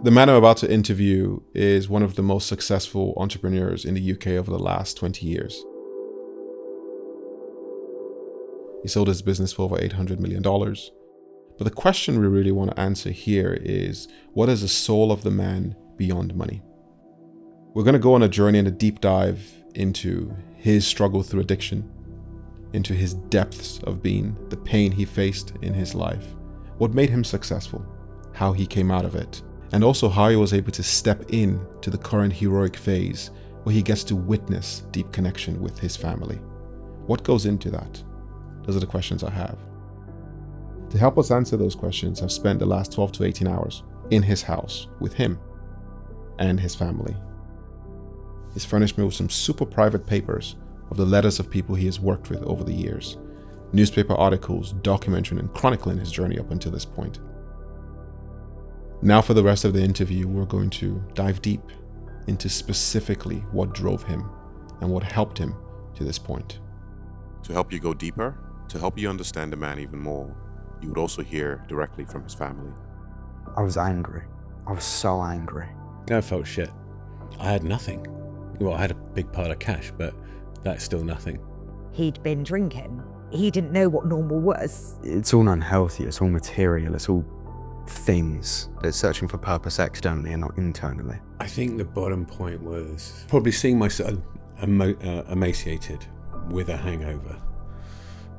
The man I'm about to interview is one of the most successful entrepreneurs in the UK over the last 20 years. He sold his business for over $800 million. But the question we really want to answer here is, what is the soul of the man beyond money? We're going to go on a journey and a deep dive into his struggle through addiction, into his depths of being, the pain he faced in his life, what made him successful, how he came out of it, and also how he was able to step in to the current heroic phase where he gets to witness deep connection with his family. What goes into that? Those are the questions I have. To help us answer those questions, I've spent the last 12 to 18 hours in his house with him and his family. He's furnished me with some super private papers of the letters of people he has worked with over the years, newspaper articles documenting and chronicling his journey up until this point. Now for the rest of the interview, we're going to dive deep into specifically what drove him and what helped him to this point. To help you go deeper, to help you understand the man even more, you would also hear directly from his family. I was angry. I was so angry. I felt shit. I had nothing. Well, I had a big pile of cash, but that's still nothing. He'd been drinking. He didn't know what normal was. It's all unhealthy, it's all material, it's all things. They're searching for purpose externally and not internally. I think the bottom point was probably seeing myself emaciated with a hangover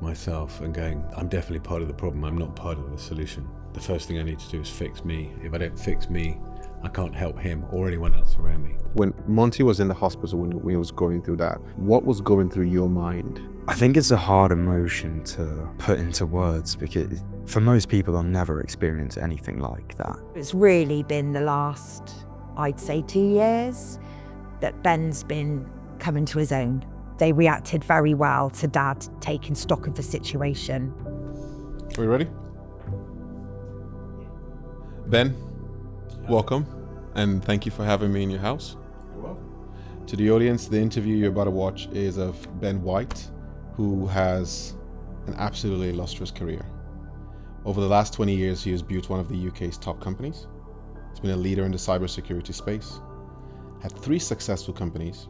myself and going, I'm definitely part of the problem, I'm not part of the solution. The first thing I need to do is fix me. If I don't fix me, I can't help him or anyone else around me. When Monty was in the hospital, when he was going through that, what was going through your mind? I think it's a hard emotion to put into words because for most people they'll never experience anything like that. It's really been the last, I'd say, 2 years that Ben's been coming to his own. They reacted very well to Dad taking stock of the situation. Are we ready? Ben, welcome, and thank you for having me in your house. You're welcome. To the audience, the interview you're about to watch is of Ben White, who has an absolutely illustrious career. Over the last 20 years, he has built one of the UK's top companies. He's been a leader in the cybersecurity space, had 3 successful companies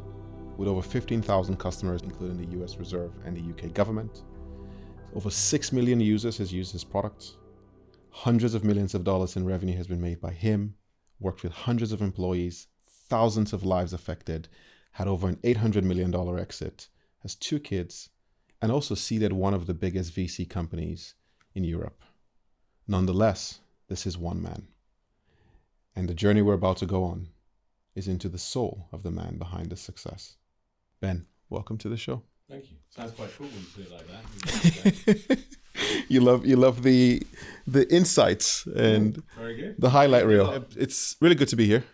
with over 15,000 customers, including the US Reserve and the UK government. Over 6 million users has used his products. Hundreds of millions of dollars in revenue has been made by him, worked with hundreds of employees, thousands of lives affected, had over an $800 million exit, has 2 kids, and also seeded one of the biggest VC companies in Europe. Nonetheless, this is one man. And the journey we're about to go on is into the soul of the man behind this success. Ben, welcome to the show. Thank you. Sounds quite cool when you put it like that. You love the insights and Very good. the highlight reel. It's really good to be here.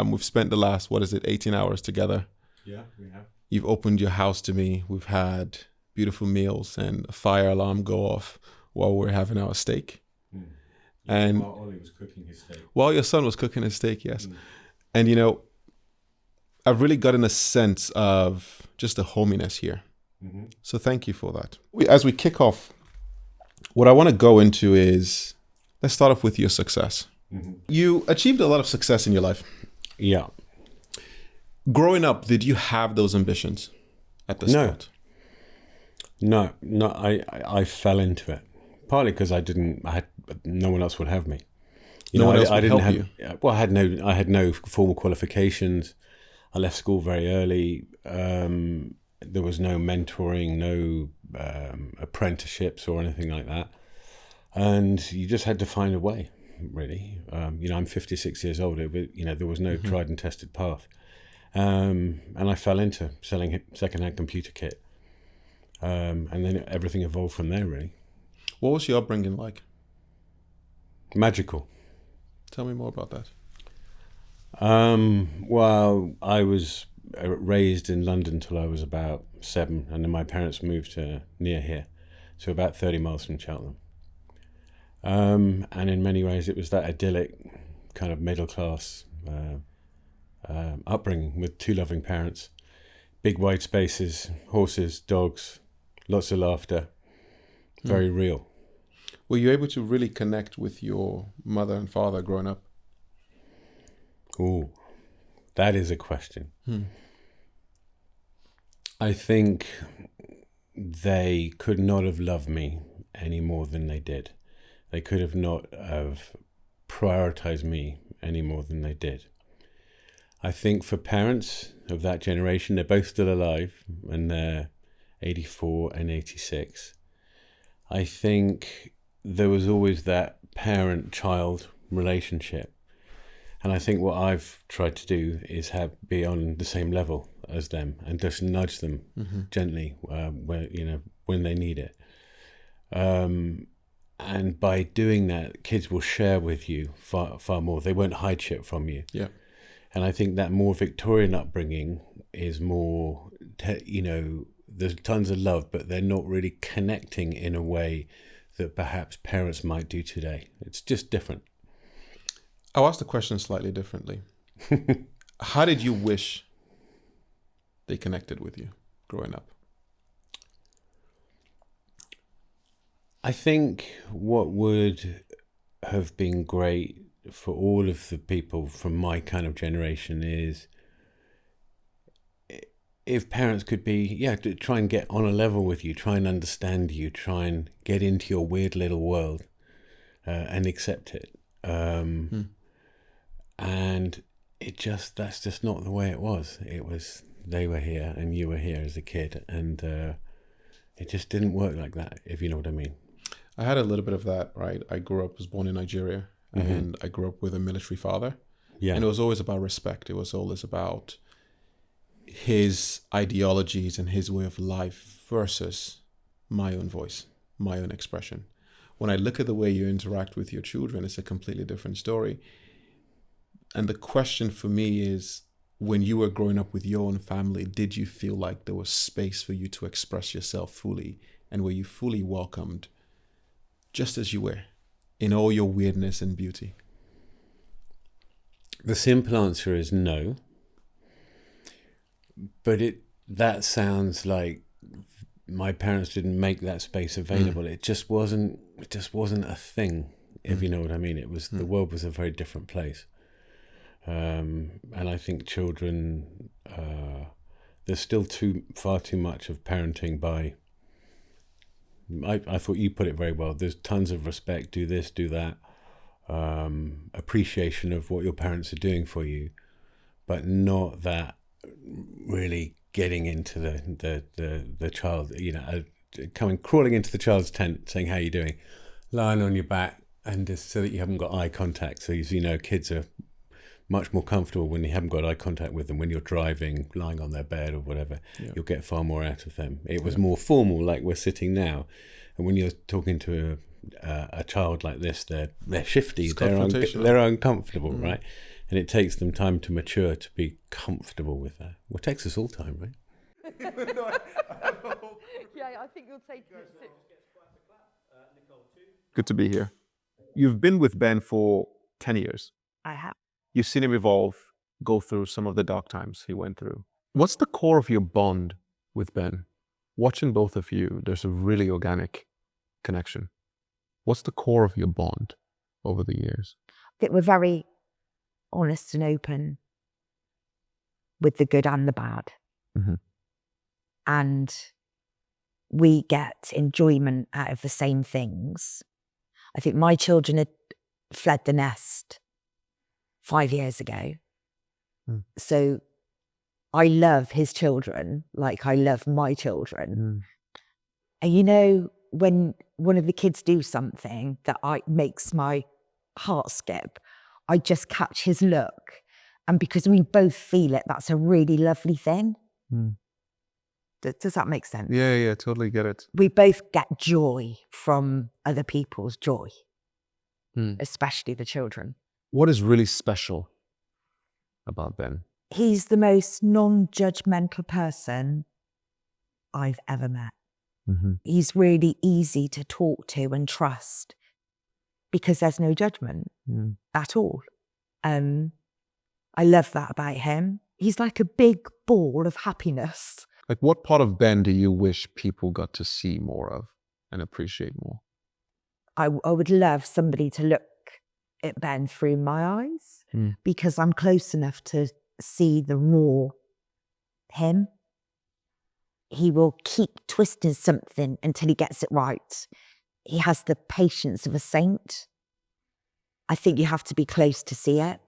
We've spent the last, 18 hours together. Yeah, we have. You've opened your house to me. We've had beautiful meals and a fire alarm go off while we're having our steak. And while Ollie was cooking his steak. While your son was cooking his steak, yes. And I've really gotten a sense of just the hominess here. Mm-hmm. So thank you for that. As we kick off, what I want to go into is, let's start off with your success. Mm-hmm. You achieved a lot of success in your life. Yeah. Growing up, did you have those ambitions at the start? No, I fell into it. Partly because no one else would have me. No one else would help you? Well, I had no formal qualifications. I left school very early. There was no mentoring, no apprenticeships or anything like that. And you just had to find a way, really. I'm 56 years old, but there was no tried and tested path. And I fell into selling secondhand computer kit. And then everything evolved from there, really. What was your upbringing like? Magical. Tell me more about that. Well, I was raised in London till I was about 7, and then my parents moved to near here, so about 30 miles from Cheltenham. And in many ways, it was that idyllic kind of middle class upbringing with 2 loving parents, big wide spaces, horses, dogs, lots of laughter, very real. Were you able to really connect with your mother and father growing up? Ooh, that is a question. I think they could not have loved me any more than they did. They could have not have prioritized me any more than they did. I think for parents of that generation, they're both still alive, and they're 84 and 86. I think there was always that parent-child relationship. And I think what I've tried to do is be on the same level as them and just nudge them gently when they need it. And by doing that, kids will share with you far more. They won't hide shit from you. Yeah. And I think that more Victorian upbringing is more, there's tons of love, but they're not really connecting in a way that perhaps parents might do today. It's just different. I'll ask the question slightly differently. How did you wish they connected with you growing up? I think what would have been great for all of the people from my kind of generation is if parents could to try and get on a level with you, try and understand you, try and get into your weird little world and accept it. And that's just not the way it was. It was, they were here and you were here as a kid, and it just didn't work like that, if you know what I mean. I had a little bit of that, right? Was born in Nigeria, and I grew up with a military father. Yeah. And it was always about respect. It was always about his ideologies and his way of life versus my own voice, my own expression. When I look at the way you interact with your children, it's a completely different story. And the question for me is, when you were growing up with your own family, did you feel like there was space for you to express yourself fully? And were you fully welcomed just as you were, in all your weirdness and beauty? The simple answer is no. But that sounds like my parents didn't make that space available. It just wasn't a thing, if you know what I mean. It was the world was a very different place. And I think children, there's still far too much of parenting by, I thought you put it very well, there's tons of respect, do this, do that, appreciation of what your parents are doing for you, but not that really getting into the child, crawling into the child's tent saying, how are you doing? Lying on your back, and just so that you haven't got eye contact. So, kids are much more comfortable when you haven't got eye contact with them. When you're driving, lying on their bed or whatever, you'll get far more out of them. It was more formal, like we're sitting now. And when you're talking to a child like this, they're shifty, they're uncomfortable, right? And it takes them time to mature to be comfortable with that. Well, it takes us all time, right? Yeah, I think you'll take Good to be here. You've been with Ben for 10 years. I have. You've seen him evolve, go through some of the dark times he went through. What's the core of your bond with Ben? Watching both of you, there's a really organic connection. What's the core of your bond over the years? I think we're very honest and open with the good and the bad. And we get enjoyment out of the same things. I think my children had fled the nest 5 years ago. So I love his children like I love my children. And when one of the kids do something that makes my heart skip, I just catch his look. And because we both feel it, that's a really lovely thing. Does that make sense? Yeah, totally get it. We both get joy from other people's joy, especially the children. What is really special about Ben? He's the most non-judgmental person I've ever met. He's really easy to talk to and trust because there's no judgment at all. I love that about him. He's like a big ball of happiness. Like, what part of Ben do you wish people got to see more of and appreciate more? I would love somebody to look it bend through my eyes because I'm close enough to see the raw him. He will keep twisting something until he gets it right. He has the patience of a saint. I think you have to be close to see it.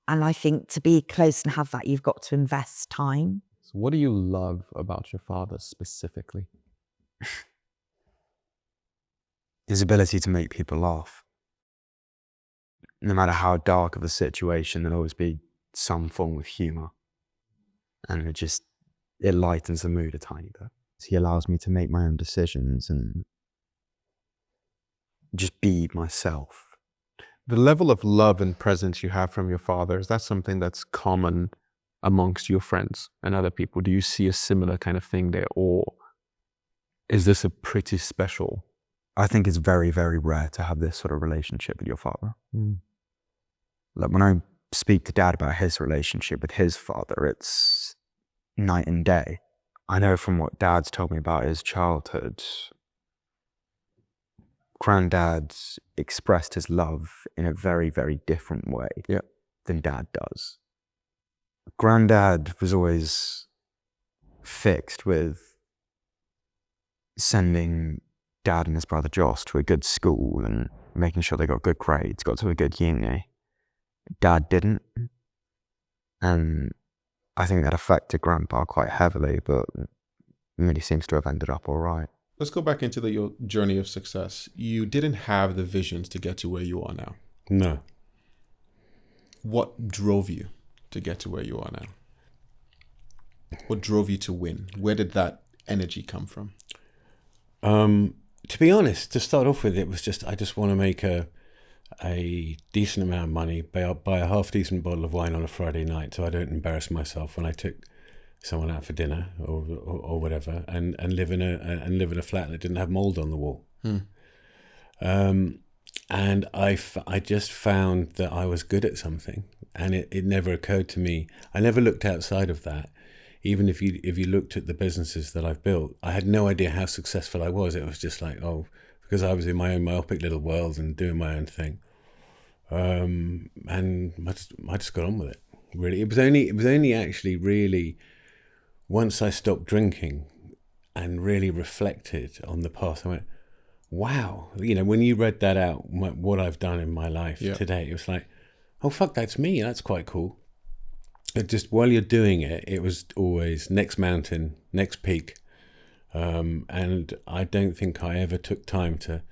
And I think to be close and have that, you've got to invest time. So what do you love about your father specifically? His ability to make people laugh. No matter how dark of a situation, there'll always be some form of humour. And it lightens the mood a tiny bit. He allows me to make my own decisions and just be myself. The level of love and presence you have from your father, is that something that's common amongst your friends and other people? Do you see a similar kind of thing there? Or is this a pretty special? I think it's very, very rare to have this sort of relationship with your father. Like when I speak to Dad about his relationship with his father, it's night and day. I know from what Dad's told me about his childhood, Granddad expressed his love in a very, very different way than Dad does. Granddad was always fixed with sending Dad and his brother Josh to a good school and making sure they got good grades, got to a good uni. Dad didn't. And I think that affected Grandpa quite heavily, but he seems to have ended up all right. Let's go back into your journey of success. You didn't have the visions to get to where you are now. No. What drove you to get to where you are now? What drove you to win? Where did that energy come from? To be honest, to start off with, it was just, I just want to make a decent amount of money, buy a half decent bottle of wine on a Friday night so I don't embarrass myself when I took someone out for dinner or whatever, and live in a flat that didn't have mold on the wall. And I just found that I was good at something, and it never occurred to me. I never looked outside of that. Even if you looked at the businesses that I've built, I had no idea how successful I was. It was just like, because I was in my own myopic little world and doing my own thing. And I just got on with it. Really, it was only actually really once I stopped drinking and really reflected on the past, I went, wow. When you read that out, what I've done in my life today, it was like, oh fuck, that's me. That's quite cool. It just, while you're doing it, it was always next mountain, next peak. And I don't think I ever took time to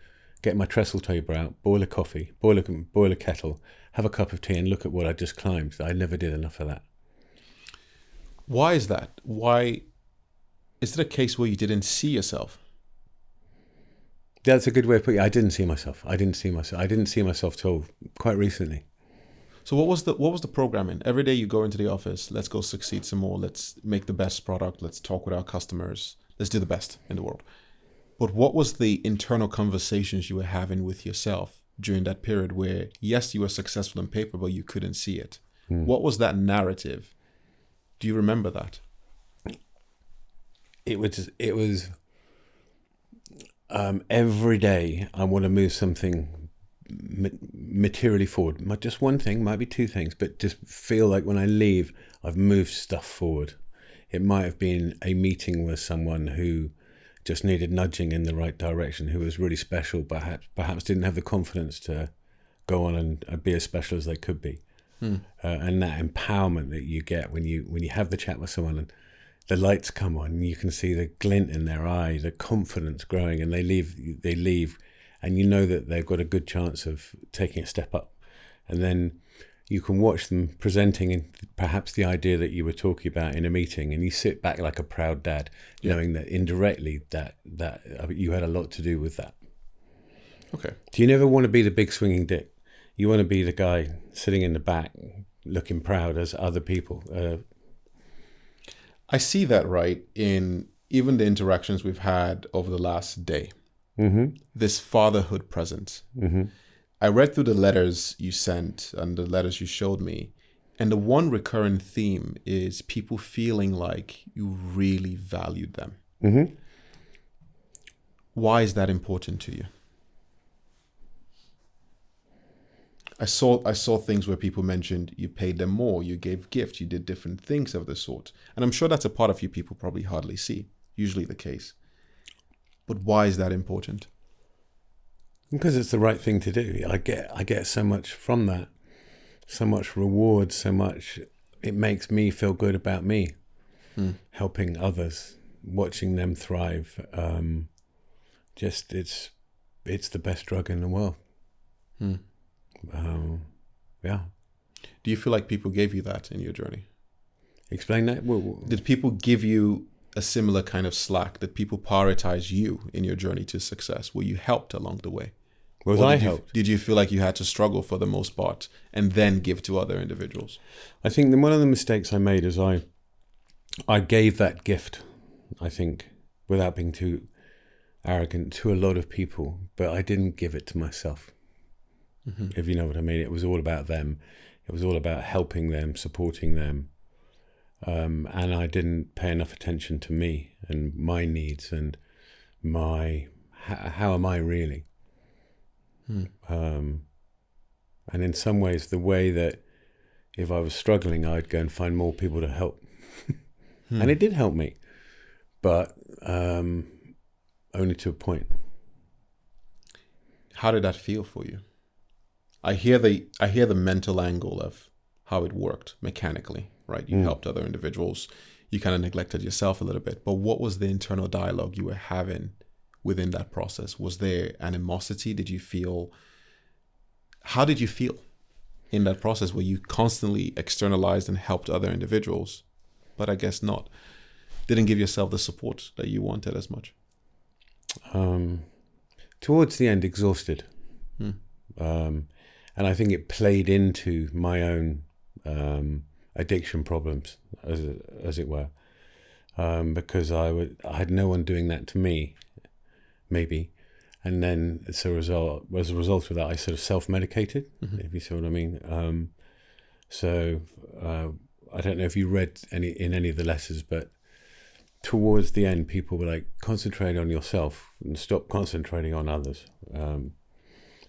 get my trestle table out, boil a coffee, boil a kettle, have a cup of tea and look at what I just climbed. I never did enough of that. Why is that? Why is it a case where you didn't see yourself? That's a good way of putting it. I didn't see myself till quite recently. So what was the programming? Every day you go into the office, let's go succeed some more, let's make the best product, let's talk with our customers, let's do the best in the world. But what was the internal conversations you were having with yourself during that period where, yes, you were successful on paper, but you couldn't see it? What was that narrative? Do you remember that? It was every day I want to move something materially forward. Just one thing, might be two things, but just feel like when I leave, I've moved stuff forward. It might have been a meeting with someone who just needed nudging in the right direction, who was really special, perhaps didn't have the confidence to go on and be as special as they could be. And that empowerment that you get when you have the chat with someone and the lights come on and you can see the glint in their eye, the confidence growing, and they leave and you know that they've got a good chance of taking a step up. And then you can watch them presenting in perhaps the idea that you were talking about in a meeting, and you sit back like a proud dad, knowing that indirectly that you had a lot to do with that. Okay. Do you never want to be the big swinging dick? You want to be the guy sitting in the back looking proud as other people. I see that, right, in even the interactions we've had over the last day. This fatherhood presence. I read through the letters you sent and the letters you showed me, and the one recurring theme is people feeling like you really valued them. Why is that important to you? I saw things where people mentioned you paid them more, you gave gifts, you did different things of the sort. And I'm sure that's a part of you people probably hardly see, usually the case. But why is that important? Because it's the right thing to do. I get so much from that, so much reward, so much. It makes me feel good about me, helping others, watching them thrive. It's the best drug in the world. Yeah. Do you feel like people gave you that in your journey? Explain that. Did people give you a similar kind of slack? Did people prioritize you in your journey to success? Were you helped along the way? Helped? Did you feel like you had to struggle for the most part and then give to other individuals? I think one of the mistakes I made is I gave that gift, I think, without being too arrogant, to a lot of people, but I didn't give it to myself. If you know what I mean. It was all about them. It was all about helping them, supporting them. And I didn't pay enough attention to me and my needs and how am I really? And in some ways, the way that if I was struggling, I'd go and find more people to help. And it did help me, but only to a point. How did that feel for you? I hear the mental angle of how it worked mechanically, right? You helped other individuals. You kind of neglected yourself a little bit. But what was the internal dialogue you were having within that process? Was there animosity? How did you feel in that process where you constantly externalized and helped other individuals, but I guess didn't give yourself the support that you wanted as much? Towards the end, exhausted. And I think it played into my own addiction problems, as it were, because I had no one doing that to me, maybe, and then as a result of that, I sort of self-medicated, if you see what I mean. So I don't know if you read any of the letters, but towards the end, people were like, concentrate on yourself and stop concentrating on others.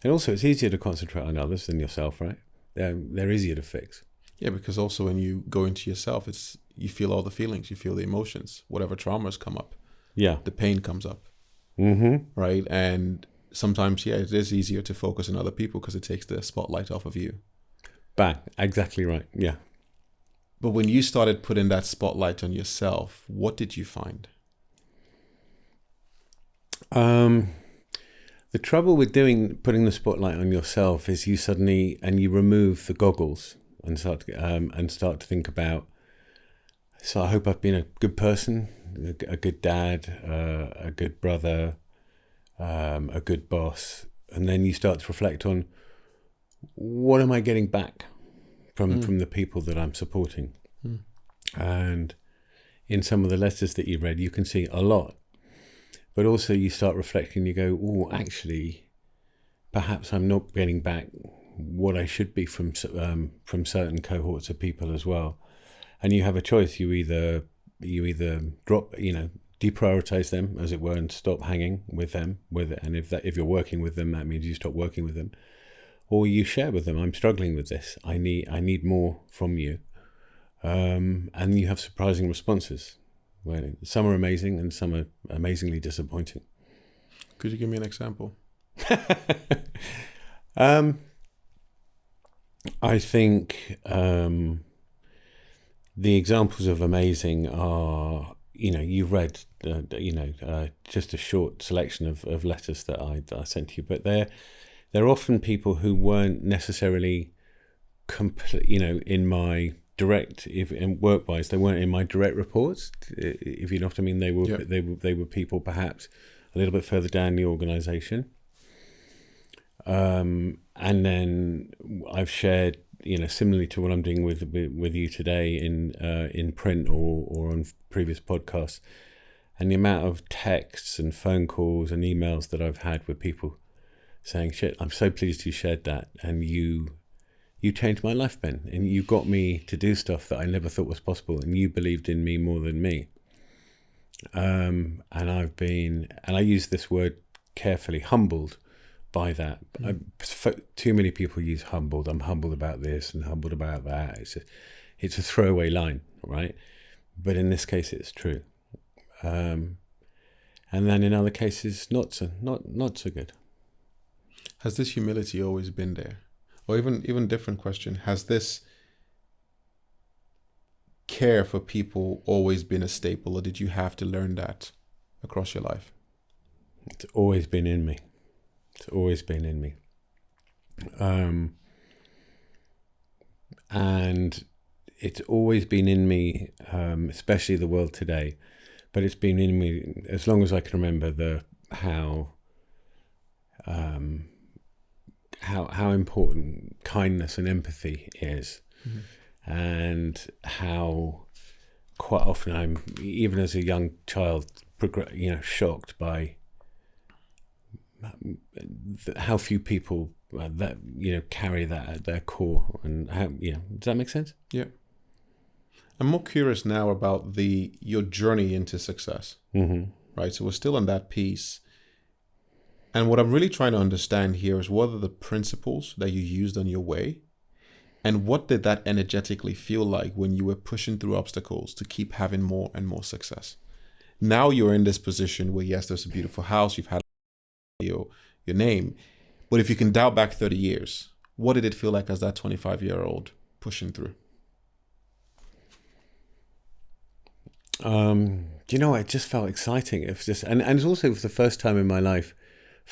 And also, it's easier to concentrate on others than yourself, right? They're easier to fix. Yeah, because also when you go into yourself, you feel all the feelings, you feel the emotions, whatever traumas come up. Yeah. The pain comes up. Right? And sometimes, it is easier to focus on other people because it takes the spotlight off of you. Bang. Exactly right. Yeah. But when you started putting that spotlight on yourself, what did you find? The trouble with putting the spotlight on yourself is you remove the goggles and start to think about. So I hope I've been a good person, a good dad, a good brother, a good boss, and then you start to reflect on what am I getting back from the people that I'm supporting. And in some of the letters that you read, you can see a lot. But also you start reflecting, you go, oh, actually, perhaps I'm not getting back what I should be from certain cohorts of people as well. And you have a choice. You either drop, deprioritize them, as it were, and stop hanging with them. And if you're working with them, that means you stop working with them. Or you share with them, I'm struggling with this. I need more from you. And you have surprising responses. Well, some are amazing and some are amazingly disappointing. Could you give me an example? I think the examples of amazing are, you've read, just a short selection of letters that I sent to you, but they're often people who weren't necessarily in my direct, in work-wise, they weren't in my direct reports, if you know what I mean. They were people perhaps a little bit further down the organisation. And then I've shared, similarly to what I'm doing with you today in print or on previous podcasts, and the amount of texts and phone calls and emails that I've had with people saying, "Shit, I'm so pleased you shared that, and you changed my life, Ben, and you got me to do stuff that I never thought was possible, and you believed in me more than me." And I use this word carefully, humbled by that. Too many people use humbled. I'm humbled about this and humbled about that. It's a throwaway line, right? But in this case, it's true. And then in other cases, not so good. Has this humility always been there? Or even different question, has this care for people always been a staple, or did you have to learn that across your life? It's always been in me. It's always been in me. And it's always been in me, especially the world today, but it's been in me as long as I can remember how important kindness and empathy is. Mm-hmm. And how quite often I'm, even as a young child, shocked by how few people that carry that at their core, and how does that make sense? Yeah. I'm more curious now about your journey into success. Mm-hmm. Right. So we're still on that piece. And what I'm really trying to understand here is what are the principles that you used on your way? And what did that energetically feel like when you were pushing through obstacles to keep having more and more success? Now you're in this position where, yes, there's a beautiful house, you've had your name. But if you can dial back 30 years, what did it feel like as that 25-year-old pushing through? It just felt exciting. It was just, and it's also for the first time in my life,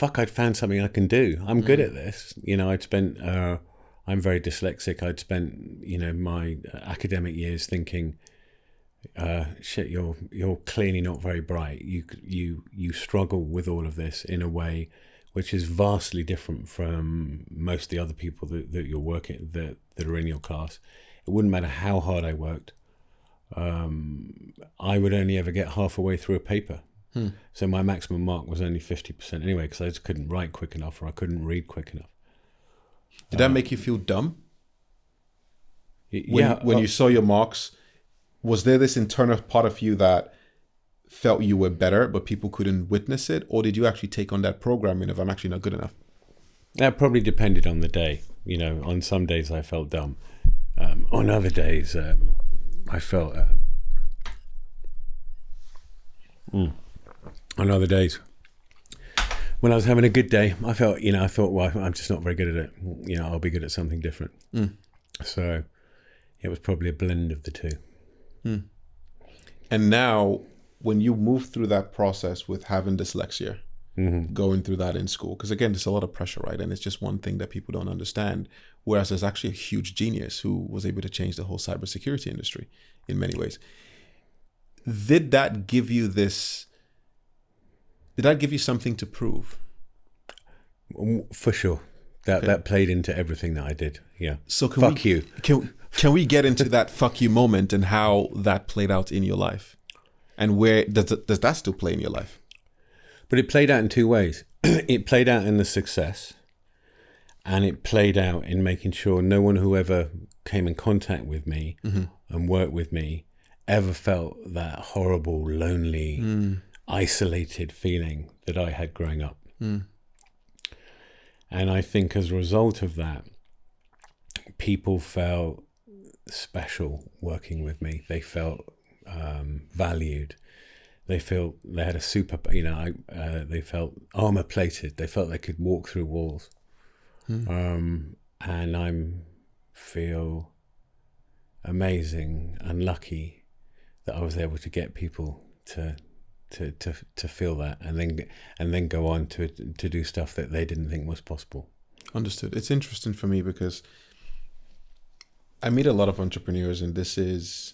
I'd found something I can do. I'm good at this. I'd spent, I'm very dyslexic. I'd spent, my academic years thinking, shit, you're clearly not very bright. You struggle with all of this in a way which is vastly different from most of the other people that you're working, that are in your class. It wouldn't matter how hard I worked. I would only ever get halfway through a paper. So my maximum mark was only 50% anyway, because I just couldn't write quick enough, or I couldn't read quick enough. Did that make you feel dumb? When you saw your marks, was there this internal part of you that felt you were better, but people couldn't witness it? Or did you actually take on that programming of I'm actually not good enough? That probably depended on the day. On some days I felt dumb. On other days, I felt... On other days, when I was having a good day, I thought, well, I'm just not very good at it. I'll be good at something different. So it was probably a blend of the two. And now, when you move through that process with having dyslexia, going through that in school, because again, there's a lot of pressure, right? And it's just one thing that people don't understand. Whereas there's actually a huge genius who was able to change the whole cybersecurity industry in many ways. Did that give you something to prove? For sure. That played into everything that I did. Yeah. So Can we get into that fuck you moment and how that played out in your life? And where does that still play in your life? But it played out in two ways. It played out in the success, and it played out in making sure no one who ever came in contact with me and worked with me ever felt that horrible, lonely, isolated feeling that I had growing up. And I think as a result of that, people felt special working with me. They felt valued. They felt they had a they felt armor plated. They felt they could walk through walls. And I feel amazing and lucky that I was able to get people to feel that, and then go on to do stuff that they didn't think was possible. Understood. It's interesting for me because I meet a lot of entrepreneurs, and this is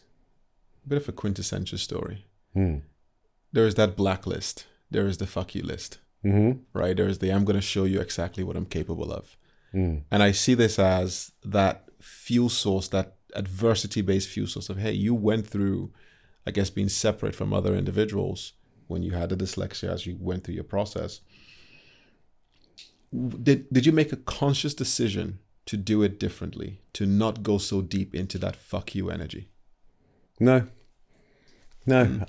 a bit of a quintessential story. There is that blacklist. There is the fuck you list. Right? There is the I'm going to show you exactly what I'm capable of. And I see this as that fuel source, that adversity-based fuel source of, hey, you went through, I guess, being separate from other individuals when you had the dyslexia as you went through your process. Did you make a conscious decision to do it differently, to not go so deep into that fuck you energy? No,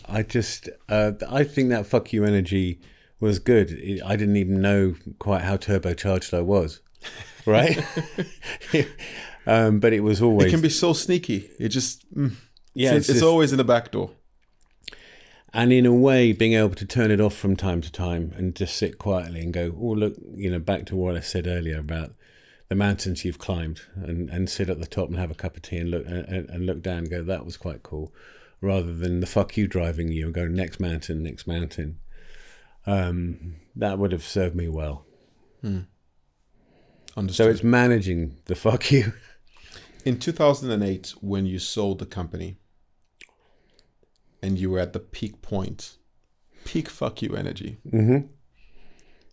I just, I think that fuck you energy was good. I didn't even know quite how turbocharged I was, right? But it was always... It can be so sneaky. It just... Yeah, it's always in the back door. And in a way, being able to turn it off from time to time and just sit quietly and go, oh, look, back to what I said earlier about the mountains you've climbed, and sit at the top and have a cup of tea and look down and go, that was quite cool, rather than the fuck you driving you and go, next mountain, next mountain. That would have served me well. Understood. So it's managing the fuck you. In 2008, when you sold the company and you were at the peak point, peak fuck you energy,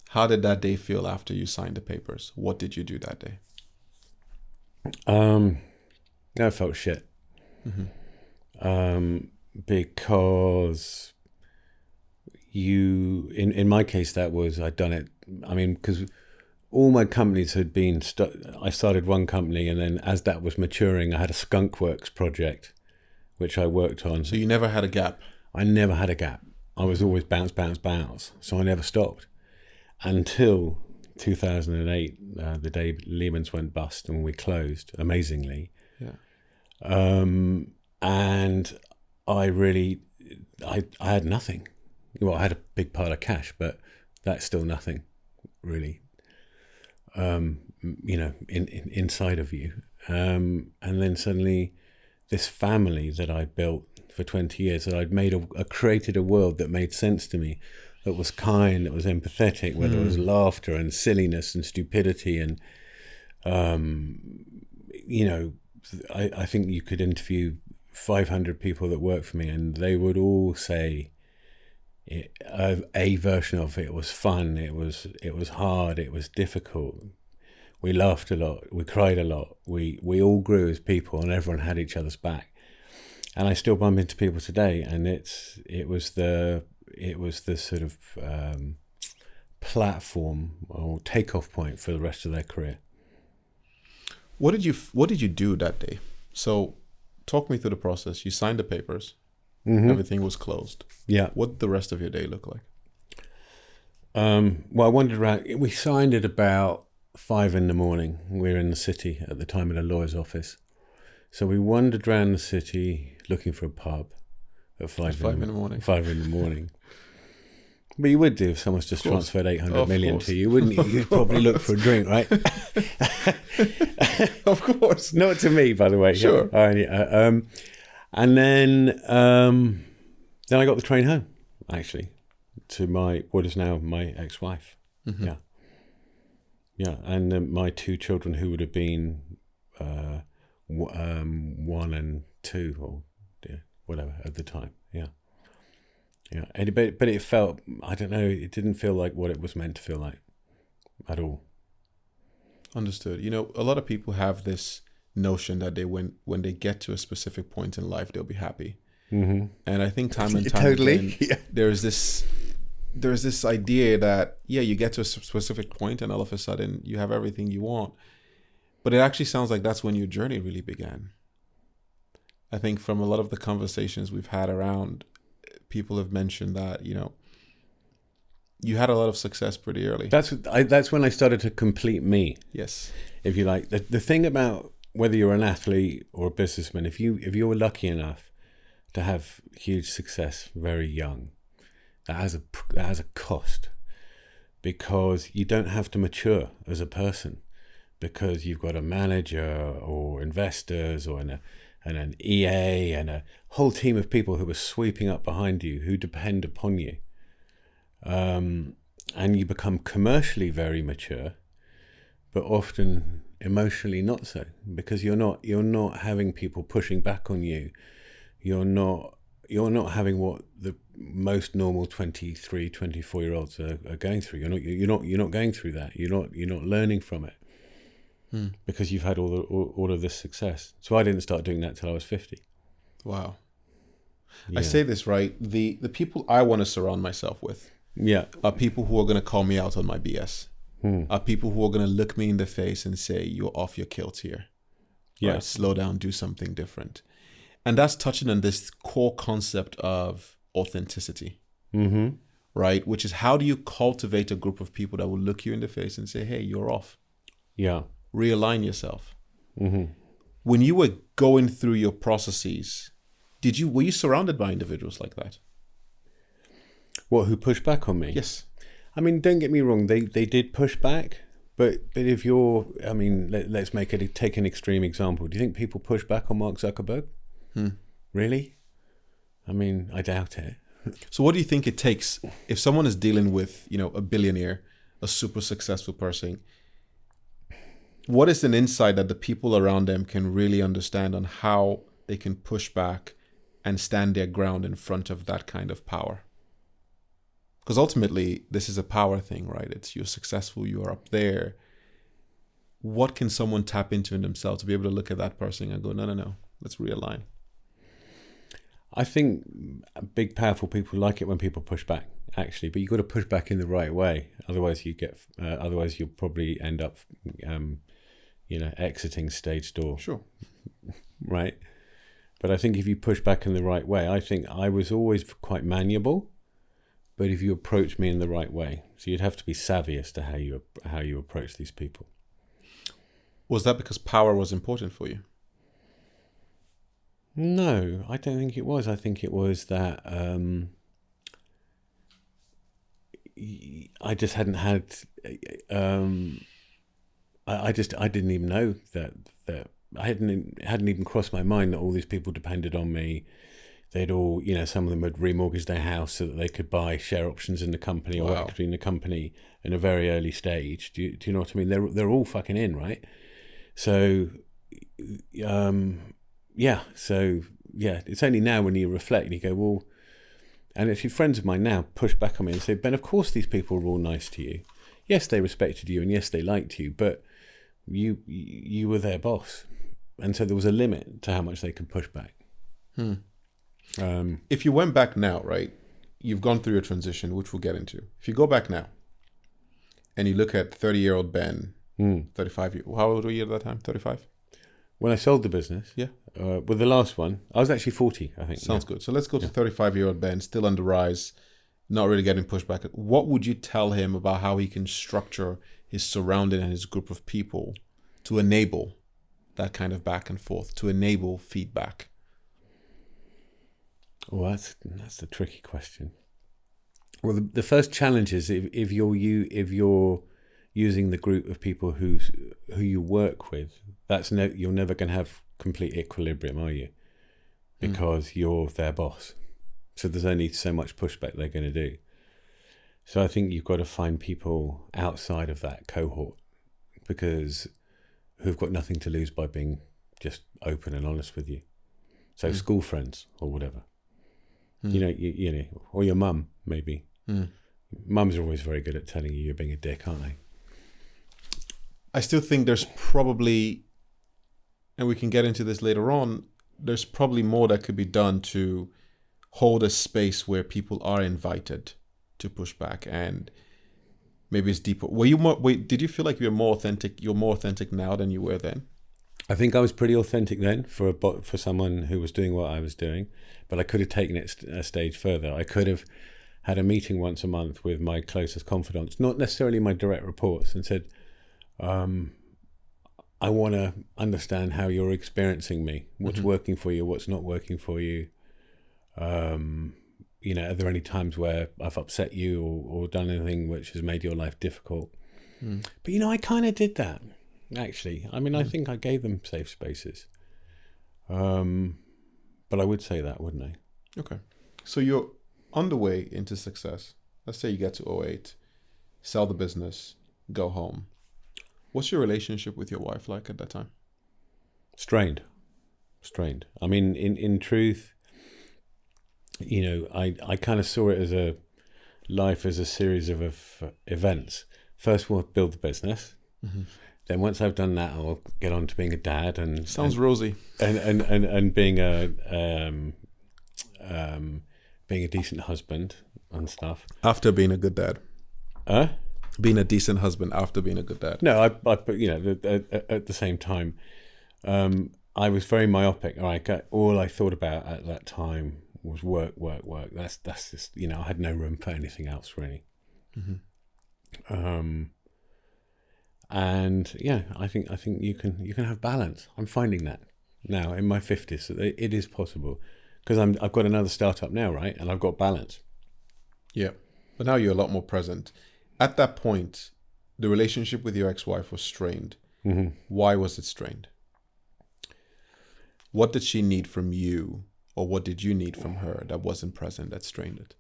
how did that day feel after you signed the papers? What did you do that day? I felt shit. Because in my case, that was, I'd done it. I mean, because all my companies had been, I started one company, and then as that was maturing, I had a Skunk Works project, which I worked on. So you never had a gap? I never had a gap. I was always bounce, bounce, bounce. So I never stopped until 2008, the day Lehman's went bust and we closed, amazingly. Yeah. And I had nothing. Well, I had a big pile of cash, but that's still nothing, really. Inside of you. And then suddenly this family that I built for 20 years, that I'd created a world that made sense to me, that was kind, that was empathetic, where there was laughter and silliness and stupidity. And, I think you could interview 500 people that work for me and they would all say a version of it was fun, it was hard, it was difficult. We laughed a lot, we cried a lot, we all grew as people, and everyone had each other's back. And I still bump into people today, and it was the sort of platform or takeoff point for the rest of their career. What did you do that day? So talk me through the process. You signed the papers. Everything was closed. Yeah. What did the rest of your day look like? Well, I wandered around. We signed at about 5 a.m. We were in the city at the time, at a lawyer's office. So we wandered around the city looking for a pub at 5 in the morning. 5 in the morning. But you would do if someone's just transferred 800 million to you, wouldn't you? You'd probably look for a drink, right? Of course. Not to me, by the way. Sure. And then I got the train home, actually, to what is now my ex-wife. Yeah. And my 2 children, who would have been 1 and 2 or whatever at the time. Yeah. But it felt, I don't know, it didn't feel like what it was meant to feel like at all. Understood. A lot of people have this notion that when they get to a specific point in life, they'll be happy. And I think time and time again, there's this idea that, you get to a specific point and all of a sudden you have everything you want. But it actually sounds like that's when your journey really began. I think from a lot of the conversations we've had around, people have mentioned that, you had a lot of success pretty early. That's when I started to complete me. Yes. If you like. The thing about whether you're an athlete or a businessman, if you were lucky enough to have huge success very young, that has a cost, because you don't have to mature as a person, because you've got a manager or investors or an EA and a whole team of people who are sweeping up behind you, who depend upon you. And you become commercially very mature, but often emotionally not so, because you're not having people pushing back on you. You're not having what the most normal 23, 24-year-olds are going through. You're not going through that. You're not learning from it. Because you've had all of this success. So I didn't start doing that till I was 50. Wow. Yeah. I say this right. The people I want to surround myself with are people who are going to call me out on my BS. Are people who are going to look me in the face and say, you're off your kilt here. Yeah. Right? Slow down, do something different. And that's touching on this core concept of authenticity. right? Which is, how do you cultivate a group of people that will look you in the face and say, hey, you're off. Yeah. Realign yourself. Mm-hmm. When you were going through your processes, were you surrounded by individuals like that? What, who pushed back on me? Yes. I mean, don't get me wrong, they did push back, but if you're, I mean, let's take an extreme example. Do you think people push back on Mark Zuckerberg? Really? I mean, I doubt it. So what do you think it takes if someone is dealing with, a billionaire, a super successful person? What is an insight that the people around them can really understand on how they can push back and stand their ground in front of that kind of power? Because ultimately, this is a power thing, right? It's, you're successful, you are up there. What can someone tap into in themselves to be able to look at that person and go, no, let's realign? I think big, powerful people like it when people push back, actually, but you've got to push back in the right way. Otherwise, you'll probably end up, exiting stage door. Sure. Right? But I think if you push back in the right way, I think I was always quite malleable, but if you approach me in the right way, so you'd have to be savvy as to how you approach these people. Was that because power was important for you? No, I don't think it was. I think it was that I just hadn't had. I didn't even know that I hadn't even crossed my mind that all these people depended on me. They'd all, some of them had remortgaged their house so that they could buy share options in the company or equity in the company in a very early stage. Do you know what I mean? They're all fucking in, right? So, it's only now when you reflect, you go, well, and actually friends of mine now push back on me and say, Ben, of course these people are all nice to you. Yes, they respected you and yes, they liked you, but you were their boss. And so there was a limit to how much they could push back. If you went back now, right, you've gone through your transition, which we'll get into. If you go back now and you look at 30-year-old Ben, 35, how old were you at that time? 35? When I sold the business, yeah, with the last one, I was actually 40, I think. Sounds good. So let's go to 35-year-old Ben, still on the rise, not really getting pushed back. What would you tell him about how he can structure his surrounding and his group of people to enable that kind of back and forth, to enable feedback? Well, that's a tricky question. Well, the first challenge is if you're using the group of people who you work with, you're never going to have complete equilibrium, are you? Because you're their boss. So there's only so much pushback they're going to do. So I think you've got to find people outside of that cohort who've got nothing to lose by being just open and honest with you. So school friends or whatever. You or your mum, maybe. Mums are always very good at telling you you're being a dick, aren't they? I still think there's probably, and we can get into this later on, there's probably more that could be done to hold a space where people are invited to push back, and maybe it's deeper. Did you feel like you're more authentic now than you were then? I think I was pretty authentic then for someone who was doing what I was doing, but I could have taken it a stage further. I could have had a meeting once a month with my closest confidants, not necessarily my direct reports, and said, I want to understand how you're experiencing me. What's working for you? What's not working for you? Are there any times where I've upset you or done anything which has made your life difficult? But, I kind of did that, actually. I mean, I think I gave them safe spaces. But I would say that, wouldn't I? Okay. So you're on the way into success. Let's say you get to 08, sell the business, go home. What's your relationship with your wife like at that time? Strained. I mean, in truth, I kind of saw it as life as a series of events. First, we'll build the business. Then once I've done that, I'll get on to being a dad and sounds rosy and being a decent husband and stuff. After being a good dad. Being a decent husband after being a good dad. No, at the same time, I was very myopic. All I thought about at that time was work. That's just, you know, I had no room for anything else really. And yeah, I think you can have balance. I'm finding that now in my 50s, it is possible, because I've got another startup now, right? And I've got balance. Yeah. But now you're a lot more present. At that point, the relationship with your ex-wife was strained. Why was it strained? What did she need from you, or what did you need from her that wasn't present that strained it?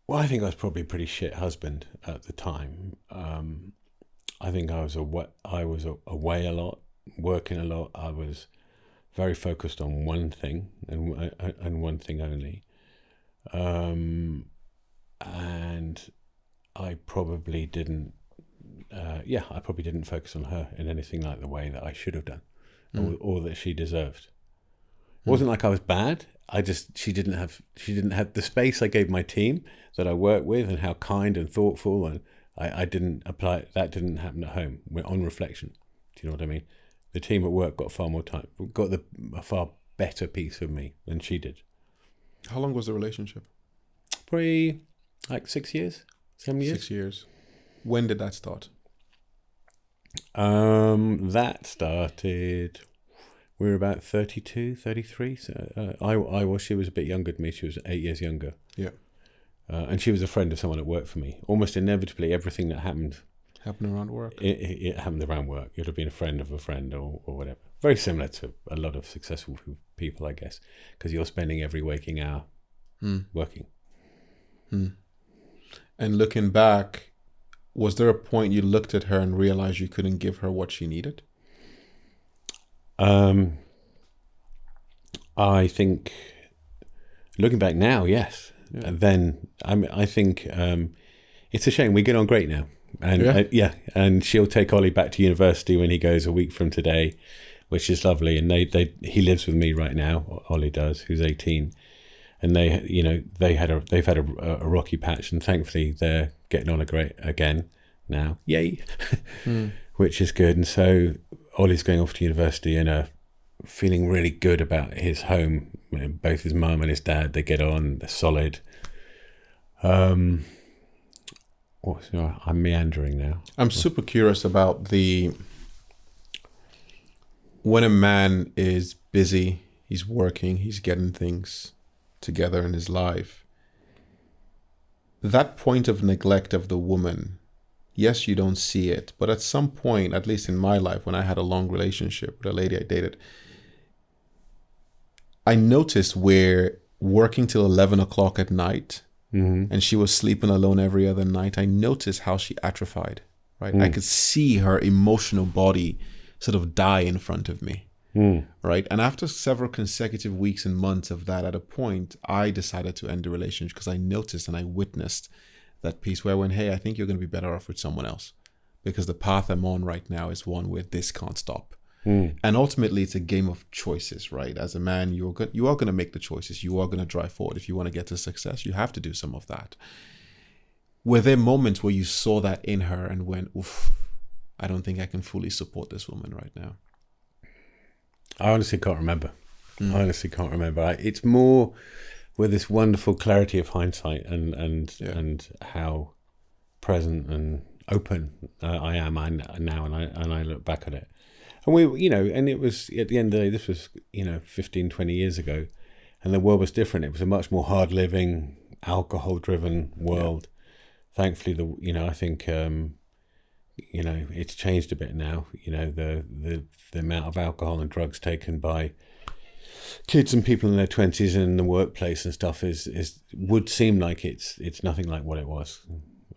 Well, I think I was probably a pretty shit husband at the time. I think I was away a lot, working a lot. I was very focused on one thing and one thing only. And I probably didn't, focus on her in anything like the way that I should have done, or that she deserved. It wasn't like I was bad. She didn't have the space I gave my team that I work with, and how kind and thoughtful, and I didn't apply. That didn't happen at home. We're on reflection. Do you know what I mean? The team at work got far more time, got a far better piece of me than she did. How long was the relationship? Probably like 6 years, 7 years. 6 years. When did that start? That started, we were about 32, 33. So she was a bit younger than me. She was 8 years younger. Yeah. And she was a friend of someone that worked for me. Almost inevitably, everything that happened around work. It happened around work. It would have been a friend of a friend or whatever. Very similar to a lot of successful people, I guess, because you're spending every waking hour working. And looking back, was there a point you looked at her and realized you couldn't give her what she needed? I think, looking back now, yes. Yeah. And then I think it's a shame. We get on great now, and and she'll take Ollie back to university when he goes a week from today, which is lovely. And he lives with me right now. Ollie does, who's 18, and they've had a rocky patch, and thankfully they're getting on again now. Yay, which is good. And so Ollie's going off to university and feeling really good about his home. Both his mum and his dad, they get on, they're solid. I'm meandering now. I'm super curious about when a man is busy, he's working, he's getting things together in his life. That point of neglect of the woman, yes, you don't see it, but at some point, at least in my life, when I had a long relationship with a lady I dated, I noticed where working till 11 o'clock at night, and she was sleeping alone every other night, I noticed how she atrophied, right? I could see her emotional body sort of die in front of me, right? And after several consecutive weeks and months of that, at a point, I decided to end the relationship because I noticed and I witnessed that piece where I went, hey, I think you're going to be better off with someone else, because the path I'm on right now is one where this can't stop. And ultimately, it's a game of choices, right? As a man, you are going to make the choices. You are going to drive forward. If you want to get to success, you have to do some of that. Were there moments where you saw that in her and went, oof, I don't think I can fully support this woman right now? I honestly can't remember. It's more with this wonderful clarity of hindsight and how present and open I am now, and I look back at it. And and it was, at the end of the day, this was, 15, 20 years ago, and the world was different. It was a much more hard living, alcohol driven world. Yeah. Thankfully, I think, it's changed a bit now. The amount of alcohol and drugs taken by kids and people in their 20s and in the workplace and stuff would seem like it's nothing like what it was.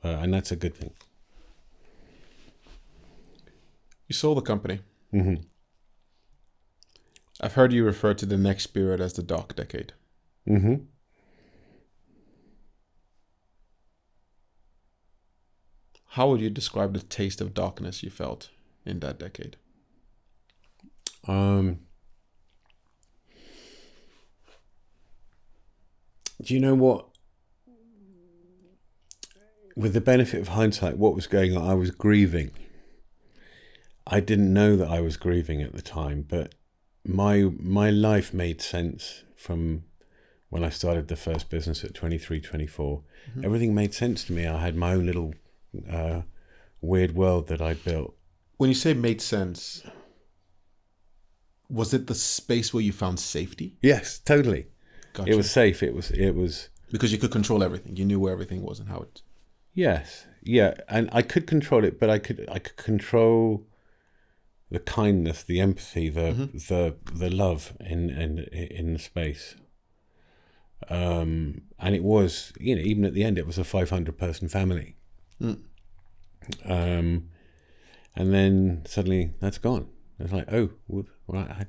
And that's a good thing. You sold the company. I've heard you refer to the next period as the dark decade. How would you describe the taste of darkness you felt in that decade? Do you know what? With the benefit of hindsight, what was going on? I was grieving. I didn't know that I was grieving at the time, but my life made sense from when I started the first business at 23, 24, everything made sense to me. I had my own little weird world that I built. When you say made sense, was it the space where you found safety? Yes, totally. Gotcha. It was safe. It was because you could control everything. You knew where everything was and how it. Yes, yeah, and I could control it, but I could control the kindness, the empathy, the love in the space. And it was, even at the end, it was a 500-person family. And then suddenly that's gone. It's like, oh, right.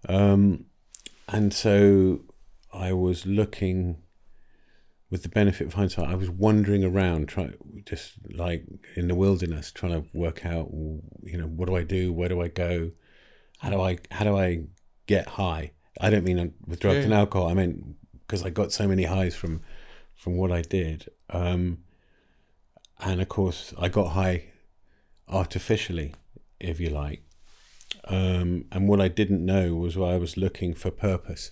And so I was looking, with the benefit of hindsight, I was wandering around, just like in the wilderness, trying to work out, what do I do? Where do I go? How do I get high? I don't mean with drugs and alcohol. I mean because I got so many highs from what I did. And of course, I got high artificially, if you like. And what I didn't know was I was looking for purpose.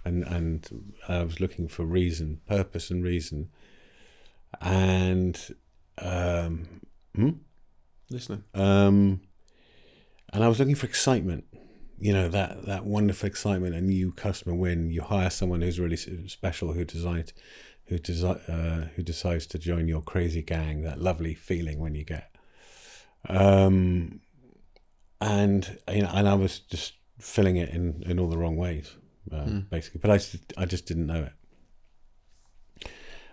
And I was looking for reason, purpose and reason. And listening. And I was looking for excitement, that wonderful excitement, a new customer win. You hire someone who's really special, who decides to join your crazy gang, that lovely feeling when you get. And I was just filling it in all the wrong ways. Basically, but I just didn't know it.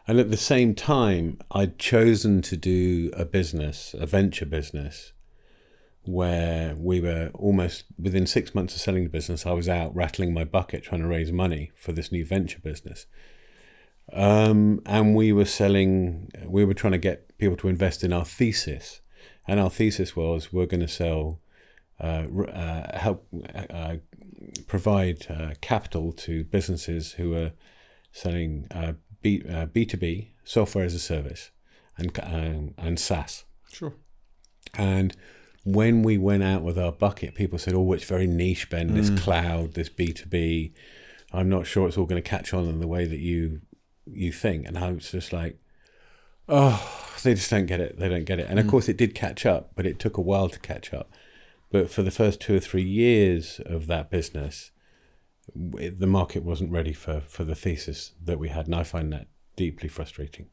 And at the same time, I'd chosen to do a venture business, where we were almost within 6 months of selling the business. I was out rattling my bucket trying to raise money for this new venture business. And we were trying to get people to invest in our thesis. And our thesis was, we're going to sell, provide capital to businesses who are selling B2B, software as a service, and SaaS. Sure. And when we went out with our bucket, people said, oh, it's very niche, Ben, this cloud, this B2B. I'm not sure it's all going to catch on in the way that you think. And I was just like, oh, they just don't get it. They don't get it. And of course it did catch up, but it took a while to catch up. But for the first 2 or 3 years of that business, the market wasn't ready for the thesis that we had. And I find that deeply frustrating.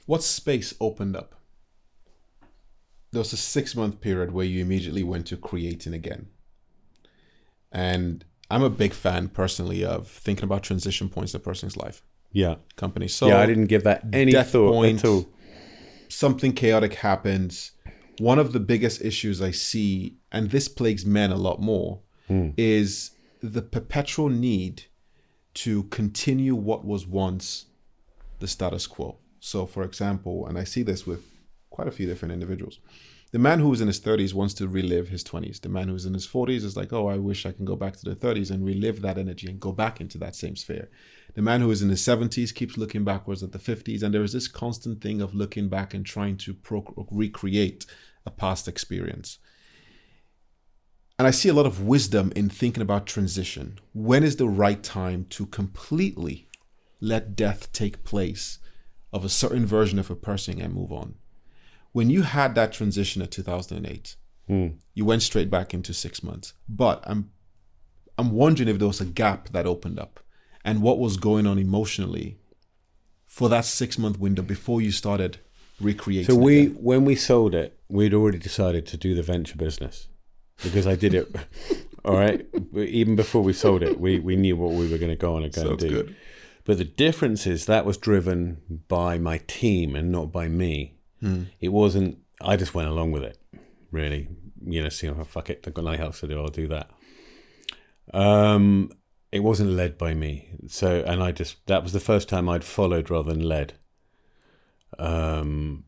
What space opened up? There was a 6-month period where you immediately went to creating again. And I'm a big fan personally of thinking about transition points in a person's life. Yeah. Company. So I didn't give that any thought at all. Something chaotic happens. One of the biggest issues I see, and this plagues men a lot more, is the perpetual need to continue what was once the status quo. So for example, and I see this with quite a few different individuals, the man who is in his 30s wants to relive his 20s. The man who's in his 40s is like, oh, I wish I can go back to the 30s and relive that energy and go back into that same sphere. The man who is in his 70s keeps looking backwards at the 50s. And there is this constant thing of looking back and trying to recreate a past experience. And I see a lot of wisdom in thinking about transition. When is the right time to completely let death take place of a certain version of a person and move on? When you had that transition in 2008, you went straight back into 6 months. But I'm wondering if there was a gap that opened up and what was going on emotionally for that 6-month window before you started recreating. So when we sold it, we'd already decided to do the venture business because I did it. All right. Even before we sold it, we knew what we were going to go on and go and do. Good. But the difference is that was driven by my team and not by me. It wasn't, I just went along with it, really. Fuck it, I've got nothing else to do, I'll do that. It wasn't led by me. So, and that was the first time I'd followed rather than led. And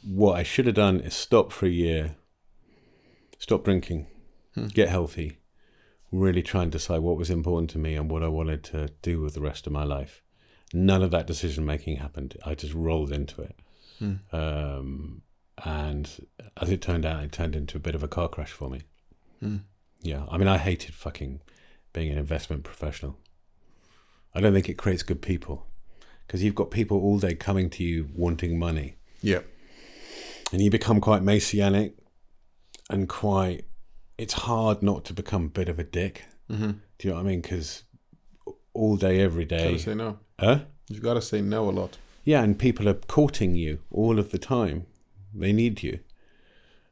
what I should have done is stop for a year, stop drinking, get healthy, really try and decide what was important to me and what I wanted to do with the rest of my life. None of that decision making happened. I just rolled into it. And as it turned out, it turned into a bit of a car crash for me. Yeah. I mean, I hated fucking being an investment professional. I don't think it creates good people, because you've got people all day coming to you wanting money. Yeah. And you become quite messianic and it's hard not to become a bit of a dick. Mm-hmm. Do you know what I mean? Because all day, every day. Gotta say no. Huh? You've got to say no a lot. Yeah, and people are courting you all of the time. They need you.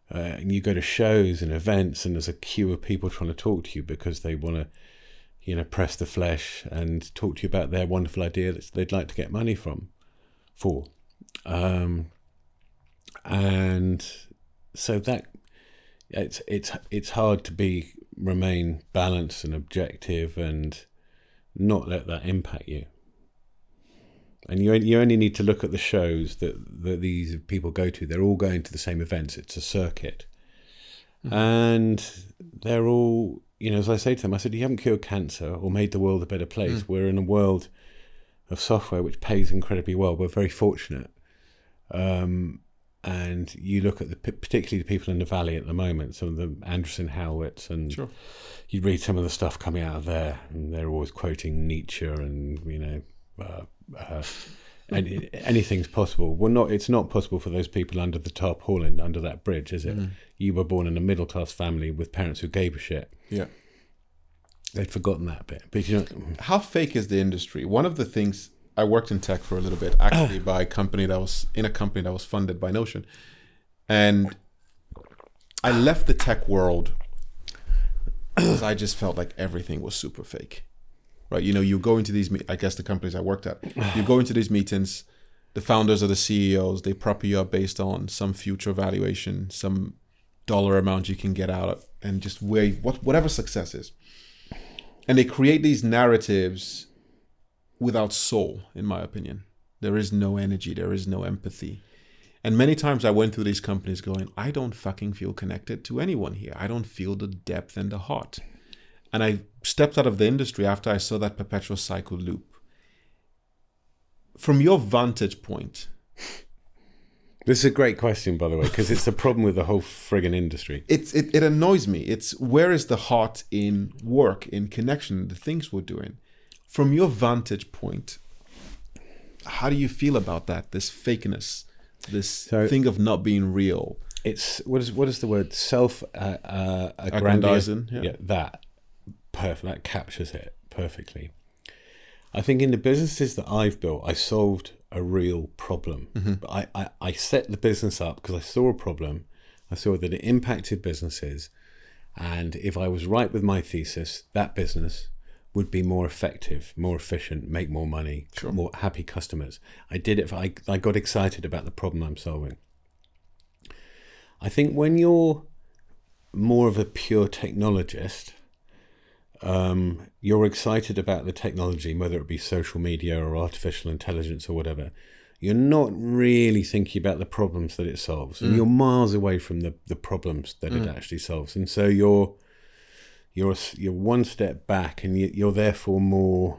And you go to shows and events, and there's a queue of people trying to talk to you because they want to, you know, press the flesh and talk to you about their wonderful idea that they'd like to get money for. And so that it's hard to remain balanced and objective and not let that impact you. And you only need to look at the shows that these people go to. They're all going to the same events. It's a circuit. Mm-hmm. And they're all, you know, as I say to them, I said, you haven't cured cancer or made the world a better place. Mm. We're in a world of software which pays incredibly well. We're very fortunate. And you look at particularly the people in the Valley at the moment, some of them, Anderson Howitz, and sure. You read some of the stuff coming out of there, and they're always quoting Nietzsche and, you know, and anything's possible. Well, it's not possible for those people under the tarpaulin, under that bridge, is it? Mm. You were born in a middle class family with parents who gave a shit. Yeah, they'd forgotten that bit. But you know, how fake is the industry? One of the things, I worked in tech for a little bit, actually, by a company that was funded by Notion, and I left the tech world because I just felt like everything was super fake. Right, you know, you go into these, I guess the companies I worked at, you go into these meetings, the founders or the CEOs, they prop you up based on some future valuation, some dollar amount you can get out of, and just whatever success is. And they create these narratives without soul, in my opinion. There is no energy, there is no empathy. And many times I went through these companies going, I don't fucking feel connected to anyone here. I don't feel the depth and the heart. And I stepped out of the industry after I saw that perpetual cycle loop. From your vantage point. This is a great question, by the way, because it's the problem with the whole friggin' industry. It annoys me. It's where is the heart in work, in connection, the things we're doing? From your vantage point, how do you feel about that? This fakeness, this thing of not being real. It's what is the word? Self-aggrandizing. Yeah, that. Perfect. That captures it perfectly. I think in the businesses that I've built, I solved a real problem. Mm-hmm. But I set the business up because I saw a problem. I saw that it impacted businesses. And if I was right with my thesis, that business would be more effective, more efficient, make more money, sure. More happy customers. I did it. I got excited about the problem I'm solving. I think when you're more of a pure technologist, you're excited about the technology, whether it be social media or artificial intelligence or whatever. You're not really thinking about the problems that it solves, and you're miles away from the problems that it actually solves. And so you're one step back, and you're therefore more,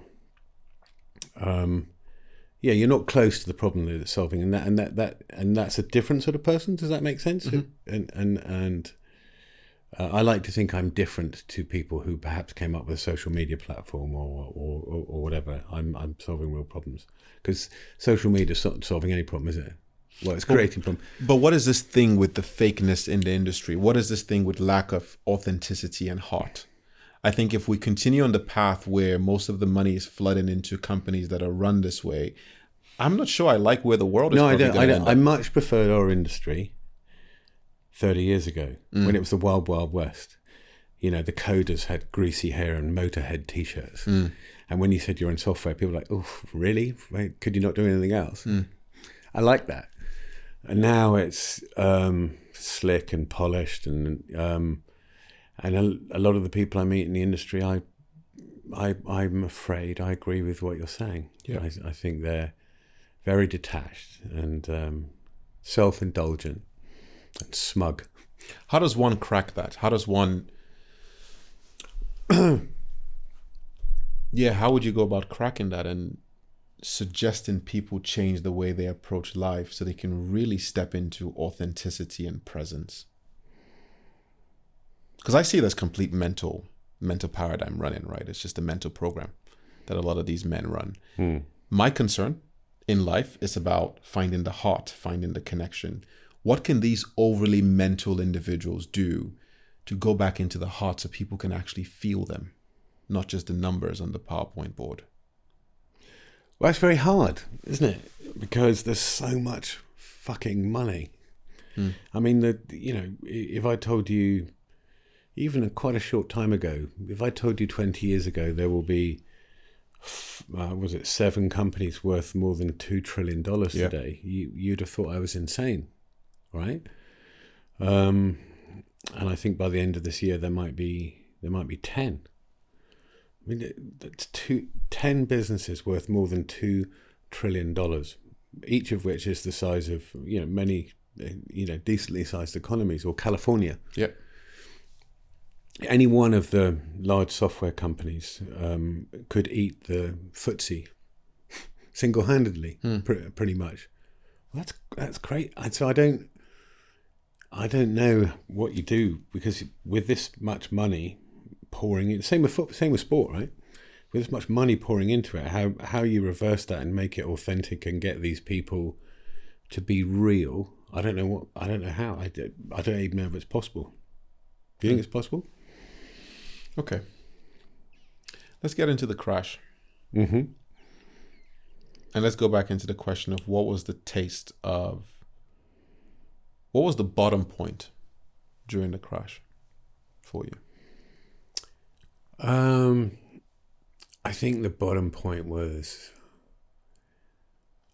you're not close to the problem that it's solving, and that's a different sort of person. Does that make sense? Mm-hmm. I like to think I'm different to people who perhaps came up with a social media platform or whatever. I'm solving real problems, because social media is not solving any problem, is it? Well, it's creating problems. But what is this thing with the fakeness in the industry? What is this thing with lack of authenticity and heart? I think if we continue on the path where most of the money is flooding into companies that are run this way, I'm not sure I like where the world is. No, I don't. I much preferred our industry 30 years ago, when it was the wild, wild west. You know, the coders had greasy hair and Motorhead t-shirts. And when you said you're in software, people were like, oh, really? Wait, could you not do anything else? I like that. And now it's slick and polished. And a lot of the people I meet in the industry, I'm afraid I agree with what you're saying. Yeah. I think they're very detached and self-indulgent and smug. How does one crack that? How does one how would you go about cracking that and suggesting people change the way they approach life so they can really step into authenticity and presence? Because I see it as complete mental mental paradigm running, right? It's just a mental program that a lot of these men run. Mm. My concern in life is about finding the heart, finding the connection. What can these overly mental individuals do to go back into the heart so people can actually feel them, not just the numbers on the PowerPoint board? Well, it's very hard, isn't it? Because there's so much fucking money. I mean, if I told you, even quite a short time ago, if I told you 20 years ago there will be, 7 companies worth more than $2 trillion today, you'd have thought I was insane, right? And I think by the end of this year there might be 10. I mean, that's 10 businesses worth more than $2 trillion, each of which is the size of many decently sized economies, or California. Yeah. Any one of the large software companies could eat the FTSE single-handedly, pretty much. Well, that's great. So I don't know what you do, because with this much money pouring in, same with sport, right? With this much money pouring into it, how you reverse that and make it authentic and get these people to be real. I don't know how. I don't even know if it's possible. Do you think it's possible? Okay. Let's get into the crash. Mm-hmm. And let's go back into the question of what was the bottom point during the crash for you? I think the bottom point was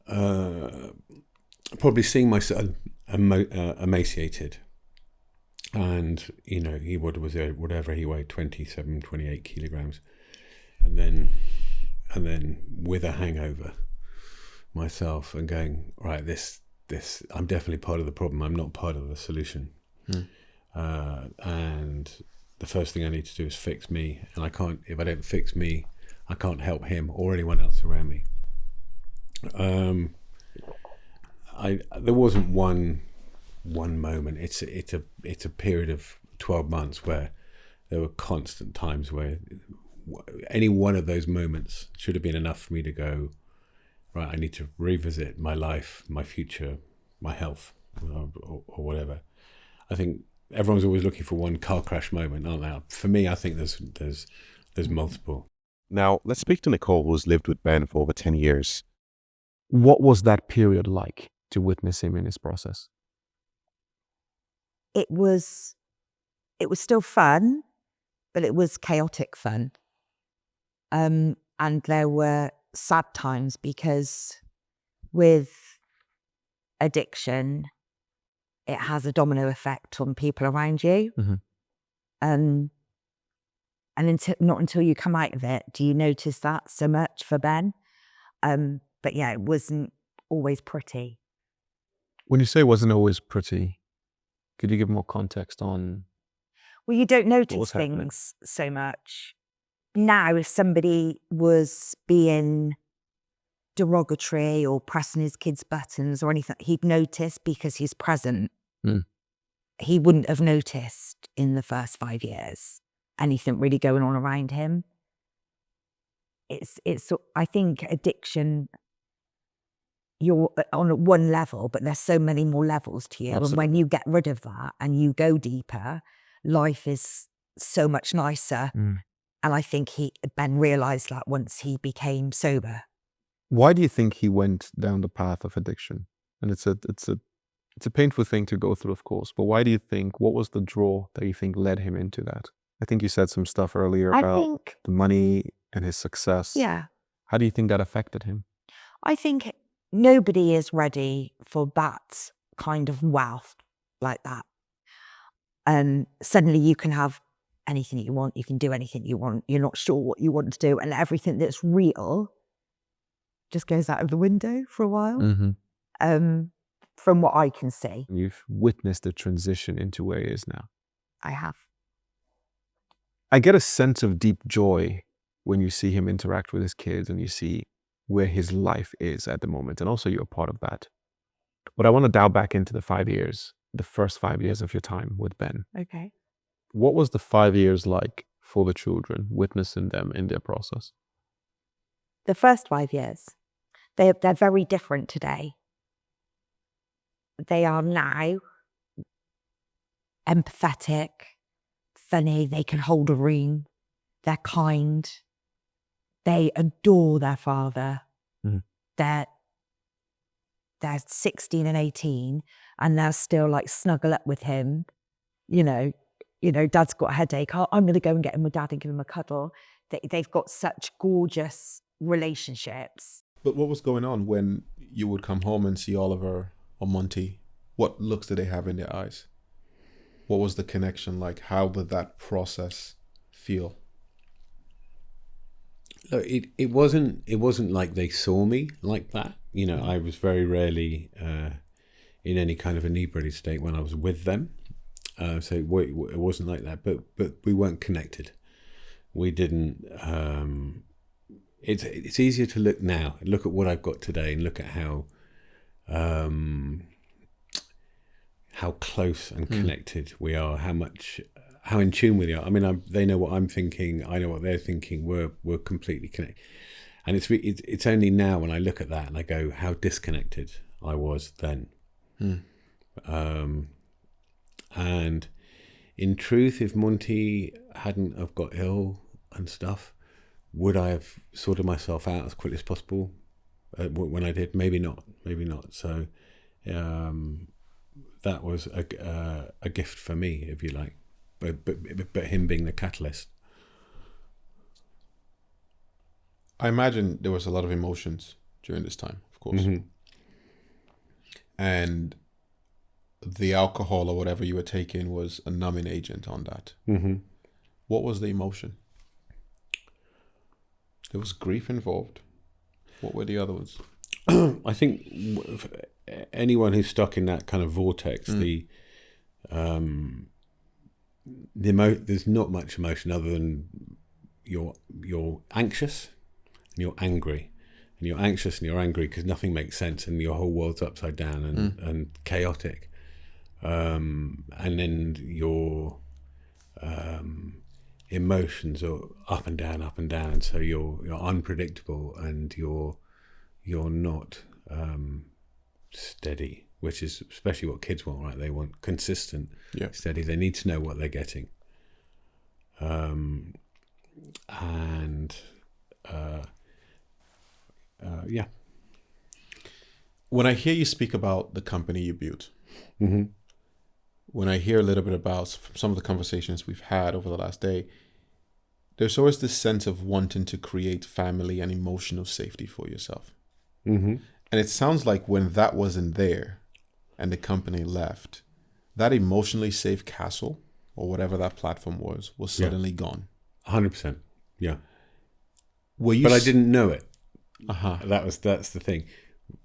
probably seeing my son emaciated, and he whatever he weighed, 27, 28 kilograms, and then with a hangover myself, and going, right, this I'm definitely part of the problem, I'm not part of the solution. And the first thing I need to do is fix me, and if I don't fix me, I can't help him or anyone else around me. There wasn't one moment. It's a period of 12 months where there were constant times where any one of those moments should have been enough for me to go, right, I need to revisit my life, my future, my health, or whatever. I think everyone's always looking for one car crash moment, aren't they? For me, I think there's multiple. Now, let's speak to Nicole, who's lived with Ben for over 10 years. What was that period like to witness him in his process? It was still fun, but it was chaotic fun. And there were sad times, because with addiction, it has a domino effect on people around you. Mm-hmm. And not until you come out of it do you notice that so much for Ben. But yeah, it wasn't always pretty. When you say it wasn't always pretty, could you give more context on? Well, you don't notice was happening? things so much. Now, if somebody was being derogatory or pressing his kids' buttons or anything, he'd notice because he's present. He wouldn't have noticed in the first 5 years anything really going on around him. It's I think addiction, you're on one level, but there's so many more levels to you. Absolutely. And when you get rid of that and you go deeper, life is so much nicer. And I think Ben realised that once he became sober. Why do you think he went down the path of addiction? And it's a painful thing to go through, of course, but why do you think, what was the draw that you think led him into that? I think you said some stuff earlier about the money and his success. Yeah. How do you think that affected him? I think nobody is ready for that kind of wealth like that. Suddenly you can have anything you want, you can do anything you want, you're not sure what you want to do, and everything that's real just goes out of the window for a while. Mm-hmm. From what I can see. You've witnessed the transition into where he is now. I have. I get a sense of deep joy when you see him interact with his kids and you see where his life is at the moment. And also you're a part of that. But I want to dial back into the 5 years, the first 5 years of your time with Ben. Okay. What was the 5 years like for the children, witnessing them in their process? The first 5 years, they're very different today. They are now empathetic, funny, they can hold a room, they're kind, they adore their father. Mhm. They're 16 and 18 and they're still like snuggle up with him. You know, dad's got a headache. Oh, I'm going to go and get him with dad and give him a cuddle. They've got such gorgeous relationships. But what was going on when you would come home and see Oliver or Monty? What looks did they have in their eyes? What was the connection like? How did that process feel? Look, it wasn't like they saw me like that. You know, I was very rarely in any kind of inebriated state when I was with them. So it wasn't like that. But we weren't connected. We didn't. It's easier to look now. Look at what I've got today, and look at how close and connected we are. How in tune we are. I mean, they know what I'm thinking. I know what they're thinking. We're completely connected. And it's only now when I look at that and I go, how disconnected I was then. And in truth, if Monty hadn't have got ill and stuff, would I have sorted myself out as quickly as possible when I did? Maybe not. So that was a gift for me, if you like. But him being the catalyst. I imagine there was a lot of emotions during this time, of course. Mm-hmm. And the alcohol or whatever you were taking was a numbing agent on that. Mm-hmm. What was the emotion? There was grief involved. What were the other ones? I think anyone who's stuck in that kind of vortex, there's not much emotion other than you're anxious and you're angry, and you're anxious and you're angry because nothing makes sense and your whole world's upside down and chaotic, and then your emotions are up and down, and so you're unpredictable and you're not steady, which is especially what kids want, right? They want consistent, steady. They need to know what they're getting. When I hear you speak about the company you built, mm-hmm. when I hear a little bit about some of the conversations we've had over the last day, there's always this sense of wanting to create family and emotional safety for yourself. Mm-hmm. And it sounds like when that wasn't there and the company left, that emotionally safe castle or whatever that platform was suddenly gone. 100%. Yeah. But I didn't know it. Uh-huh. That's the thing.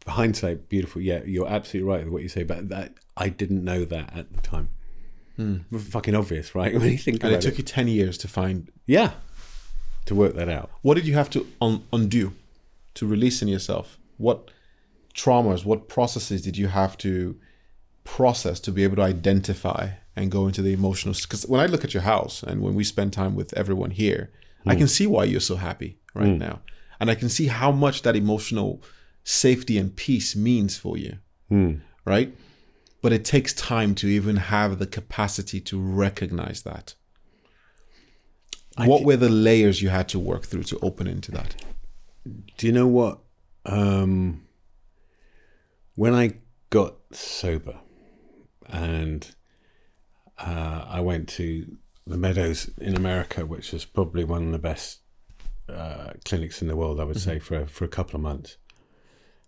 Hindsight, beautiful. Yeah, you're absolutely right with what you say, but that I didn't know that at the time. Fucking obvious, right? When you think about it. And it took you 10 years to find... Yeah. To work that out. What did you have to undo to release in yourself? What traumas, what processes did you have to process to be able to identify and go into the emotional? Because when I look at your house and when we spend time with everyone here, I can see why you're so happy right now. And I can see how much that emotional safety and peace means for you, right? But it takes time to even have the capacity to recognize that. What were the layers you had to work through to open into that? Do you know what? When I got sober and I went to the Meadows in America, which was probably one of the best clinics in the world, I would say, for a couple of months.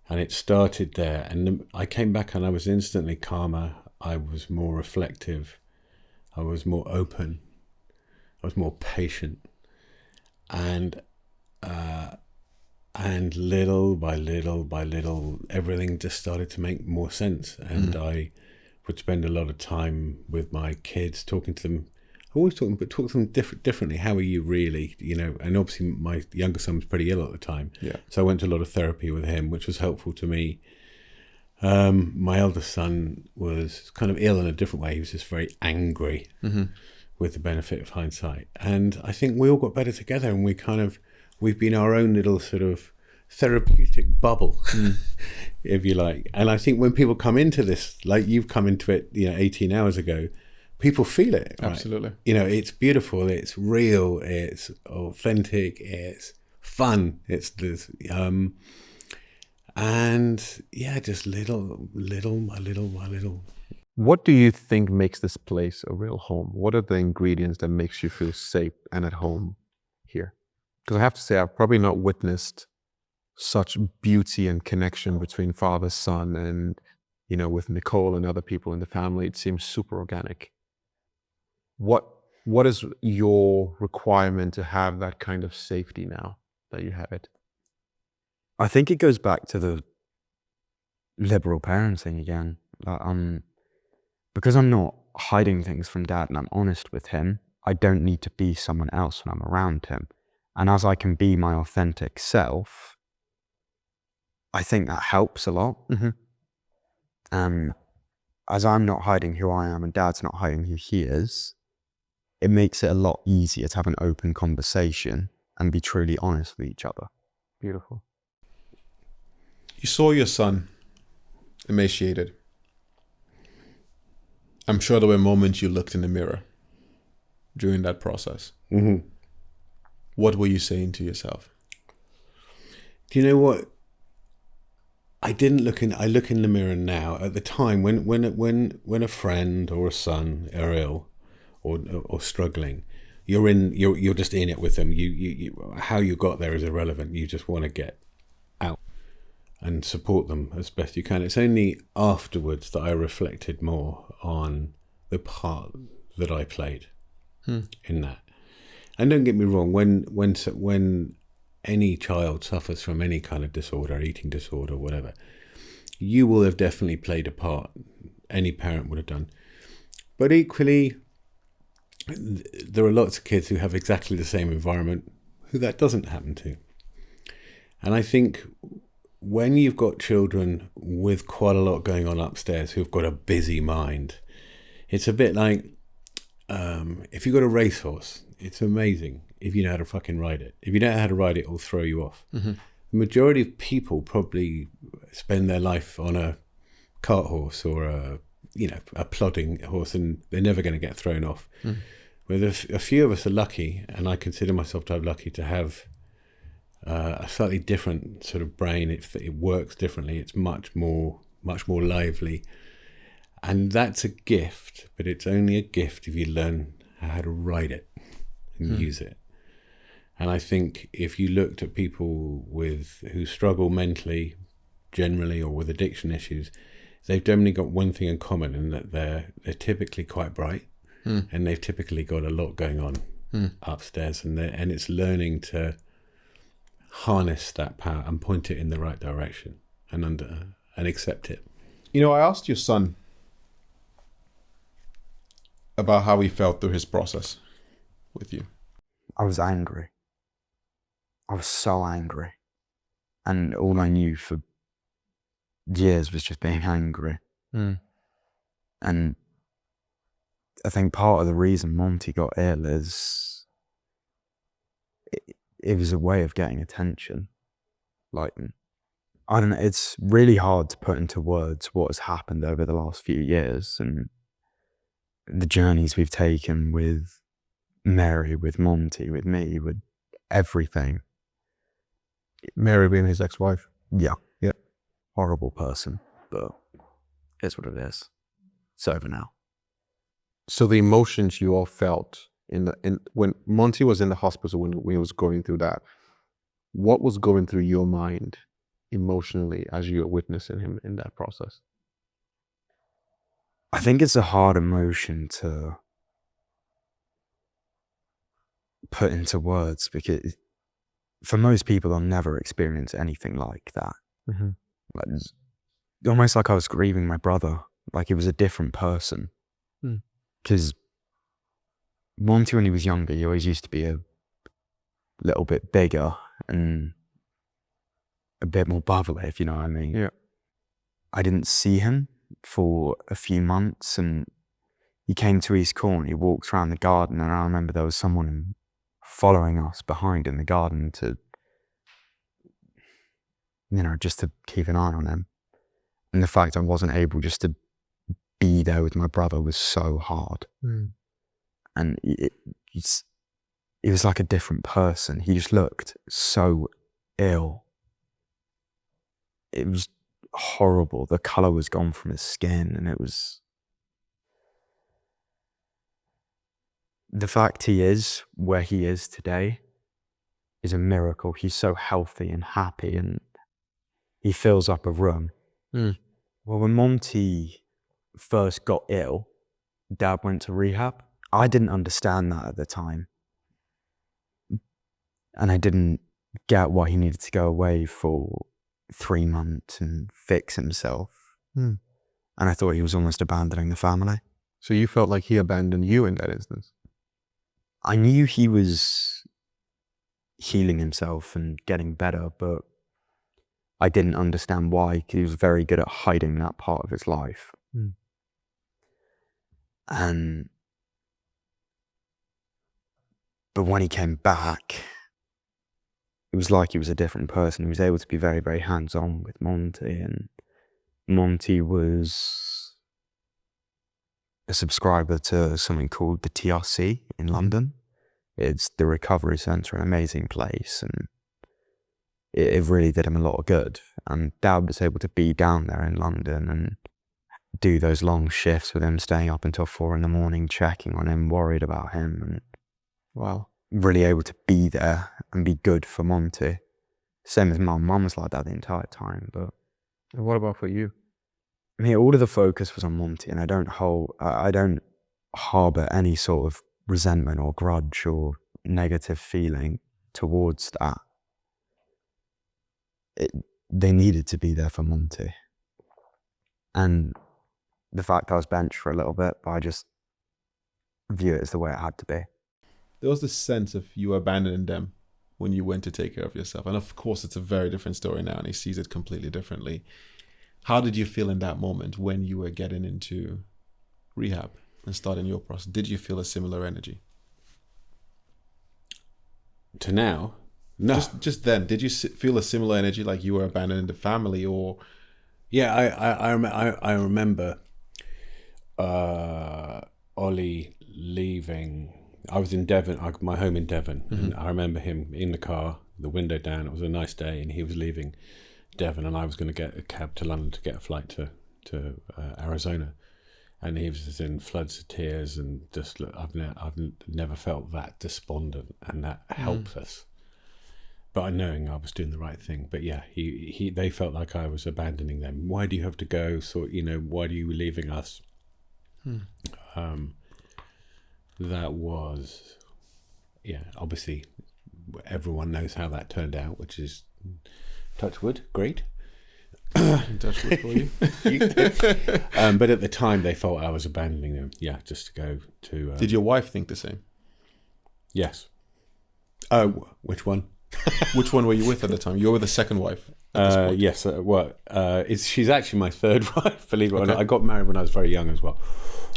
And it started there. And I came back and I was instantly calmer. I was more reflective. I was more open. I was more patient. And little by little, everything just started to make more sense. And I would spend a lot of time with my kids, talking to them. Always talking, but talk to them differently. How are you really? You know, and obviously my younger son was pretty ill at the time. Yeah. So I went to a lot of therapy with him, which was helpful to me. My eldest son was kind of ill in a different way. He was just very angry, with the benefit of hindsight. And I think we all got better together, and we've been our own little sort of therapeutic bubble, if you like. And I think when people come into this, like you've come into it, 18 hours ago, people feel it. Right? Absolutely. It's beautiful, it's real, it's authentic, it's fun, it's this, and yeah, just little by little. What do you think makes this place a real home? What are the ingredients that makes you feel safe and at home here? Because I have to say, I've probably not witnessed such beauty and connection between father, son, and, with Nicole and other people in the family. It seems super organic. What is your requirement to have that kind of safety now that you have it? I think it goes back to the liberal parenting again. Because I'm not hiding things from Dad and I'm honest with him, I don't need to be someone else when I'm around him. And as I can be my authentic self, I think that helps a lot. As I'm not hiding who I am and Dad's not hiding who he is, it makes it a lot easier to have an open conversation and be truly honest with each other. Beautiful. You saw your son emaciated. I'm sure there were moments you looked in the mirror during that process. What were you saying to yourself? Do you know what? I look in the mirror now. At the time, when a friend or a son are ill or struggling, you're just in it with them. You how you got there is irrelevant. You just want to get out and support them as best you can. It's only afterwards that I reflected more on the part that I played in that. And don't get me wrong, when any child suffers from any kind of disorder, eating disorder, whatever, you will have definitely played a part. Any parent would have done. But equally, there are lots of kids who have exactly the same environment who that doesn't happen to. And I think when you've got children with quite a lot going on upstairs who've got a busy mind, it's a bit like if you've got a racehorse, it's amazing if you know how to fucking ride it. If you don't know how to ride it, it'll throw you off. The majority of people probably spend their life on a cart horse or a plodding horse, and they're never going to get thrown off. Where a few of us are lucky, and I consider myself to have lucky to have a slightly different sort of brain. It works differently. It's much more lively, and that's a gift. But it's only a gift if you learn how to ride it and use it. And I think if you looked at people who struggle mentally, generally, or with addiction issues, they've definitely got one thing in common, in that they're typically quite bright, and they've typically got a lot going on upstairs, and it's learning to harness that power and point it in the right direction and accept it. I asked your son about how he felt through his process with you. I was angry. I was so angry. And all I knew for years was just being angry. And I think part of the reason Monty got ill is it was a way of getting attention. Like, I don't know, it's really hard to put into words what has happened over the last few years and the journeys we've taken with Mary, with Monty, with me, with everything. Mary being his ex-wife. Yeah. Yeah. Horrible person, but it's what it is. It's over now. So the emotions you all felt when Monty was in the hospital, when he was going through that, what was going through your mind emotionally as you were witnessing him in that process? I think it's a hard emotion to put into words, because for most people, they'll never experience anything like that. Like, almost like I was grieving my brother, like he was a different person. Because Monty, when he was younger, he always used to be a little bit bigger and a bit more bubbly, if you know what I mean. Yeah. I didn't see him for a few months, and he came to East Corn, he walked around the garden, and I remember there was someone following us behind in the garden to, just to keep an eye on him. And the fact I wasn't able just to be there with my brother was so hard. And he was like a different person. He just looked so ill. It was horrible. The colour was gone from his skin, and it was... The fact he is where he is today is a miracle. He's so healthy and happy, and he fills up a room. Well, when Monty first got ill, Dad went to rehab. I didn't understand that at the time. And I didn't get why he needed to go away for 3 months and fix himself. And I thought he was almost abandoning the family. So you felt like he abandoned you in that instance? I knew he was healing himself and getting better, but I didn't understand why, because he was very good at hiding that part of his life. But when he came back, it was like he was a different person. He was able to be very, very hands-on with Monty, and Monty was a subscriber to something called the TRC in London. It's the recovery centre, an amazing place, and it really did him a lot of good. And Dad was able to be down there in London and do those long shifts with him, staying up until 4 a.m, checking on him, worried about him, and Wow. really able to be there and be good for Monty. Same as Mum. Mum was like that the entire time. But And what about for you? I mean, all of the focus was on Monty, and I don't harbour any sort of resentment or grudge or negative feeling towards that. They needed to be there for Monty. And the fact I was benched for a little bit, but I just view it as the way it had to be. There was this sense of you abandoning them when you went to take care of yourself. And of course, it's a very different story now, and he sees it completely differently. How did you feel in that moment when you were getting into rehab and starting your process? Did you feel a similar energy? To now? No. Just then, did you feel a similar energy, like you were abandoning the family, or? Yeah, I remember Ollie leaving. I was in Devon, my home in Devon, and I remember him in the car, the window down. It was a nice day, and he was leaving Devon, and I was going to get a cab to London to get a flight to Arizona, and he was just in floods of tears, and just I've never felt that despondent and that helpless. But knowing I was doing the right thing. But yeah, they felt like I was abandoning them. Why do you have to go? So why are you leaving us? That was, obviously everyone knows how that turned out, which is, touch wood, great. Touch wood for you. But at the time they felt I was abandoning them. Yeah, just to go to... Did your wife think the same? Yes. Oh, which one? Which one were you with at the time? You were with the second wife at this point. Yes. She's actually my third wife, believe it or not. I got married when I was very young as well.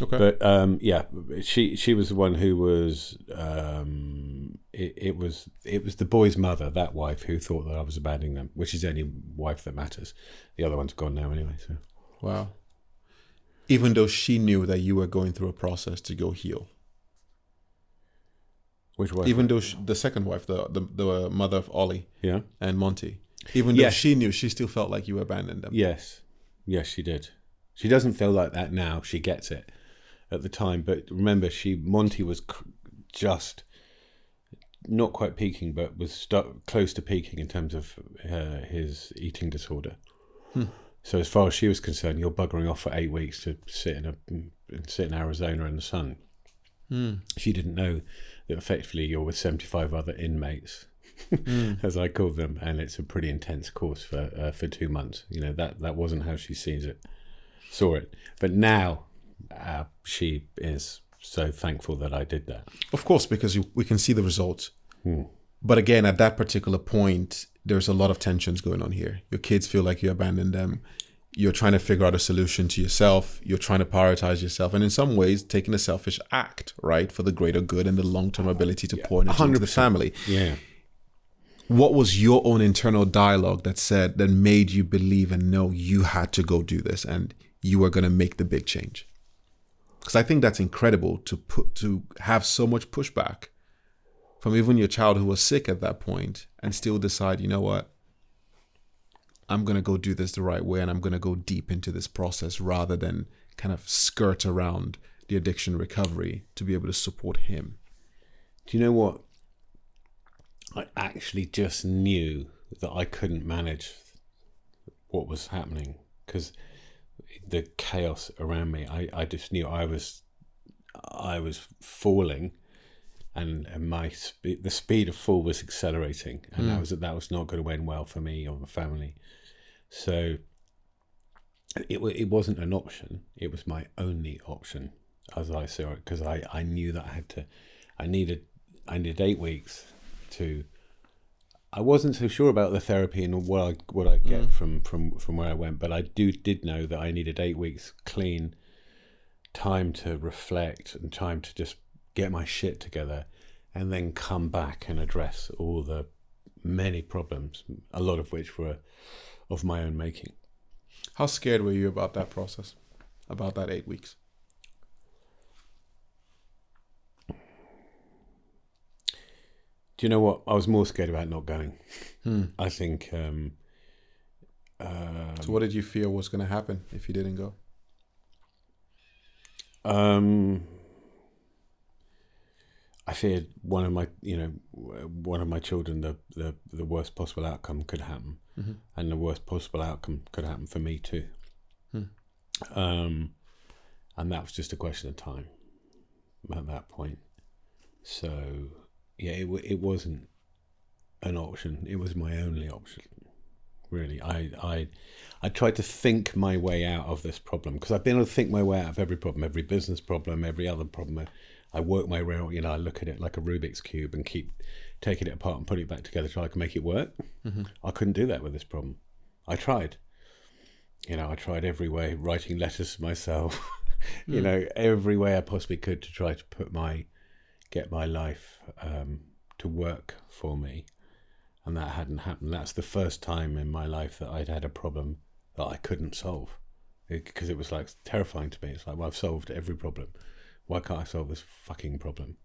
Okay. But she was the one who was it was the boy's mother, that wife, who thought that I was abandoning them, which is the only wife that matters. The other one's gone now anyway. So wow. Even though she knew that you were going through a process to go heal. Which wife? Even though the second wife, the mother of Ollie, and Monty, even though Yes. she knew, she still felt like you abandoned them. Yes, she did. She doesn't feel like that now. She gets it at the time, but remember, Monty was just not quite peaking, but was close to peaking in terms of his eating disorder. So as far as she was concerned, you're buggering off for 8 weeks to sit in Arizona in the sun. She didn't know that effectively you're with 75 other inmates, as I call them, and it's a pretty intense course for 2 months. That wasn't how she saw it. But now she is so thankful that I did that. Of course, because we can see the results. But again, at that particular point, there's a lot of tensions going on here. Your kids feel like you abandoned them. you're trying to figure out a solution to yourself. You're trying to prioritize yourself. And in some ways, taking a selfish act, right, for the greater good and the long-term ability to pour energy into the 100%. family. Yeah. What was your own internal dialogue that made you believe and know you had to go do this and you were going to make the big change? Because I think that's incredible to have so much pushback from even your child who was sick at that point and still decide, you know what, I'm going to go do this the right way and I'm going to go deep into this process rather than kind of skirt around the addiction recovery to be able to support him. Do you know what? I actually just knew that I couldn't manage what was happening because the chaos around me. I just knew I was falling, and the speed of fall was accelerating, and that was not going to end well for me or my family. So it wasn't an option. It was my only option, as I saw it, because I knew that I needed 8 weeks to. I wasn't so sure about the therapy and what I get from where I went, but I did know that I needed 8 weeks clean time to reflect and time to just get my shit together, and then come back and address all the many problems, a lot of which were of my own making. How scared were you about that process, about that 8 weeks? Do you know what? I was more scared about not going. I think. So what did you fear was going to happen if you didn't go? I feared one of my children, the worst possible outcome could happen, and the worst possible outcome could happen for me too. And that was just a question of time at that point. So. Yeah, it wasn't an option. It was my only option, really. I tried to think my way out of this problem because I've been able to think my way out of every problem, every business problem, every other problem. I work my way out. I look at it like a Rubik's cube and keep taking it apart and putting it back together so I can make it work. I couldn't do that with this problem. I tried. I tried every way, writing letters to myself. Every way I possibly could to try to get my life to work for me, and that hadn't happened. That's the first time in my life that I'd had a problem that I couldn't solve, because it was like terrifying to me. It's like, well, I've solved every problem. Why can't I solve this fucking problem?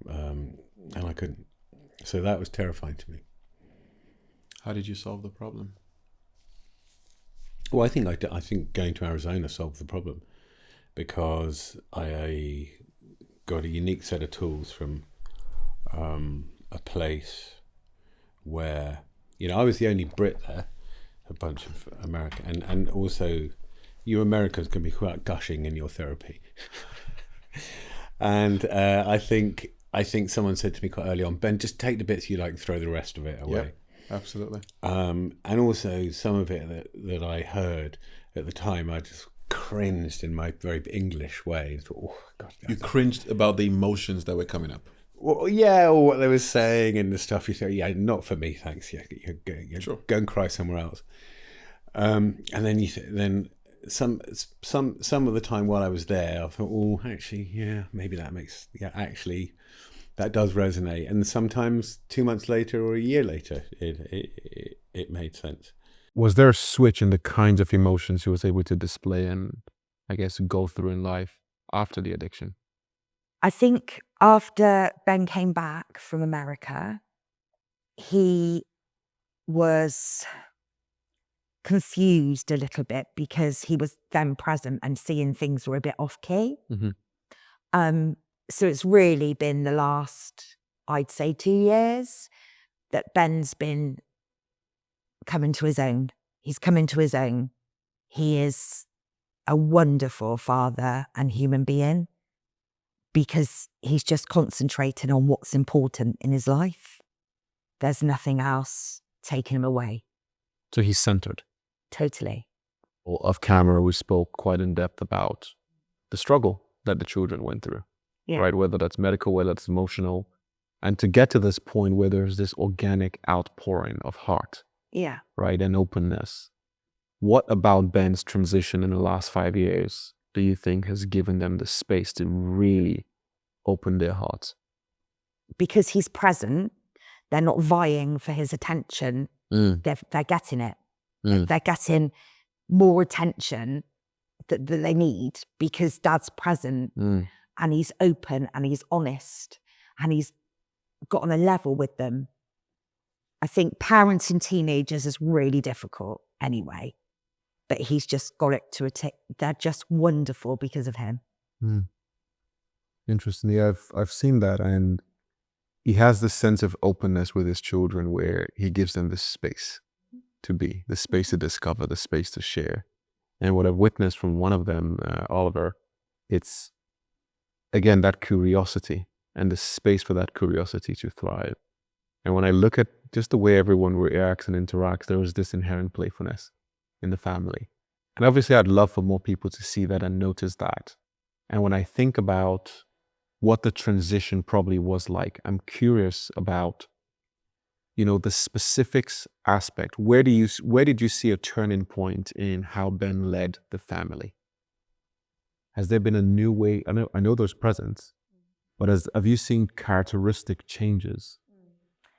And I couldn't. So that was terrifying to me. How did you solve the problem? Well, I think going to Arizona solved the problem, because I got a unique set of tools from a place where I was the only Brit there, a bunch of American, and also you Americans can be quite gushing in your therapy. And I think someone said to me quite early on, Ben, just take the bits you like, throw the rest of it away. Yeah, absolutely. And also some of it that I heard at the time, I just cringed in my very English way. And thought, oh God! You cringed about the emotions that were coming up. Well, yeah, or what they were saying and the stuff. You say, yeah, not for me, thanks. Yeah, Sure. Go and cry somewhere else. And then then some of the time while I was there, I thought, oh, actually, yeah, maybe actually, that does resonate. And sometimes 2 months later or a year later, it made sense. Was there a switch in the kinds of emotions he was able to display and, I guess, go through in life after the addiction? I think after Ben came back from America, he was confused a little bit because he was then present and seeing things were a bit off key. So it's really been the last, I'd say, 2 years that Ben's been coming to his own. He's coming to his own. He is a wonderful father and human being because he's just concentrating on what's important in his life. There's nothing else taking him away. So he's centered. Totally. Well, off camera, we spoke quite in depth about the struggle that the children went through, right? Whether that's medical, whether that's emotional. And to get to this point where there's this organic outpouring of heart, Yeah. right, and openness. what about Ben's transition in the last 5 years do you think has given them the space to really open their hearts? Because he's present, they're not vying for his attention. They're getting it. They're getting more attention that they need because dad's present and he's open and he's honest and he's got on a level with them. I think parenting teenagers is really difficult anyway, but he's just got it to a tick. They're just wonderful because of him. Interestingly, I've seen that, and he has this sense of openness with his children where he gives them this space to be, the space to discover, the space to share. And what I've witnessed from one of them, Oliver, it's, again, that curiosity and the space for that curiosity to thrive. And when I look at just the way everyone reacts and interacts, there was this inherent playfulness in the family. And obviously, I'd love for more people to see that and notice that. And when I think about what the transition probably was like, I'm curious about, you know, the specifics aspect. Where did you see a turning point in how Ben led the family? Has there been a new way? I know there's presence, but have you seen characteristic changes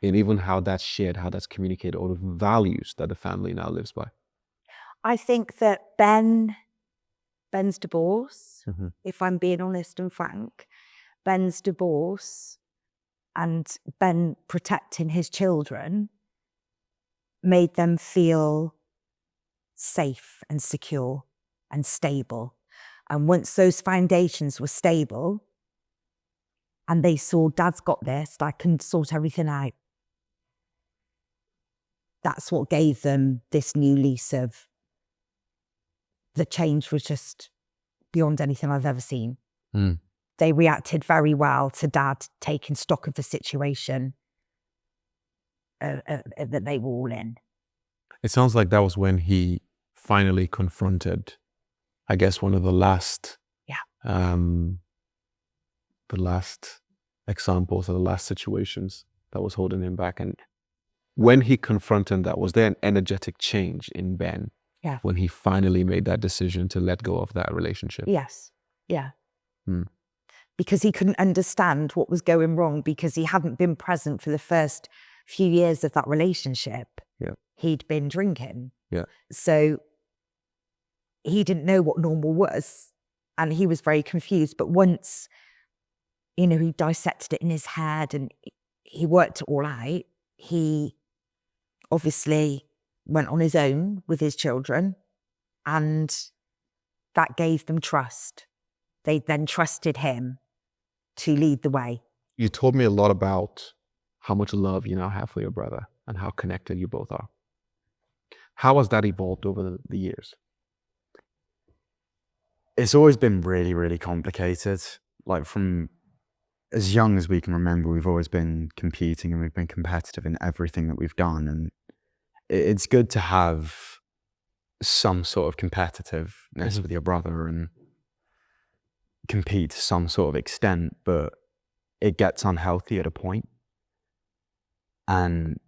in even how that's shared, how that's communicated, or the values that the family now lives by? I think that Ben's divorce, if I'm being honest and frank, Ben's divorce and Ben protecting his children made them feel safe and secure and stable. And once those foundations were stable and they saw dad's got this, I can sort everything out. That's what gave them this new lease of, the change was just beyond anything I've ever seen. They reacted very well to dad taking stock of the situation that they were all in. It sounds like that was when he finally confronted, I guess, one of the last, the last examples or the last situations that was holding him back. And when he confronted that, was there an energetic change in Ben? Yeah. When he finally made that decision to let go of that relationship? Yes. Yeah. Because he couldn't understand what was going wrong because he hadn't been present for the first few years of that relationship. Yeah. He'd been drinking. Yeah. So he didn't know what normal was and he was very confused. But once, you know, he dissected it in his head and he worked it all out, he obviously went on his own with his children and that gave them trust. They then trusted him to lead the way. You told me a lot about how much love you now have for your brother and how connected you both are. How has that evolved over the years? It's always been really, really complicated. Like from as young as we can remember, we've always been competing and we've been competitive in everything that we've done. And it's good to have some sort of competitiveness with your brother and compete to some sort of extent, but it gets unhealthy at a point. And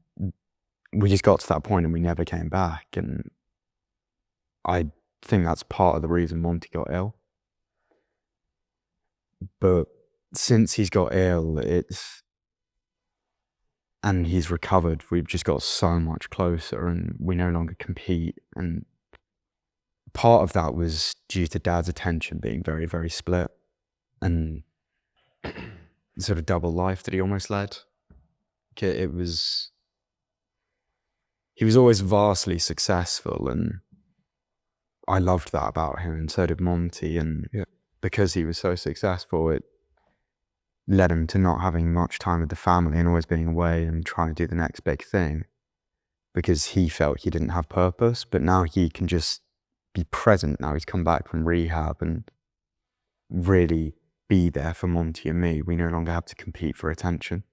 we just got to that point and we never came back. And I think that's part of the reason Monty got ill. But since he's got ill, and he's recovered, we've just got so much closer and we no longer compete. And part of that was due to dad's attention being very, very split and sort of double life that he almost led. He was always vastly successful and I loved that about him and so did Monty. And because he was so successful, it led him to not having much time with the family and always being away and trying to do the next big thing because he felt he didn't have purpose. But now he can just be present. Now he's come back from rehab and really be there for Monty and me. We no longer have to compete for attention.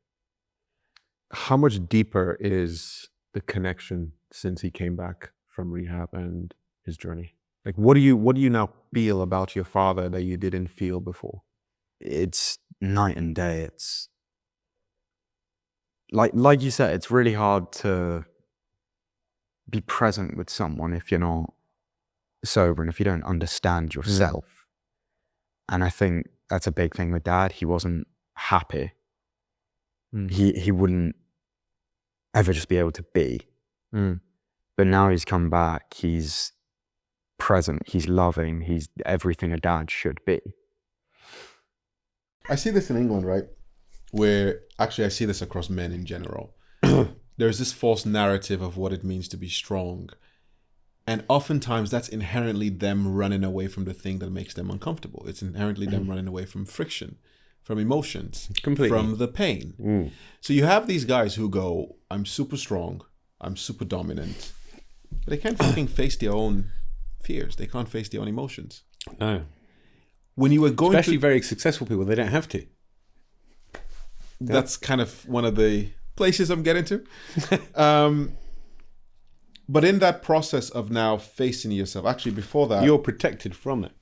How much deeper is the connection since he came back from rehab and his journey? Like, what do you now feel about your father that you didn't feel before? It's night and day. It's like you said, it's really hard to be present with someone if you're not sober and if you don't understand yourself, and I think that's a big thing with Dad. He wasn't happy. He wouldn't ever just be able to be. But now he's come back. He's present. He's loving. He's everything a dad should be. I see this in England, right? Where actually I see this across men in general. There's this false narrative of what it means to be strong. And oftentimes that's inherently them running away from the thing that makes them uncomfortable. It's inherently them running away from friction, from emotions, from the pain. So you have these guys who go, I'm super strong, I'm super dominant, but they can't fucking face their own fears. They can't face their own emotions. No. When you were going Especially very successful people, they don't have to. That's kind of one of the places I'm getting to. But in that process of now facing yourself, actually before that... You're protected from it.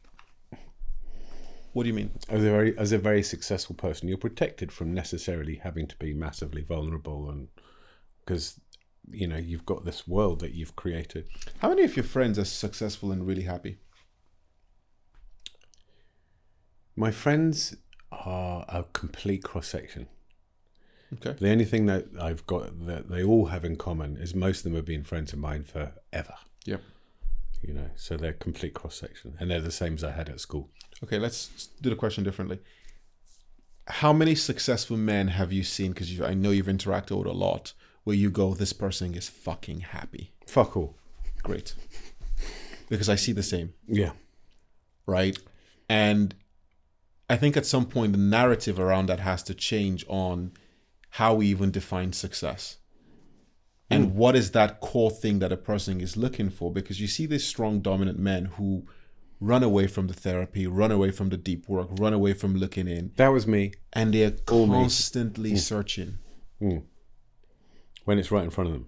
What do you mean? As a very successful person, you're protected from necessarily having to be massively vulnerable, and because you've got this world that you've created. How many of your friends are successful and really happy? My friends are a complete cross-section. Okay. The only thing that I've got that they all have in common is most of them have been friends of mine forever. Yep. So they're complete cross-section, and they're the same as I had at school. Okay, let's do the question differently. How many successful men have you seen, because I know you've interacted with a lot, where you go, this person is fucking happy? Fuck all. Great. Because I see the same. Yeah. Right? And I think at some point the narrative around that has to change on how we even define success. And what is that core thing that a person is looking for? Because you see these strong, dominant men who run away from the therapy, run away from the deep work, run away from looking in. That was me. And they're constantly searching. When it's right in front of them.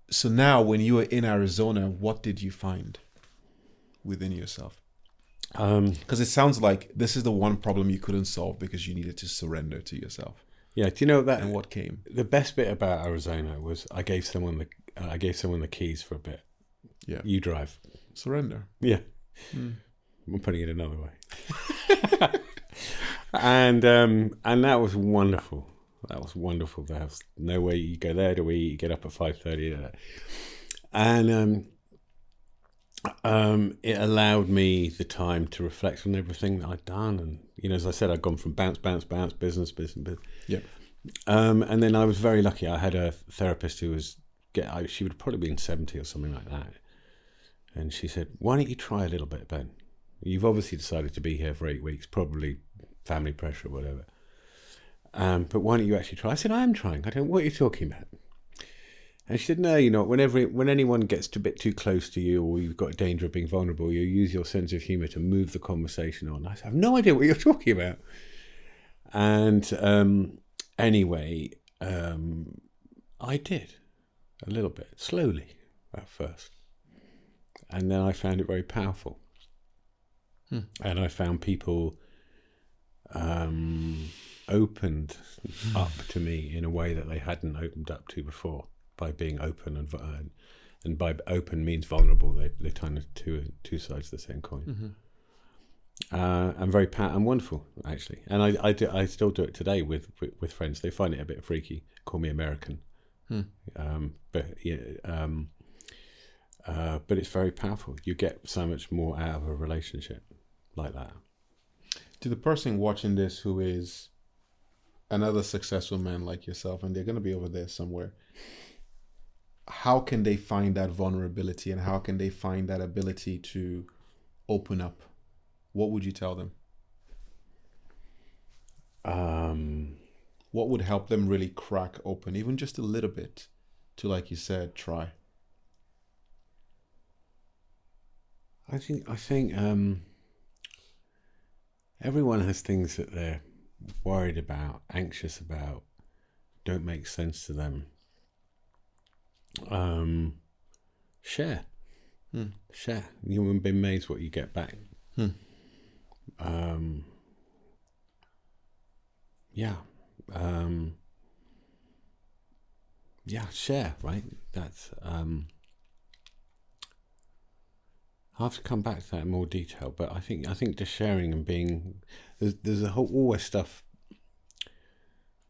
So now when you were in Arizona, what did you find within yourself? Because it sounds like this is the one problem you couldn't solve because you needed to surrender to yourself. Yeah, do you know that? And what came? The best bit about Arizona was I gave someone the keys for a bit. Yeah, you drive. Surrender. Yeah, I'm putting it another way. and that was wonderful. That was wonderful. There's no way you go there. Do we? You get up at 5:30, and it allowed me the time to reflect on everything that I'd done. And, as I said, I'd gone from bounce, business. Yeah. And then I was very lucky. I had a therapist who was, she would have probably been 70 or something like that. And she said, why don't you try a little bit, Ben? You've obviously decided to be here for 8 weeks, probably family pressure or whatever. But why don't you actually try? I said, I am trying. I don't, what are you talking about? And she said, no, you're not. When anyone gets a bit too close to you or you've got a danger of being vulnerable, you use your sense of humour to move the conversation on. I said, I have no idea what you're talking about. And anyway, I did a little bit, slowly at first. And then I found it very powerful. And I found people opened up to me in a way that they hadn't opened up to before. By being open and by open means vulnerable. They're kind of two sides of the same coin. And very and wonderful actually. And I still do it today with friends. They find it a bit freaky. Call me American, but it's very powerful. You get so much more out of a relationship like that. To the person watching this who is another successful man like yourself, and they're going to be over there somewhere. How can they find that vulnerability and how can they find that ability to open up? What would you tell them? What would help them really crack open, even just a little bit, to, like you said, try? I think everyone has things that they're worried about, anxious about, don't make sense to them. Share. You wouldn't be amazed what you get back. Share, right? That's I'll have to come back to that in more detail, but I think just sharing and being there's always stuff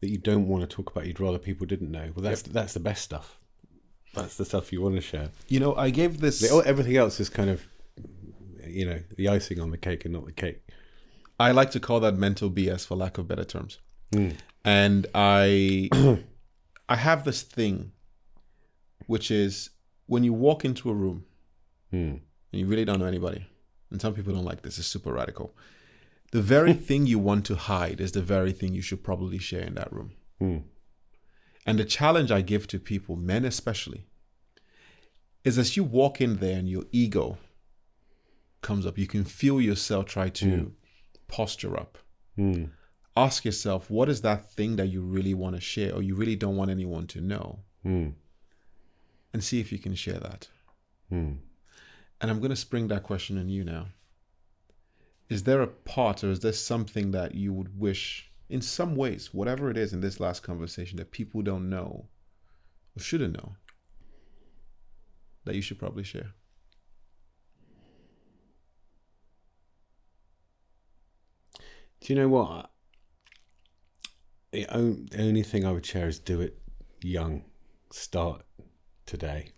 that you don't want to talk about. You'd rather people didn't know. Well, that's the best stuff. That's the stuff you want to share. I gave this. Everything else is kind of, the icing on the cake and not the cake. I like to call that mental BS, for lack of better terms. And I have this thing, which is when you walk into a room and you really don't know anybody, and some people don't like this, it's super radical. The very thing you want to hide is the very thing you should probably share in that room. And the challenge I give to people, men especially, is as you walk in there and your ego comes up, you can feel yourself try to posture up. Ask yourself, what is that thing that you really want to share or you really don't want anyone to know? And see if you can share that. And I'm going to spring that question on you now. Is there a part or is there something that you would wish, in some ways, whatever it is in this last conversation, that people don't know or shouldn't know, that you should probably share? Do you know what? The only thing I would share is do it young. Start today.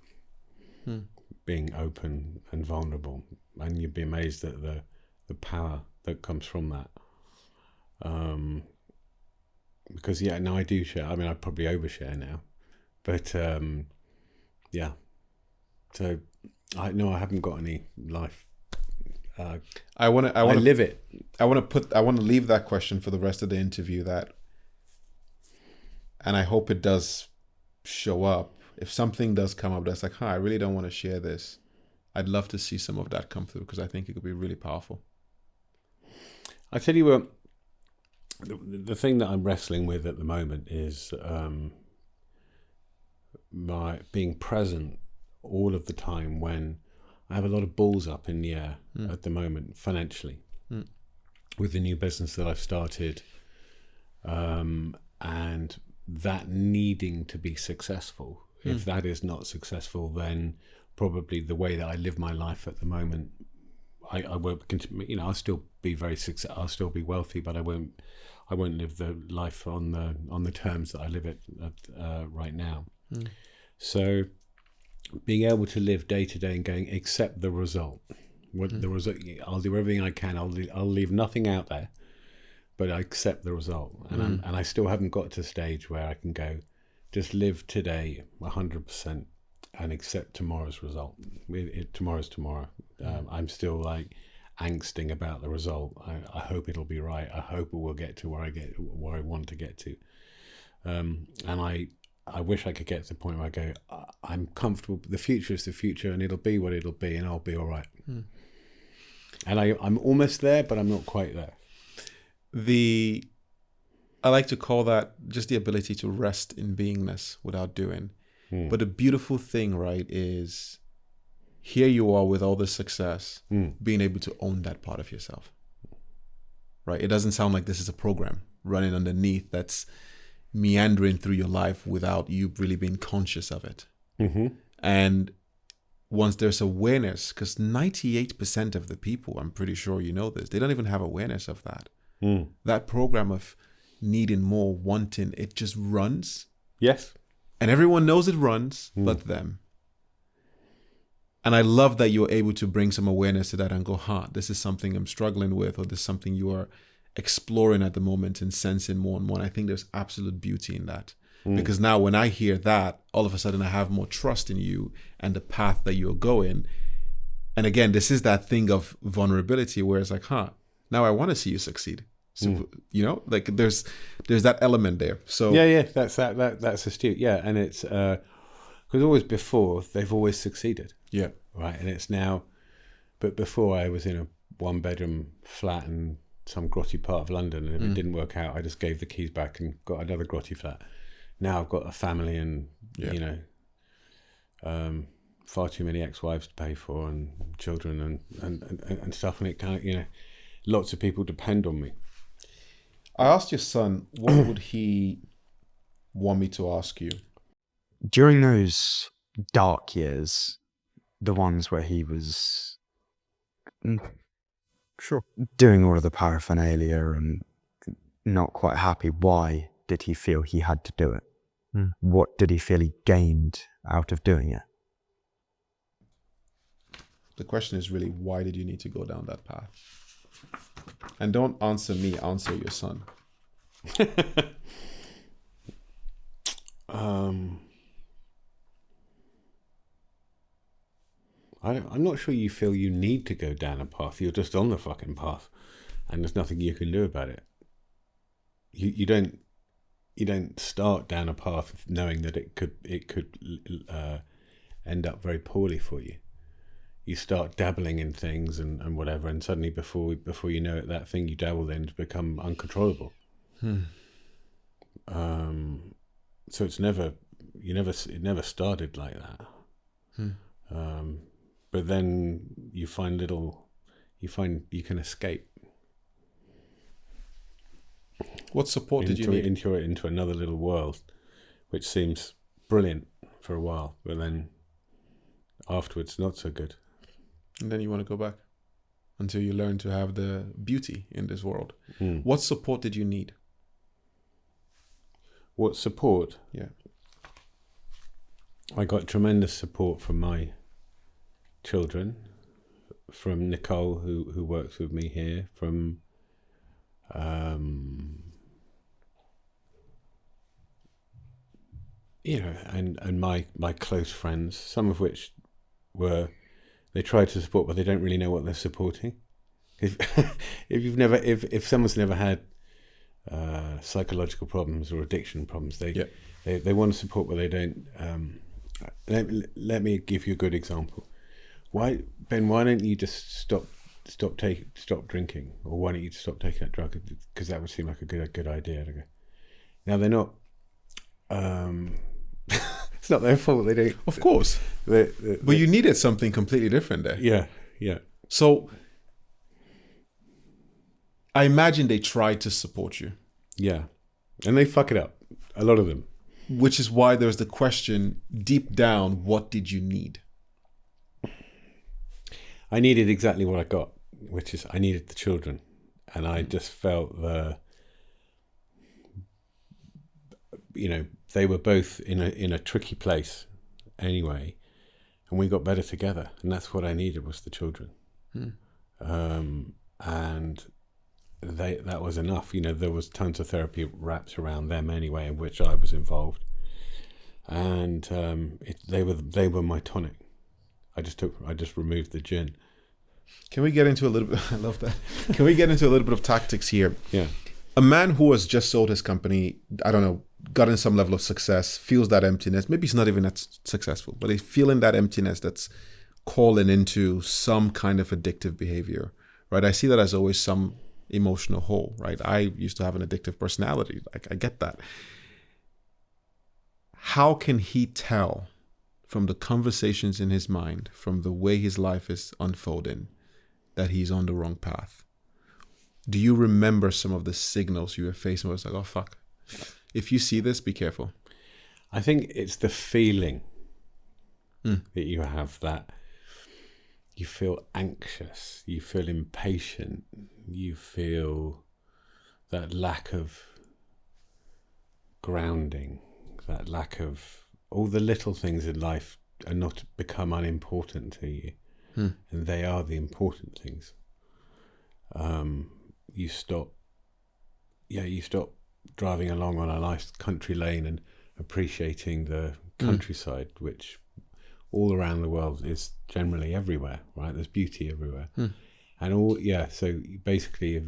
Being open and vulnerable. And you'd be amazed at the power that comes from that. Because, now I do share. I mean, I probably overshare now. But, yeah. So, I haven't got any life. I want to live it. I want to leave that question for the rest of the interview, and I hope it does show up. If something does come up that's like, I really don't want to share this, I'd love to see some of that come through because I think it could be really powerful. I tell you what, the thing that I'm wrestling with at the moment is my being present all of the time when I have a lot of balls up in the air at the moment financially with the new business that I've started, and that needing to be successful. If that is not successful, then probably the way that I live my life at the moment, I won't continue. I'll still be very successful. I'll still be wealthy, but I won't live the life on the terms that I live it right now. So being able to live day to day and going, accept the result. The result, I'll do everything I can. I'll leave nothing out there, but I accept the result. And I still haven't got to a stage where I can go, just live today 100% and accept tomorrow's result. Tomorrow's tomorrow. I'm still like angsting about the result. I hope it'll be right. I hope it will get to where I want to get to. And I wish I could get to the point where I go, I'm comfortable. The future is the future, and it'll be what it'll be, and I'll be all right. And I'm almost there, but I'm not quite there. I like to call that just the ability to rest in beingness without doing. But the beautiful thing, right, is here you are with all this success, being able to own that part of yourself. Right? It doesn't sound like this is a program running underneath that's meandering through your life without you really being conscious of it. And once there's awareness, because 98% of the people, I'm pretty sure you know this, they don't even have awareness of that. That program of needing more, wanting, it just runs. Yes. And everyone knows it runs, but them. And I love that you're able to bring some awareness to that and go, this is something I'm struggling with, or this is something you are exploring at the moment and sensing more and more. And I think there's absolute beauty in that. Because now when I hear that, all of a sudden I have more trust in you and the path that you're going. And again, this is that thing of vulnerability where it's like, now I want to see you succeed. So, like there's that element there. So that's astute. Yeah. And it's, because always before they've always succeeded. Yeah. Right. And it's now, but before I was in a 1-bedroom flat in some grotty part of London, and if it didn't work out, I just gave the keys back and got another grotty flat. Now I've got a family and, far too many ex-wives to pay for and children and stuff. And it kind of, lots of people depend on me. I asked your son, what would he want me to ask you? During those dark years, the ones where he was Sure. doing all of the paraphernalia and not quite happy, why did he feel he had to do it? What did he feel he gained out of doing it? The question is really, why did you need to go down that path? And don't answer me, answer your son. I'm not sure you feel you need to go down a path. You're just on the fucking path, and there's nothing you can do about it. You don't start down a path knowing that it could end up very poorly for you. You start dabbling in things and whatever, and suddenly before you know it, that thing you dabbled in has become uncontrollable. So it never started like that. But then you find you can escape. What support did you need? Into another little world, which seems brilliant for a while, but then afterwards not so good. And then you want to go back until you learn to have the beauty in this world. What support did you need? What support? Yeah. I got tremendous support from my children, from Nicole, who works with me here, from and my close friends, some of which they try to support, but they don't really know what they're supporting. If someone's never had psychological problems or addiction problems, they want to support, but they don't. Let me give you a good example. Why don't you just stop drinking, or why don't you just stop taking that drug? Because that would seem like a good idea. Now they're not. It's not their fault. They don't. Of course. But you needed something completely different there. Yeah. So I imagine they tried to support you. Yeah. And they fuck it up. A lot of them. Which is why there's the question, deep down, what did you need? I needed exactly what I got, which is I needed the children. And I just felt they were both in a tricky place anyway, and we got better together, and that's what I needed, was the children. And that was enough. There was tons of therapy wraps around them anyway, in which I was involved, and they were my tonic. I just removed the gin. Can we get into a little bit? I love that. Can we get into a little bit of tactics here? Yeah. A man who has just sold his company, I don't know, gotten some level of success, feels that emptiness. Maybe he's not even that successful, but he's feeling that emptiness that's calling into some kind of addictive behavior, right? I see that as always some emotional hole, right? I used to have an addictive personality. I get that. How can he tell from the conversations in his mind, from the way his life is unfolding, that he's on the wrong path? Do you remember some of the signals you were facing where it's like, oh, fuck. If you see this, be careful. I think it's the feeling that you have, that you feel anxious, you feel impatient, you feel that lack of grounding, that lack of all the little things in life are not become unimportant to you, and they are the important things. You stop driving along on a nice country lane and appreciating the countryside, which all around the world is generally everywhere, right? There's beauty everywhere. And so basically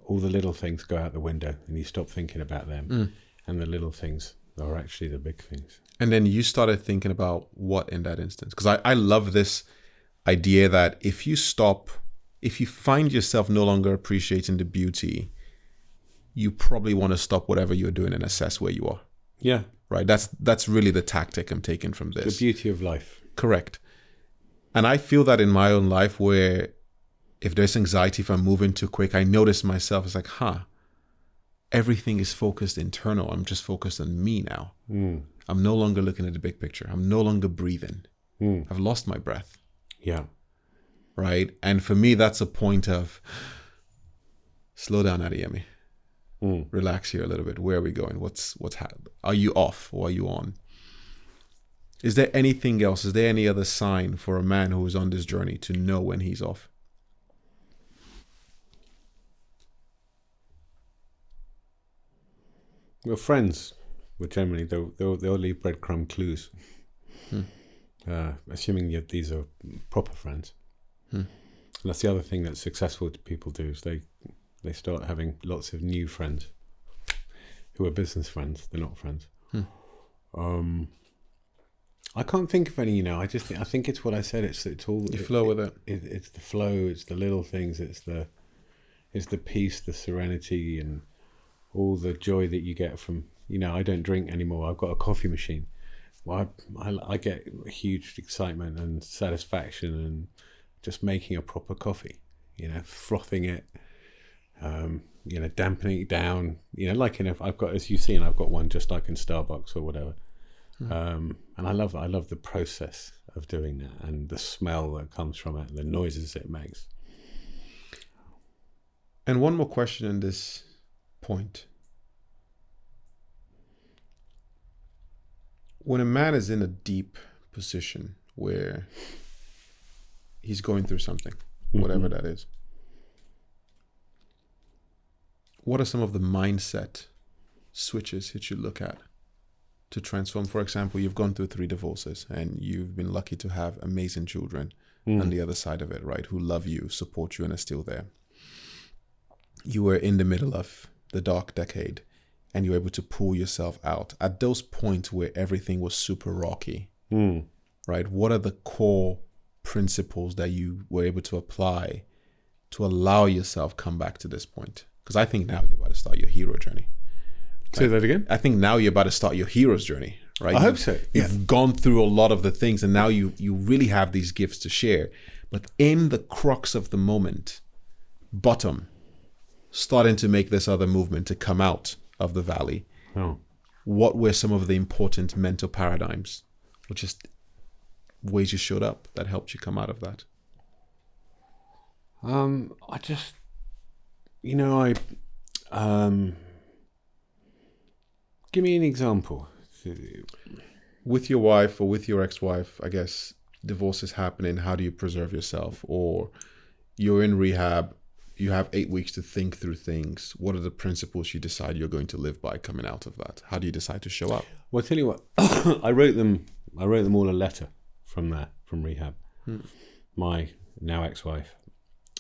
all the little things go out the window and you stop thinking about them, and the little things are actually the big things. And then you started thinking about what in that instance? Because I love this idea that if you find yourself no longer appreciating the beauty, you probably want to stop whatever you're doing and assess where you are. Yeah. Right? That's really the tactic I'm taking from this. The beauty of life. Correct. And I feel that in my own life, where if there's anxiety, if I'm moving too quick, I notice myself, it's like, everything is focused internal. I'm just focused on me now. I'm no longer looking at the big picture. I'm no longer breathing. I've lost my breath. Yeah. right? And for me, that's a point of slow down, Adeyemi. Relax here a little bit. Where are we going? Are you off or are you on? Is there anything else? Is there any other sign for a man who is on this journey to know when he's off? Well, friends, well, generally they'll leave breadcrumb clues. Assuming these are proper friends. And that's the other thing that successful people do, is they start having lots of new friends who are business friends. They're not friends. I can't think of any. I think it's what I said. It's all you flow with it. It's the flow. It's the little things. It's the peace, the serenity, and all the joy that you get from. I don't drink anymore. I've got a coffee machine. Well, I get huge excitement and satisfaction and just making a proper coffee. Frothing it. Dampening it down. I've got, as you've seen, I've got one just like in Starbucks or whatever. And I love the process of doing that and the smell that comes from it, and the noises it makes. And one more question on this point. When a man is in a deep position where he's going through something, whatever that is, what are some of the mindset switches that you look at to transform? For example, you've gone through 3 divorces and you've been lucky to have amazing children on the other side of it, right? Who love you, support you, and are still there. You were in the middle of the dark decade and you were able to pull yourself out. At those points where everything was super rocky, right? What are the core principles that you were able to apply to allow yourself come back to this point? Because I think now you're about to start your hero journey. Say that again? I think now you're about to start your hero's journey, right? I hope so. You've gone through a lot of the things and now you really have these gifts to share. But in the crux of the moment, bottom, starting to make this other movement to come out of the valley, what were some of the important mental paradigms or just ways you showed up that helped you come out of that? Give me an example. With your wife or with your ex-wife, I guess, divorce is happening. How do you preserve yourself? Or you're in rehab, you have 8 weeks to think through things. What are the principles you decide you're going to live by coming out of that? How do you decide to show up? Well, I'll tell you what, I wrote them all a letter from rehab. My now ex-wife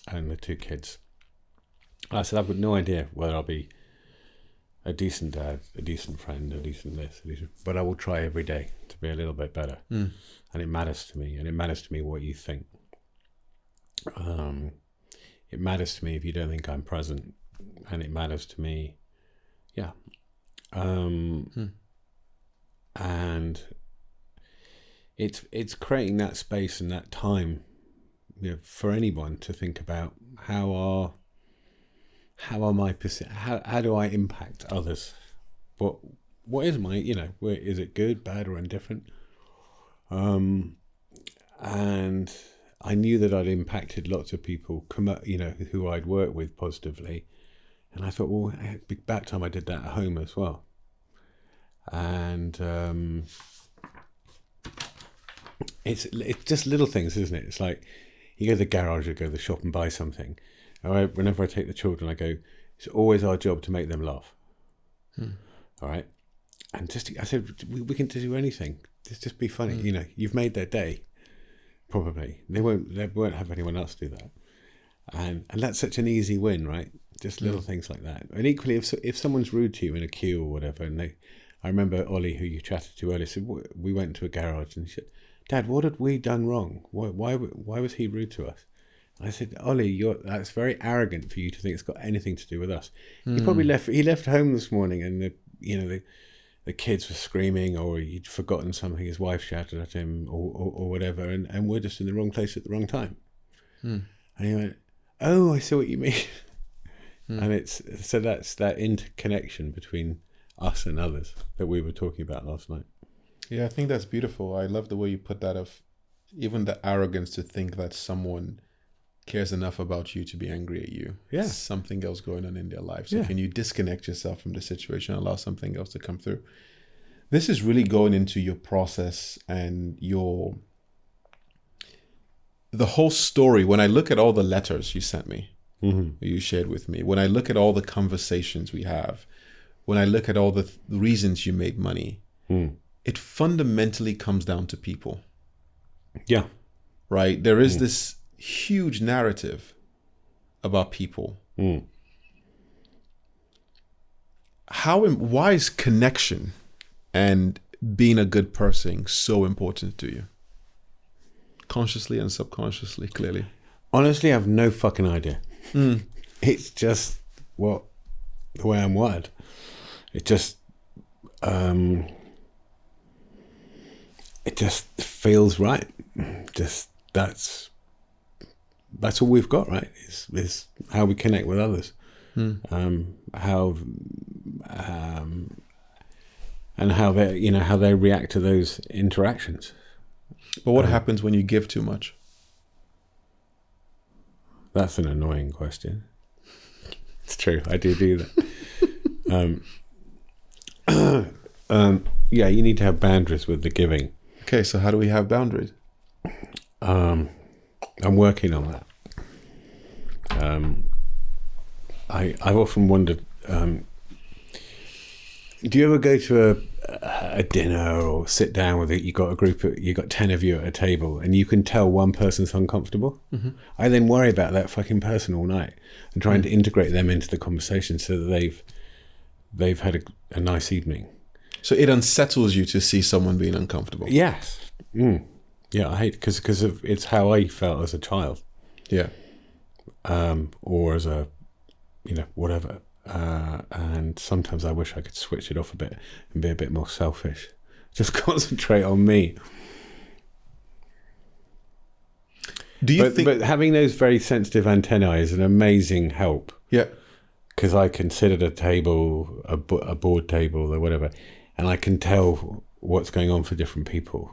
and the 2 kids. I said, I've got no idea whether I'll be a decent dad, a decent friend, a decent this, but I will try every day to be a little bit better. And it matters to me, and it matters to me what you think. It matters to me if you don't think I'm present, and it matters to me, and it's creating that space and that time, for anyone to think about how do I impact others? What is my, is it good, bad, or indifferent? And I knew that I'd impacted lots of people, who I'd worked with positively. And I thought, well, it'd be about time I did that at home as well. And it's just little things, isn't it? It's like you go to the garage or go to the shop and buy something. Whenever I take the children, I go, it's always our job to make them laugh. All right? And I said, we can do anything. Just be funny. You've made their day. Probably they won't have anyone else do that, and that's such an easy win, right? Just little things like that. And equally, if someone's rude to you in a queue or whatever, and I remember Ollie, who you chatted to earlier, said we went to a garage and he said, "Dad, what had we done wrong? Why was he rude to us?" I said, "Ollie, that's very arrogant for you to think it's got anything to do with us." He probably left home this morning, and the kids were screaming, or he'd forgotten something, his wife shouted at him, or whatever, and we're just in the wrong place at the wrong time. And he went, "Oh, I see what you mean." And that's that interconnection between us and others that we were talking about last night. Yeah, I think that's beautiful. I love the way you put that, of even the arrogance to think that someone cares enough about you to be angry at you. Yeah. Something else going on in their life. So Yeah. can you disconnect yourself from the situation and allow something else to come through? This is really going into your process and the whole story. When I look at all the letters you sent me, you shared with me, when I look at all the conversations we have, when I look at all the reasons you made money, it fundamentally comes down to people. Yeah. Right? There is this huge narrative about people. Why is connection and being a good person so important to you? Consciously and subconsciously, clearly. Honestly, I have no fucking idea. It's just the way I'm wired. It just feels right. Just that's all we've got, right? Is how we connect with others. And how they react to those interactions. But what happens when you give too much? That's an annoying question. It's true, I do that. Yeah, you need to have boundaries with the giving. Okay, so how do we have boundaries? I'm working on that. I've often wondered, do you ever go to a dinner or sit down with you got 10 of you at a table and you can tell one person's uncomfortable? I then worry about that fucking person all night and trying to integrate them into the conversation so that they've had a nice evening. So it unsettles you to see someone being uncomfortable. Yes. Yeah, I hate because it's how I felt as a child. Yeah. Or as a, whatever. And sometimes I wish I could switch it off a bit and be a bit more selfish. Just concentrate on me. But having those very sensitive antennae is an amazing help. Yeah. Because I can sit at a table, a board table or whatever, and I can tell what's going on for different people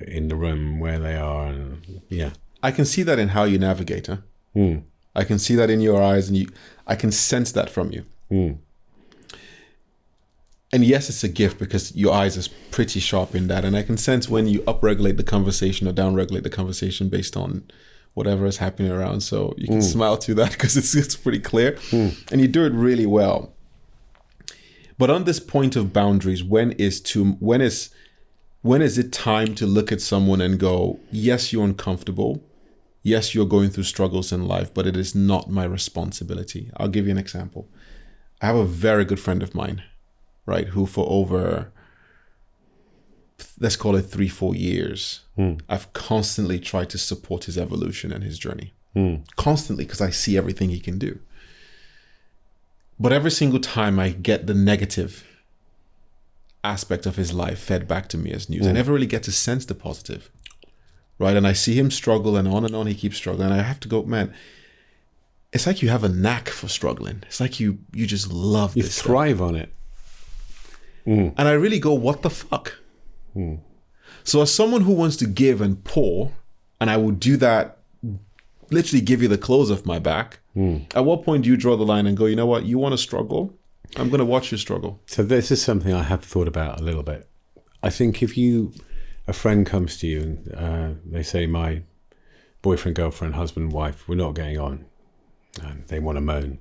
in the room, where they are, and yeah. I can see that in how you navigate, huh? I can see that in your eyes, and I can sense that from you. And yes, it's a gift because your eyes is pretty sharp in that, and I can sense when you upregulate the conversation or downregulate the conversation based on whatever is happening around. So you can smile to that because it's pretty clear, and you do it really well. But on this point of boundaries, when is it time to look at someone and go, yes, you're uncomfortable. Yes, you're going through struggles in life, but it is not my responsibility. I'll give you an example. I have a very good friend of mine, right, who for over, let's call it 3-4 years, I've constantly tried to support his evolution and his journey. Constantly, because I see everything he can do. But every single time I get the negative aspect of his life fed back to me as news, I never really get to sense the positive. Right, and I see him struggle, and on he keeps struggling. And I have to go, man, it's like you have a knack for struggling. It's like you just love this. You thrive on it. And I really go, what the fuck? So as someone who wants to give and pour, and I will do that, literally give you the clothes off my back, at what point do you draw the line and go, you know what, you want to struggle? I'm going to watch you struggle. So this is something I have thought about a little bit. I think if a friend comes to you and they say, my boyfriend, girlfriend, husband, wife, we're not getting on, and they want to moan,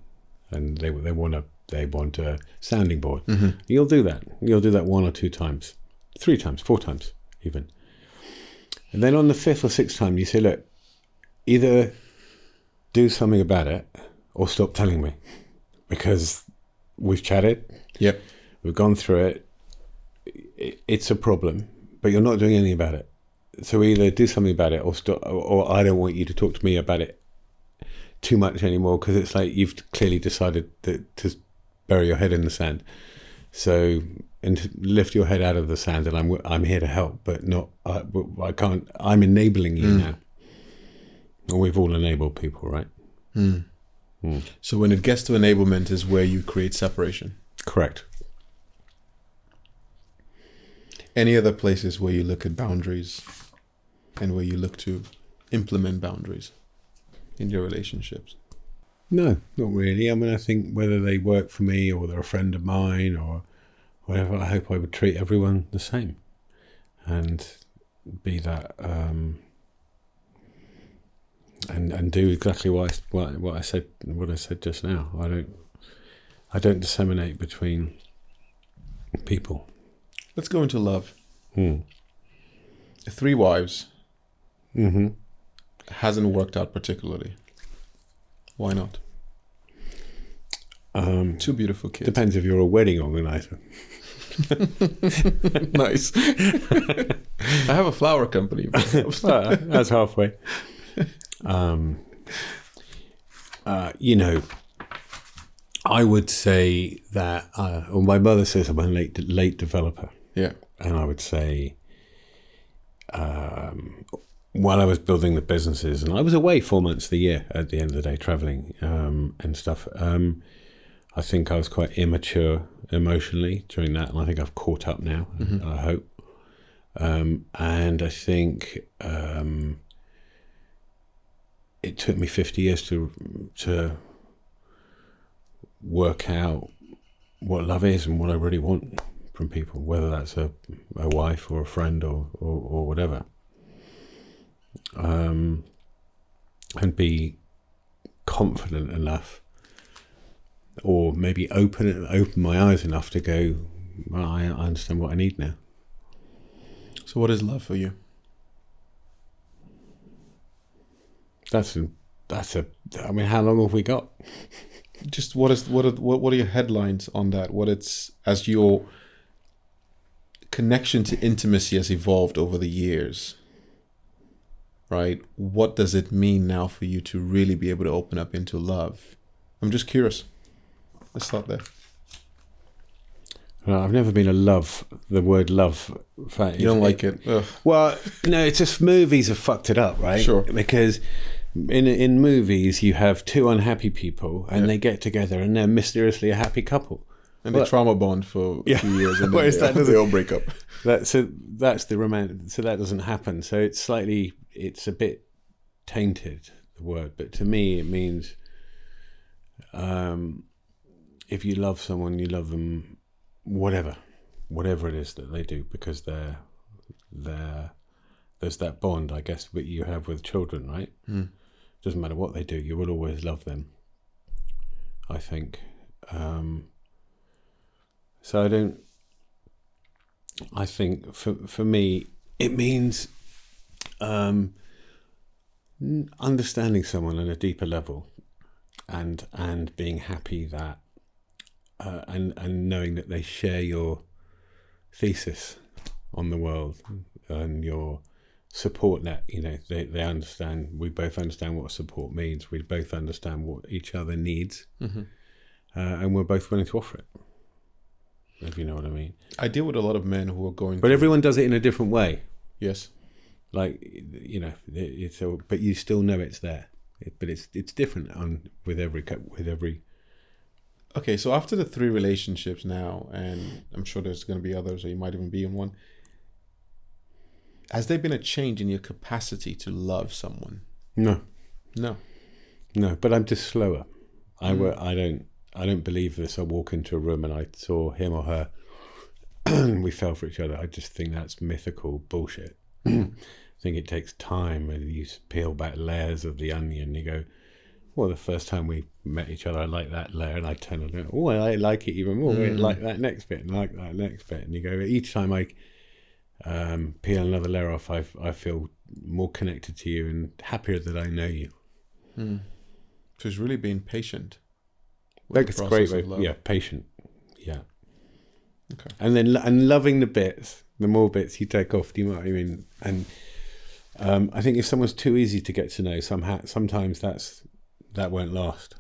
and they want a sounding board. You'll do that. You'll do that 1 or 2 times, 3 times, 4 times even. And then on the 5th or 6th time, you say, look, either do something about it or stop telling me, because we've chatted. Yep. We've gone through it. It's a problem. But you're not doing anything about it. So either do something about it or stop, or I don't want you to talk to me about it too much anymore, because it's like you've clearly decided to bury your head in the sand. So, and to lift your head out of the sand, and I'm here to help, but not, I can't, I'm enabling you now. And we've all enabled people, right? So when it gets to enablement is where you create separation. Correct. Any other places where you look at boundaries and where you look to implement boundaries? in your relationships? No, not really. I mean, I think whether they work for me or they're a friend of mine or whatever, I hope I would treat everyone the same and be that, and do exactly what I said just now. I don't disseminate between people. Let's go into love. 3 wives Mm-hmm. hasn't worked out particularly. Why not? 2 beautiful kids. Depends if you're a wedding organizer. Nice. I have a flower company. Well, that's halfway. I would say that, well, my mother says I'm a late developer. Yeah. And I would say, while I was building the businesses, and I was away 4 months of the year at the end of the day, traveling and stuff, I think I was quite immature emotionally during that, and I think I've caught up now, I hope. And I think it took me 50 years to work out what love is and what I really want from people, whether that's a wife or a friend or whatever. And be confident enough, or maybe open my eyes enough to go, well, I understand what I need now. So what is love for you? That's a. I mean, how long have we got? Just what are your headlines on that? What it's, as your connection to intimacy has evolved over the years, right? What does it mean now for you to really be able to open up into love? I'm just curious. Let's start there. Well, I've never been the word love fan. You don't like it? Ugh. Well, no, it's just movies have fucked it up, right? Sure. Because in movies you have 2 unhappy people and they get together and they're mysteriously a happy couple. And they trauma bond for a few years and then they all break up. That's the romantic. So that doesn't happen. So it's a bit tainted, the word. But to me, it means if you love someone, you love them, whatever it is that they do, because there's that bond, I guess, that you have with children, right? Doesn't matter what they do, you will always love them, I think. So I think for me, it means understanding someone on a deeper level and being happy that and knowing that they share your thesis on the world and your support net. They understand, we both understand what support means, we both understand what each other needs, and we're both willing to offer it, if you know what I mean. I deal with a lot of men who are going but everyone does it in a different way. Yes. But you still know it's there, but it's different with every. Okay, so after the 3 relationships now, and I'm sure there's going to be others, or you might even be in one, has there been a change in your capacity to love someone? No, but I'm just slower. I don't believe this. I walk into a room and I saw him or her and we fell for each other. I just think that's mythical bullshit. I think it takes time, and you peel back layers of the onion. You go, well, the first time we met each other, I like that layer, and I turn on it. Oh, I like it even more. I like that next bit, and I like that next bit. And you go, each time I peel another layer off, I feel more connected to you and happier that I know you. So it's really being patient. That's a great way. Yeah, patient. Yeah. Okay. And then loving the bits. The more bits you take off, do you know what I mean? And I think if someone's too easy to get to know, sometimes that won't last.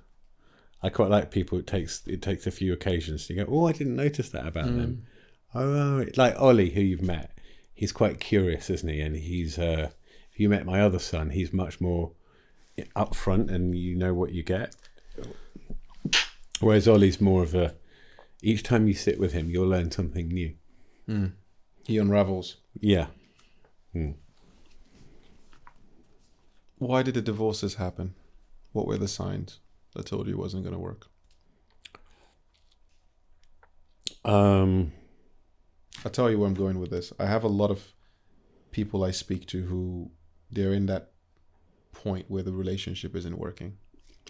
I quite like people. It takes a few occasions to go, oh, I didn't notice that about them. Oh, like Ollie, who you've met. He's quite curious, isn't he? And he's if you met my other son, he's much more upfront, and you know what you get. Whereas Ollie's more of each time you sit with him, you'll learn something new. He unravels. Yeah. Why did the divorces happen? What were the signs that told you it wasn't going to work? I'll tell you where I'm going with this. I have a lot of people I speak to who they're in that point where the relationship isn't working.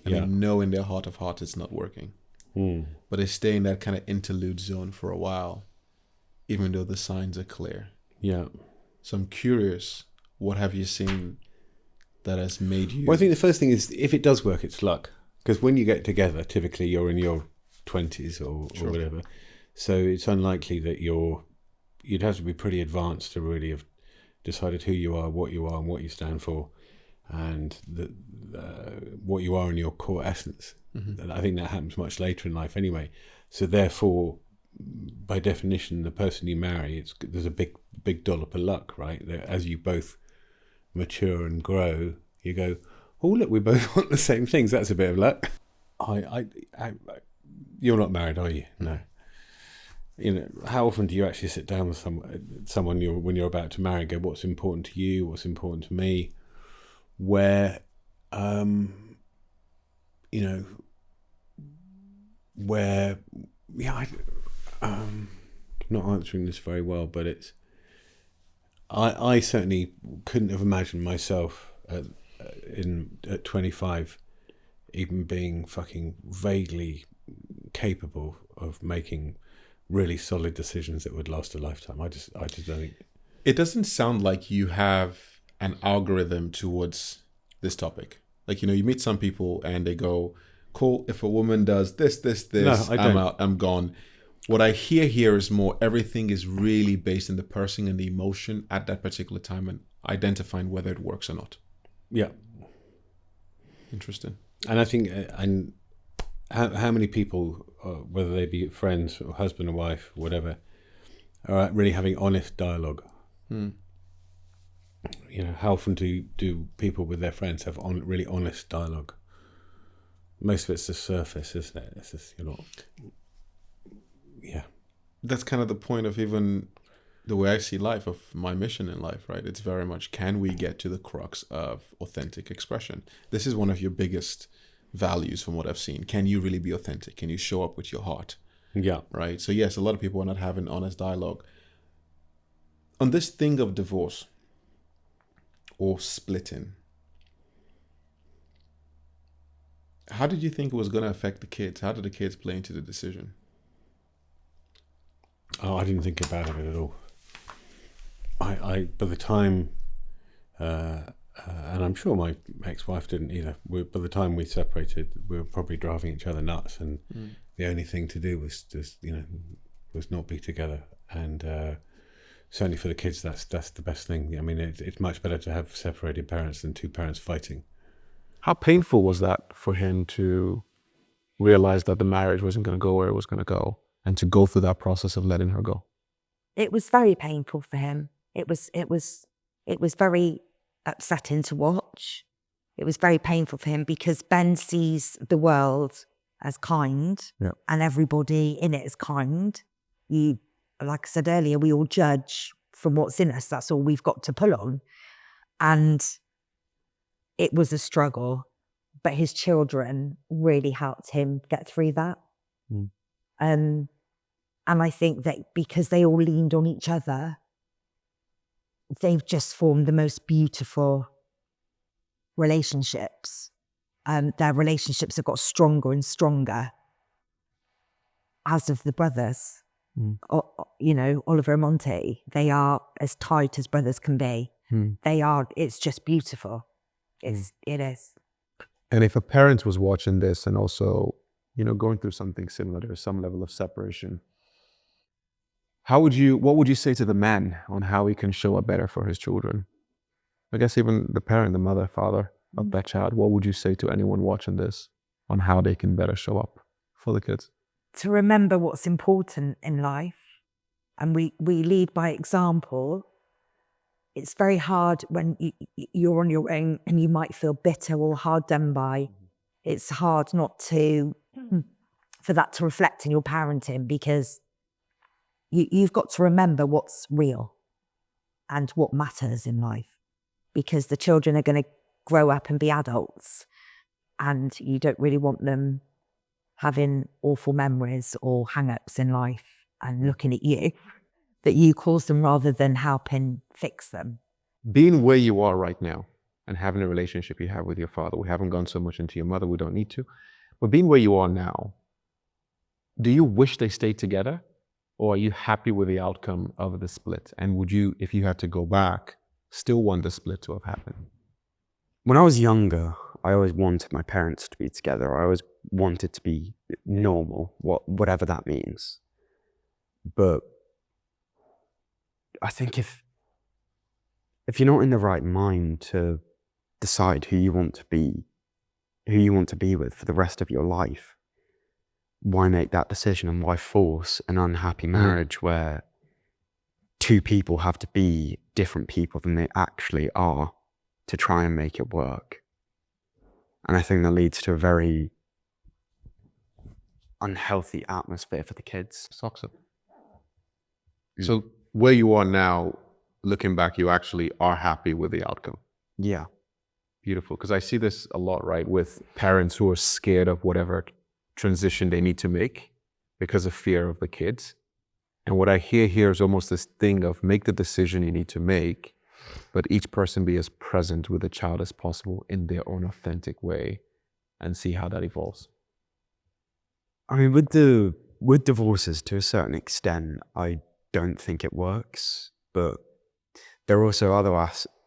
And they know in their heart of hearts it's not working. But they stay in that kind of interlude zone for a while, even though the signs are clear. Yeah. So I'm curious, what have you seen that has made you... Well, I think the first thing is, if it does work, it's luck. Because when you get together, typically you're in your 20s or whatever. So it's unlikely that you'd have to be pretty advanced to really have decided who you are, and what you stand for, and what you are in your core essence. Mm-hmm. I think that happens much later in life anyway. So therefore, by definition, the person you marry, there's a big dollop of luck, right? That as you both mature and grow, you go, oh look, we both want the same things. That's a bit of luck. You're not married, are you? No. You know, how often do you actually sit down with someone when you're about to marry and go, what's important to you? What's important to me? Where, I'm not answering this very well, but I certainly couldn't have imagined myself at 25 even being fucking vaguely capable of making really solid decisions that would last a lifetime. I just don't think... It doesn't sound like you have an algorithm towards this topic. Like, you meet some people and they go, cool, if a woman does this, No, I'm out, I'm gone. What I hear here is more everything is really based on the person and the emotion at that particular time and identifying whether it works or not. Yeah. Interesting. And I think, how many people, whether they be friends or husband or wife, or whatever, are really having honest dialogue? How often do people with their friends have really honest dialogue? Most of it's the surface, isn't it? It's just, That's kind of the point of even the way I see life, of my mission in life, right? It's very much, can we get to the crux of authentic expression? This is one of your biggest values from what I've seen. Can you really be authentic? Can you show up with your heart? Yeah. Right? So yes, a lot of people are not having honest dialogue. On this thing of divorce or splitting, how did you think it was going to affect the kids? How did the kids play into the decision? Oh, I didn't think about it at all. I by the time, and I'm sure my ex-wife didn't either. By the time we separated, we were probably driving each other nuts, and the only thing to do was just, was not be together. And certainly for the kids, that's the best thing. I mean, it's much better to have separated parents than two parents fighting. How painful was that for him to realize that the marriage wasn't going to go where it was going to go, and to go through that process of letting her go? It was very painful for him. It was very upsetting to watch. It was very painful for him because Ben sees the world as kind, and everybody in it is kind. Like I said earlier, we all judge from what's in us. That's all we've got to pull on. And it was a struggle, but his children really helped him get through that. And I think that because they all leaned on each other, they've just formed the most beautiful relationships. Their relationships have got stronger and stronger, as of the brothers. Oliver and Monty, they are as tight as brothers can be. They are, it's just beautiful. It is. And if a parent was watching this and also, going through something similar, there's some level of separation, what would you say to the man on how he can show up better for his children? I guess even the parent, the mother, father of that child, what would you say to anyone watching this on how they can better show up for the kids? To remember what's important in life, and we lead by example. It's very hard when you're on your own and you might feel bitter or hard done by. It's hard not to, for that to reflect in your parenting, because you've got to remember what's real and what matters in life, because the children are going to grow up and be adults. and you don't really want them having awful memories or hang-ups in life and looking at you, that you cause them rather than helping fix them. Being where you are right now and having a relationship you have with your father, we haven't gone so much into your mother, we don't need to, but being where you are now, do you wish they stayed together, or are you happy with the outcome of the split? And would you, if you had to go back, still want the split to have happened? When I was younger, I always wanted my parents to be together. I always wanted to be normal, whatever that means. But I think if you're not in the right mind to decide who you want to be with for the rest of your life, why make that decision, and why force an unhappy marriage where two people have to be different people than they actually are to try and make it work? And I think that leads to a very unhealthy atmosphere for the kids. Socks up. So where you are now, looking back, you actually are happy with the outcome. Yeah. Beautiful. Because I see this a lot, right, with parents who are scared of whatever transition they need to make because of fear of the kids. And what I hear here is almost this thing of make the decision you need to make, but each person be as present with the child as possible in their own authentic way and see how that evolves. I mean, with divorces, to a certain extent, I don't think it works, but there are also other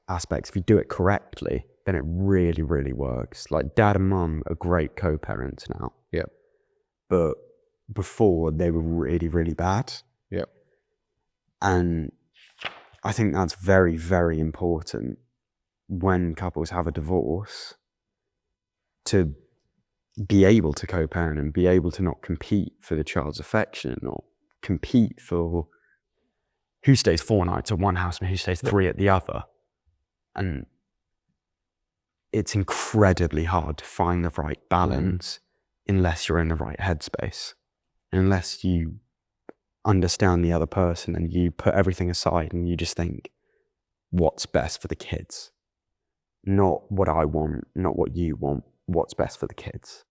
aspects. If you do it correctly, then it really, really works. Like dad and mum are great co-parents now. Yeah. But before, they were really, really bad. Yeah. And I think that's very, very important when couples have a divorce, to be able to co-parent and be able to not compete for the child's affection or compete for who stays 4 nights at one house and who stays 3 at the other. And it's incredibly hard to find the right balance unless you're in the right headspace, unless you understand the other person and you put everything aside and you just think, what's best for the kids? Not what I want, not what you want, what's best for the kids.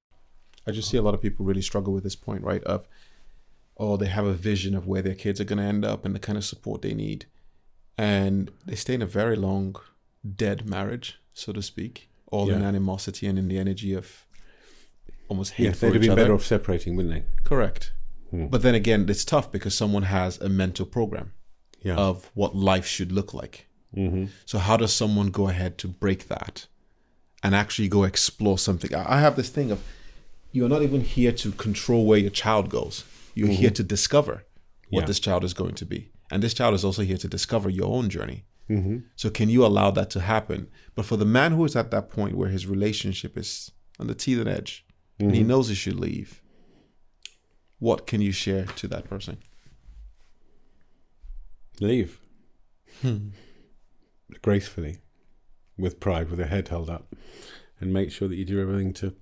I just see a lot of people really struggle with this point, right? Of, oh, they have a vision of where their kids are going to end up and the kind of support they need. And they stay in a very long, dead marriage, so to speak, all in animosity and in the energy of almost hate for each other. They'd have been better off separating, wouldn't they? Correct. But then again, it's tough because someone has a mental program of what life should look like. So how does someone go ahead to break that and actually go explore something? I have this thing of, you're not even here to control where your child goes. You're here to discover what this child is going to be. And this child is also here to discover your own journey. So can you allow that to happen? But for the man who is at that point where his relationship is on the teetering edge and he knows he should leave, what can you share to that person? Leave. Gracefully, with pride, with your head held up, and make sure that you do everything to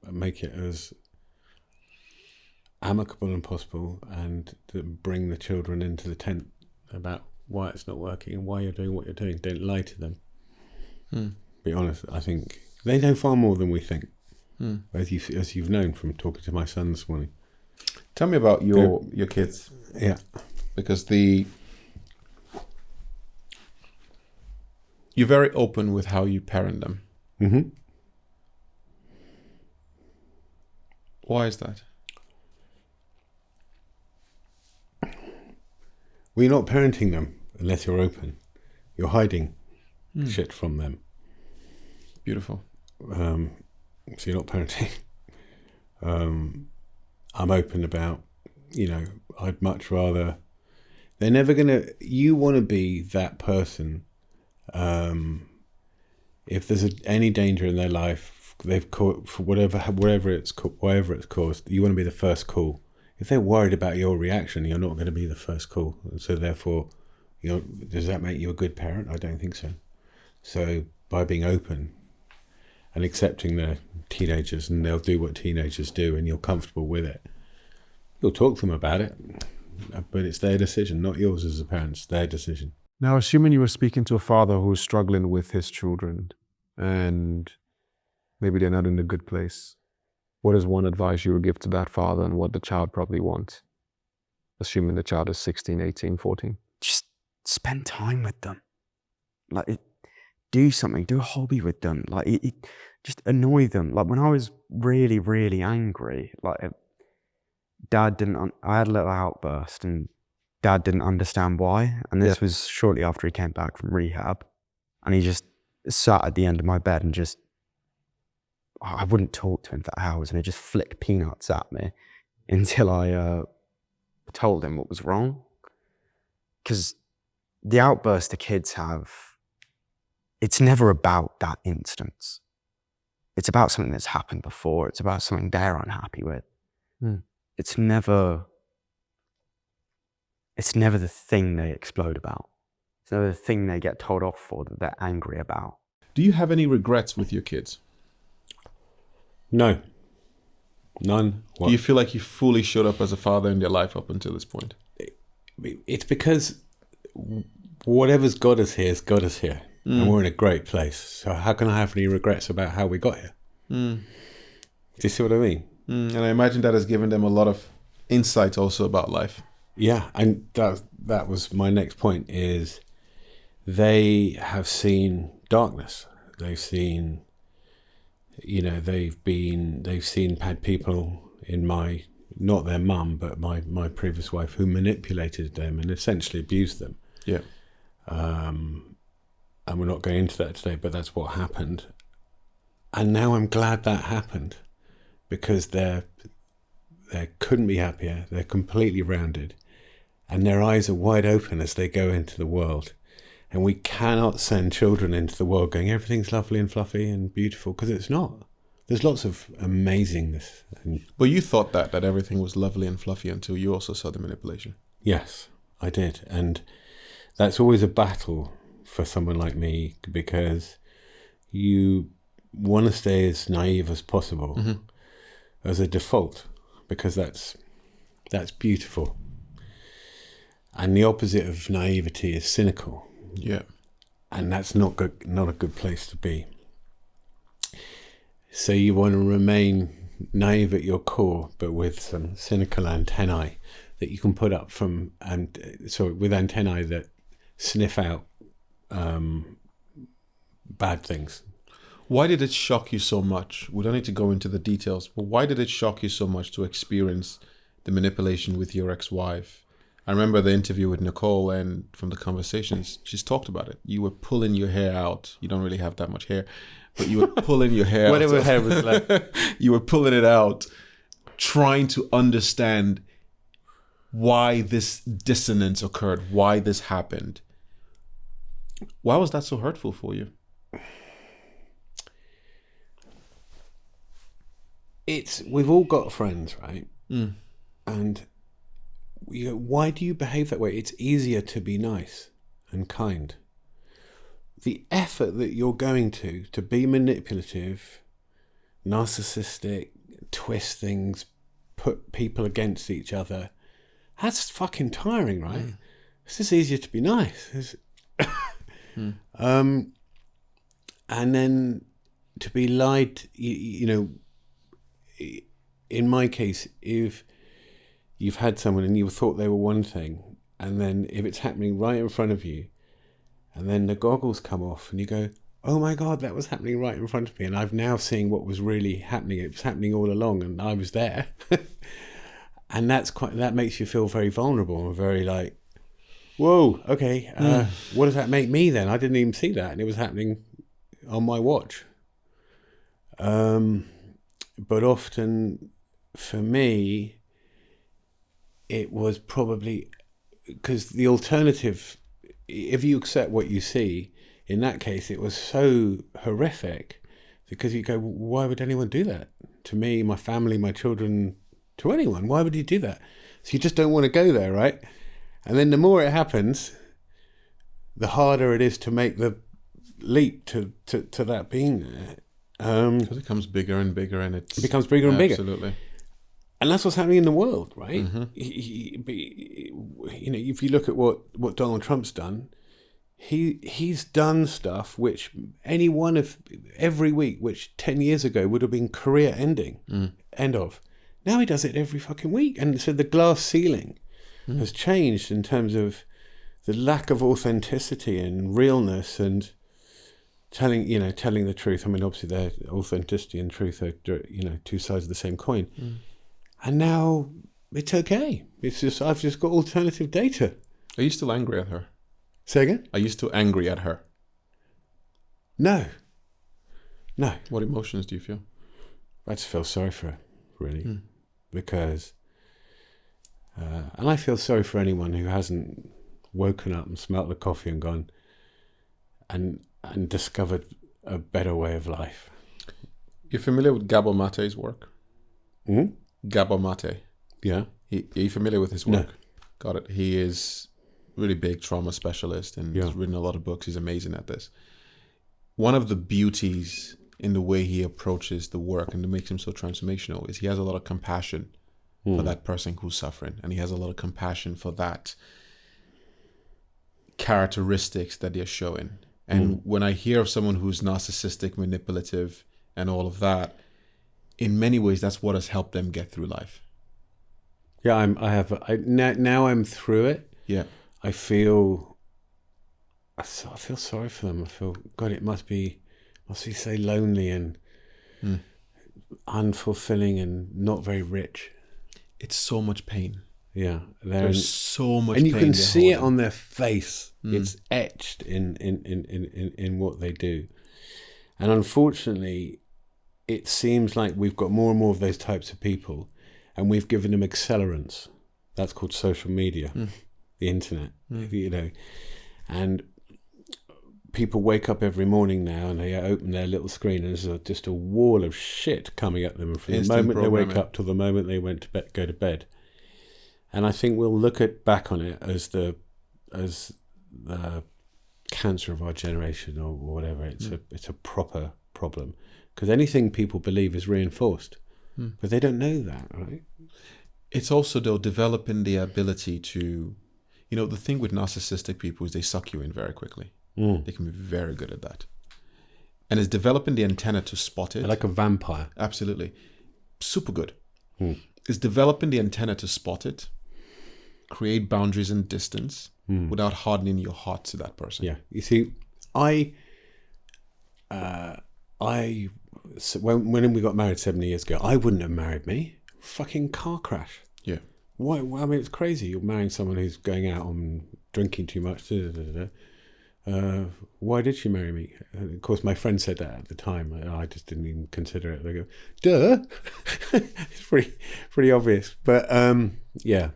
make it as amicable as possible, and to bring the children into the tent about why it's not working and why you're doing what you're doing. Don't lie to them. Be honest. I think they know far more than we think. As you've known from talking to my son this morning. Tell me about your kids. Yeah. Because you're very open with how you parent them. Why is that? Well, you're not parenting them unless you're open. You're hiding shit from them. Beautiful. So you're not parenting. I'm open about, I'd much rather, they're never you want to be that person. If there's any danger in their life, they've caught for wherever it's caused, you want to be the first call. If they're worried about your reaction, you're not going to be the first call. And so therefore, does that make you a good parent? I don't think so. So by being open and accepting they're teenagers and they'll do what teenagers do and you're comfortable with it, you'll talk to them about it, but it's their decision, not yours as a parent. It's their decision. Now, assuming you were speaking to a father who's struggling with his children and maybe they're not in a good place. What is one advice you would give to that father and what the child probably wants? Assuming the child is 16, 18, 14. Just spend time with them. Like, do something, do a hobby with them. Like, just annoy them. Like, when I was really, really angry, like, Dad didn't, I had a little outburst and Dad didn't understand why. And this was shortly after he came back from rehab. And he just sat at the end of my bed and just, I wouldn't talk to him for hours, and he just flicked peanuts at me until I told him what was wrong. Because the outburst the kids have, it's never about that instance. It's about something that's happened before. It's about something they're unhappy with. It's never the thing they explode about. It's never the thing they get told off for that they're angry about. Do you have any regrets with your kids? No. None. Do you feel like you fully showed up as a father in their life up until this point? It's because whatever's got us here has got us here. And we're in a great place. So how can I have any regrets about how we got here? Do you see what I mean? And I imagine that has given them a lot of insight also about life. Yeah. And that was my next point, is they have seen darkness. They've seen, had people in not their mum, but my previous wife, who manipulated them and essentially abused them. Yeah. And we're not going into that today, but that's what happened. And now I'm glad that happened, because they couldn't be happier. They're completely rounded, and their eyes are wide open as they go into the world. And we cannot send children into the world going, everything's lovely and fluffy and beautiful, because it's not. There's lots of amazingness. But you thought that everything was lovely and fluffy until you also saw the manipulation. Yes, I did. And that's always a battle for someone like me, because you want to stay as naive as possible as a default, because that's beautiful. And the opposite of naivety is cynical. Yeah. And that's not a good place to be. So you want to remain naive at your core, but with some cynical antennae that you can put up with antennae that sniff out bad things. Why did it shock you so much? We don't need to go into the details, but why did it shock you so much to experience the manipulation with your ex-wife? I remember the interview with Nicole, and from the conversations, she's talked about it. You were pulling your hair out. You don't really have that much hair, but you were pulling your hair out. Whatever hair was left. You were pulling it out, trying to understand why this dissonance occurred, why this happened. Why was that so hurtful for you? We've all got friends, right? And why do you behave that way? It's easier to be nice and kind. The effort that you're going to be manipulative, narcissistic, twist things, put people against each other, that's fucking tiring, right? It's just easier to be nice. And then to be lied, in my case, if you've had someone and you thought they were one thing, and then if it's happening right in front of you, and then the goggles come off and you go, oh my God, that was happening right in front of me, and I've now seen what was really happening. It was happening all along and I was there. And that makes you feel very vulnerable and very like, whoa, okay, what does that make me then? I didn't even see that, and it was happening on my watch. But often for me, it was probably because the alternative, if you accept what you see, in that case, it was so horrific, because you go, why would anyone do that to me, my family, my children, to anyone? Why would you do that? So you just don't want to go there, right? And then the more it happens, the harder it is to make the leap to that being there. Because it becomes bigger and bigger, and it becomes bigger and bigger. Absolutely. And that's what's happening in the world, right? If you look at what Donald Trump's done, he's done stuff which every week, which 10 years ago would have been career ending, end of. Now he does it every fucking week. And so the glass ceiling has changed in terms of the lack of authenticity and realness and telling the truth. I mean, obviously their authenticity and truth are, two sides of the same coin. And now it's okay. It's just, I've just got alternative data. Are you still angry at her? Say again? Are you still angry at her? No. What emotions do you feel? I just feel sorry for her, really. Because, and I feel sorry for anyone who hasn't woken up and smelt the coffee and gone and discovered a better way of life. You're familiar with Gabor Mate's work? Gabor Mate. Yeah. Are you familiar with his work? No. Got it. He is really big trauma specialist and he's written a lot of books. He's amazing at this. One of the beauties in the way he approaches the work and that makes him so transformational is he has a lot of compassion for that person who's suffering, and he has a lot of compassion for that characteristics that they're showing. And when I hear of someone who's narcissistic, manipulative, and all of that, in many ways, that's what has helped them get through life. Yeah, now I'm through it. Yeah. I feel sorry for them. I feel, God, it must be so lonely and unfulfilling and not very rich. It's so much pain. Yeah, there's so much and pain. you can see it on their face. It's etched in what they do. And unfortunately, it seems like we've got more and more of those types of people, and we've given them accelerants. That's called social media, the internet, and people wake up every morning now and they open their little screen and there's just a wall of shit coming at them from the moment they wake up till the moment they went to bed, go to bed. And I think we'll look back on it as the cancer of our generation or whatever. It's a proper problem, because anything people believe is reinforced, but they don't know that, right? It's also, though, developing the ability to, the thing with narcissistic people is they suck you in very quickly. They can be very good at that. And it's developing the antenna to spot it. They're like a vampire. Absolutely. Super good. It's developing the antenna to spot it, create boundaries and distance without hardening your heart to that person. Yeah. You see, when we got married 7 years ago, I wouldn't have married me. Fucking car crash. Yeah. Why? I mean, it's crazy. You're marrying someone who's going out and drinking too much. Why did she marry me? And of course, my friend said that at the time. I just didn't even consider it. They go, duh. It's pretty obvious. But yeah.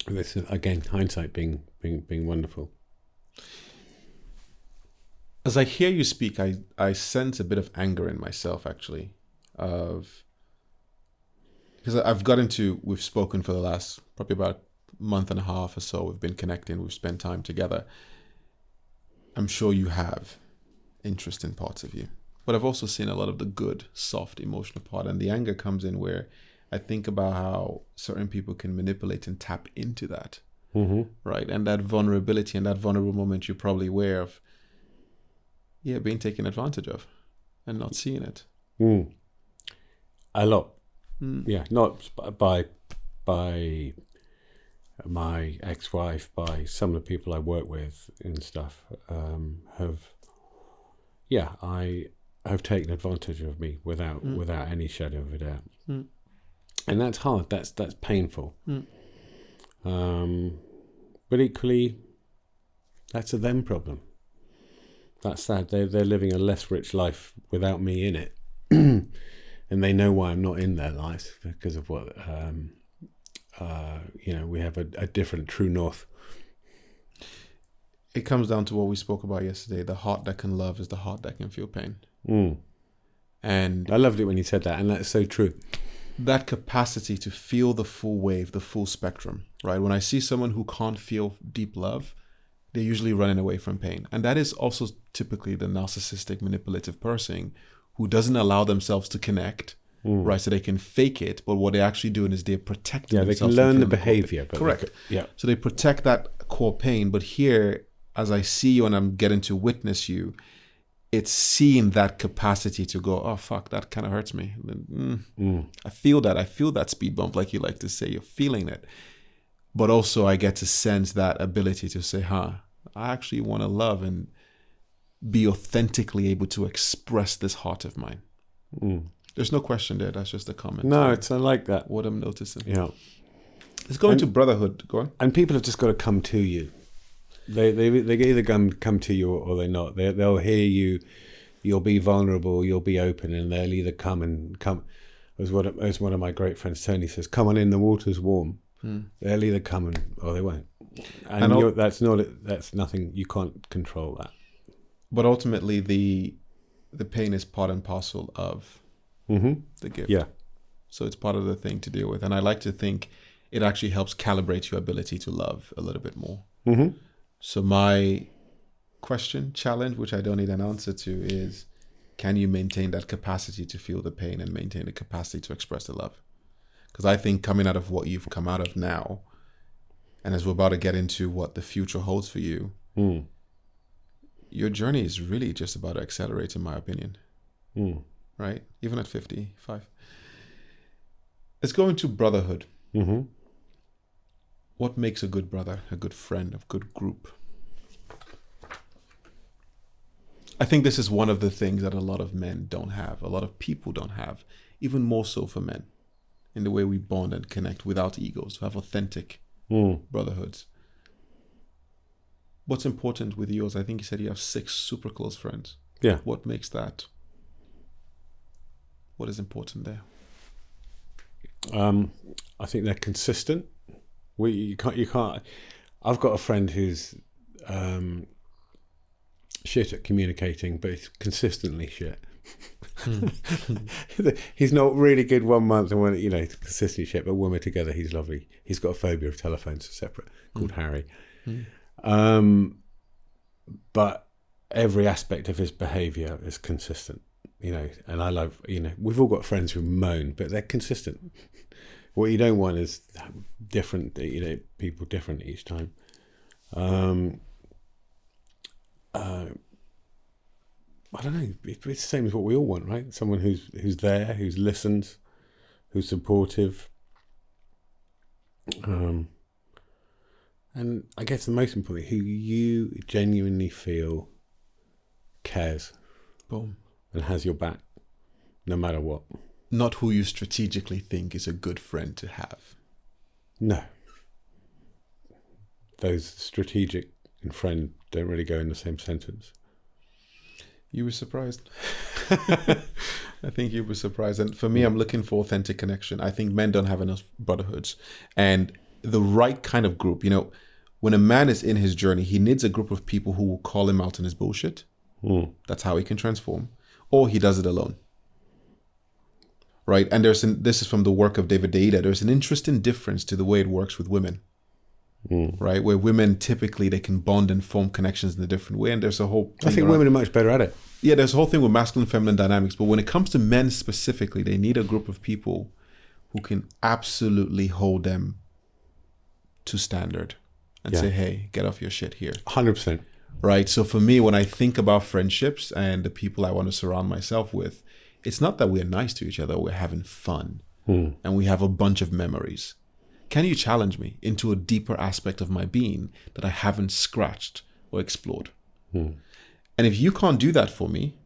This is, again, hindsight being wonderful. As I hear you speak, I sense a bit of anger in myself, actually, because we've spoken for the last probably about a month and a half or so. We've been connecting. We've spent time together. I'm sure you have interesting parts of you, but I've also seen a lot of the good, soft, emotional part. And the anger comes in where I think about how certain people can manipulate and tap into that, right? And that vulnerability and that vulnerable moment you're probably aware of, being taken advantage of and not seeing it. A lot. Yeah, not by my ex-wife, by some of the people I work with and stuff, I have taken advantage of me without any shadow of a doubt. And that's hard. That's painful. But equally, that's a them problem. That's sad. They're living a less rich life without me in it. And they know why I'm not in their life, because of what, we have a different true north. It comes down to what we spoke about yesterday. The heart that can love is the heart that can feel pain. And I loved it when you said that, and that's so true. That capacity to feel the full wave, the full spectrum, right? When I see someone who can't feel deep love, they're usually running away from pain. And that is also typically the narcissistic, manipulative person who doesn't allow themselves to connect, right? So they can fake it, but what they're actually doing is they're protecting themselves. They can learn the behavior. Correct. Yeah. So they protect that core pain, but here as I see you and I'm getting to witness you, it's seeing that capacity to go, oh, fuck, that kind of hurts me. I feel that. I feel that speed bump, like you like to say. You're feeling it. But also I get to sense that ability to say, I actually want to love and be authentically able to express this heart of mine. There's no question there. That's just a comment. No, it's I like that. What I'm noticing. Yeah. Let's go into brotherhood. Go on. And people have just got to come to you. They either come to you or they're not. They'll hear you. You'll be vulnerable. You'll be open, and they'll either come. As one of my great friends Tony says, "Come on in. The water's warm." They'll either come or they won't. And that's nothing. You can't control that. But ultimately, the pain is part and parcel of the gift. Yeah. So it's part of the thing to deal with. And I like to think it actually helps calibrate your ability to love a little bit more. So my challenge, which I don't need an answer to, is can you maintain that capacity to feel the pain and maintain the capacity to express the love? Because I think coming out of what you've come out of now, and as we're about to get into what the future holds for you, your journey is really just about to accelerate, in my opinion. Right? Even at 55. Let's go into brotherhood. What makes a good brother, a good friend, a good group? I think this is one of the things that a lot of men don't have, a lot of people don't have, even more so for men, in the way we bond and connect without egos, to have authentic brotherhoods. What's important with yours? I think you said you have 6 super close friends. Yeah. What makes that? What is important there? I think they're consistent. You can't. I've got a friend who's shit at communicating, but he's consistently shit. He's not really good one month, and when consistently shit. But when we're together, he's lovely. He's got a phobia of telephones, separate, called Harry. But every aspect of his behaviour is consistent. And I love. We've all got friends who moan, but they're consistent. What you don't want is different, people different each time. I don't know. It's the same as what we all want, right? Someone who's there, who listens, who's supportive. And I guess the most important, who you genuinely feel cares. Boom. And has your back, no matter what. Not who you strategically think is a good friend to have. No. Those strategic and friend don't really go in the same sentence. You were surprised. I think you were surprised. And for me, I'm looking for authentic connection. I think men don't have enough brotherhoods. And the right kind of group, when a man is in his journey, he needs a group of people who will call him out on his bullshit. That's how he can transform. Or he does it alone. Right? And this is from the work of David Deida. There's an interesting difference to the way it works with women. Right? Where women typically, they can bond and form connections in a different way. And there's a whole thing I think women are much better at it. Yeah, there's a whole thing with masculine, feminine dynamics. But when it comes to men specifically, they need a group of people who can absolutely hold them to standard and say, hey, get off your shit here. 100%. Right? So for me, when I think about friendships and the people I want to surround myself with, it's not that we're nice to each other, we're having fun. And we have a bunch of memories. Can you challenge me into a deeper aspect of my being that I haven't scratched or explored? And if you can't do that for me,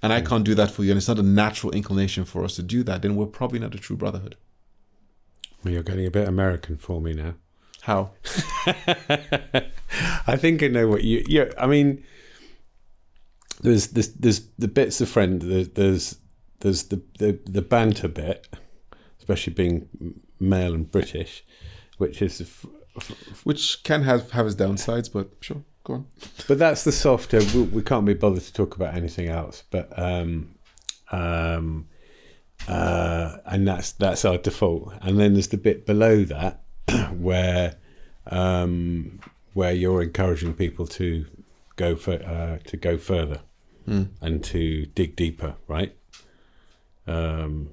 and I can't do that for you, and it's not a natural inclination for us to do that, then we're probably not a true brotherhood. Well, you're getting a bit American for me now. How? I think I know what you. Yeah, I mean, there's the bits of friend. There's the banter bit, especially being male and British, which can have its downsides, but sure, go on. But that's the softer. We can't be bothered to talk about anything else. But and that's our default. And then there's the bit below that where you're encouraging people to go further and to dig deeper, right? No,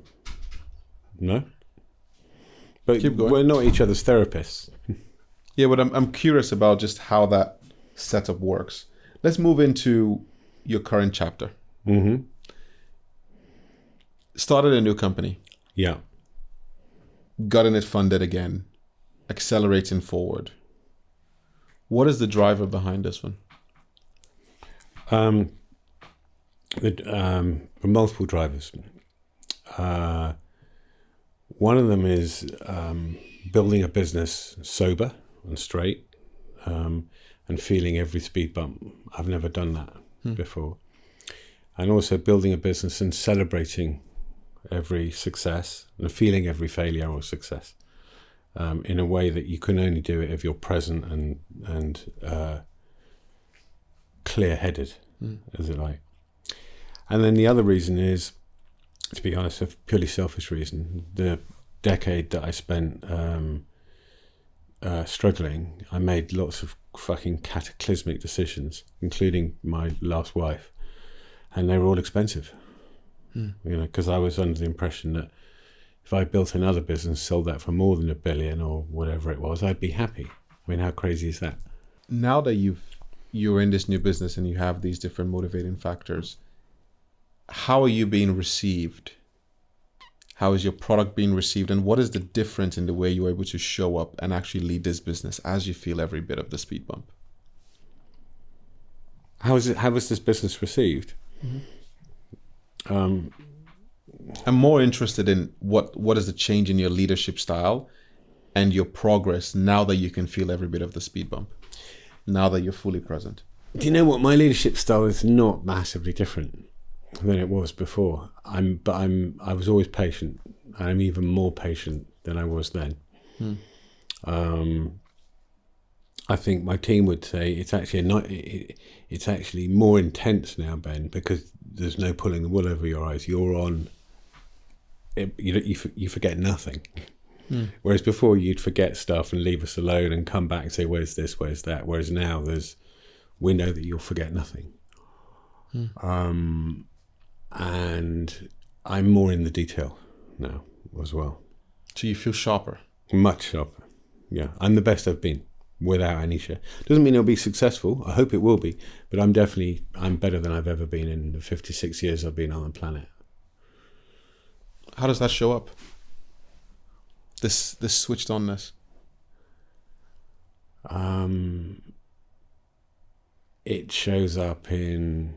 but we're not each other's therapists. Yeah, but I'm curious about just how that setup works. Let's move into your current chapter. Mm-hmm. Started a new company, Yeah. gotten it funded again, accelerating forward. What is the driver behind this one? Multiple drivers. One of them is building a business sober and straight, and feeling every speed bump. I've never done that before. And also building a business and celebrating every success and feeling every failure or success, in a way that you can only do it if you're present and clear-headed, as it like. And then the other reason is, to be honest, a purely selfish reason. The decade that I spent struggling, I made lots of fucking cataclysmic decisions, including my last wife, and they were all expensive. You know, because I was under the impression that if I built another business, sold that for more than $1 billion or whatever it was, I'd be happy. I mean, how crazy is that? Now that you're in this new business and you have these different motivating factors, how are you being received? How is your product being received? And what is the difference in the way you're able to show up and actually lead this business as you feel every bit of the speed bump? How was this business received? I'm more interested in what is the change in your leadership style and your progress now that you can feel every bit of the speed bump, now that you're fully present. Do you know what? My leadership style is not massively different than it was before. I was always patient. I'm even more patient than I was then. I think my team would say it's actually more intense now, Ben, because there's no pulling the wool over your eyes. You're on. You forget nothing. Whereas before you'd forget stuff and leave us alone and come back and say, "Where's this? Where's that?" Whereas now we know that you'll forget nothing. And I'm more in the detail now as well. So you feel sharper? Much sharper. Yeah, I'm the best I've been, without any share. Doesn't mean I'll be successful. I hope it will be, but I'm better than I've ever been in the 56 years I've been on the planet. How does that show up? This switched onness. It shows up in.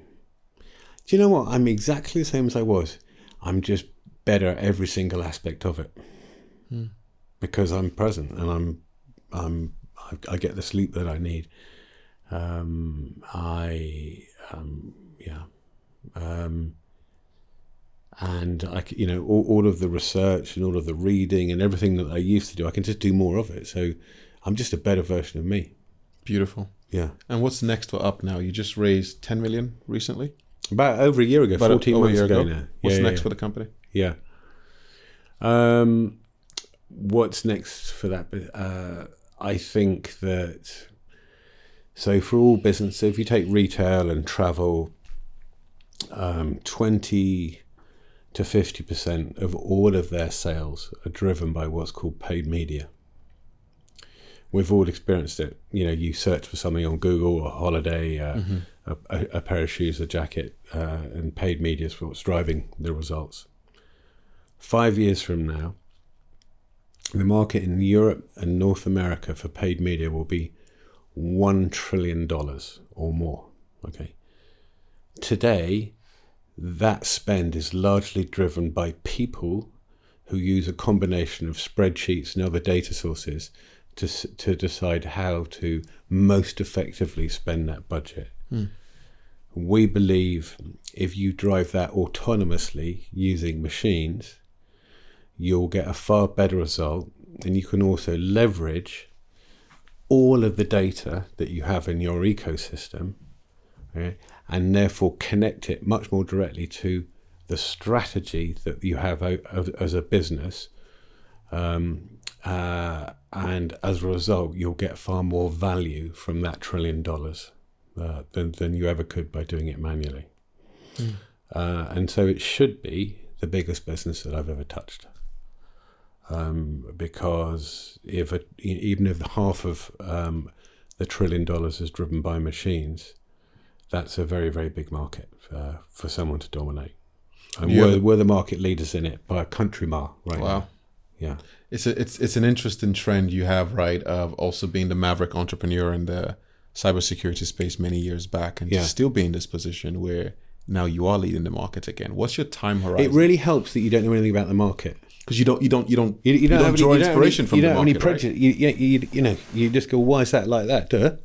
Do you know what? I'm exactly the same as I was. I'm just better at every single aspect of it, because I'm present and I get the sleep that I need. And all of the research and all of the reading and everything that I used to do, I can just do more of it. So I'm just a better version of me. Beautiful. Yeah. And what's next for Up now? You just raised 10 million recently? About over a year ago, 14 months ago now. What's next for the company? Yeah. What's next for that? I think that, so for all businesses, if you take retail and travel, 20 to 50% of all of their sales are driven by what's called paid media. We've all experienced it. You know, you search for something on Google, a holiday, a pair of shoes, a jacket, and paid media is what's driving the results. 5 years from now, the market in Europe and North America for paid media will be $1 trillion or more. Okay. Today, that spend is largely driven by people who use a combination of spreadsheets and other data sources to decide how to most effectively spend that budget. We believe if you drive that autonomously using machines, you'll get a far better result, and you can also leverage all of the data that you have in your ecosystem, okay, and therefore connect it much more directly to the strategy that you have as a business. And as a result, you'll get far more value from that $1 trillion than you ever could by doing it manually. And so it should be the biggest business that I've ever touched. Because even if half of the $1 trillion is driven by machines, that's a very, very big market for someone to dominate. And we're the market leaders in it by a country mile right now. Yeah. It's an interesting trend you have, right, of also being the maverick entrepreneur in the cybersecurity space many years back, and to still be in this position where now you are leading the market again. What's your time horizon? It really helps that you don't know anything about the market, because you don't draw inspiration from the market. You don't have any prejudice. You just go, why is that like that? Duh.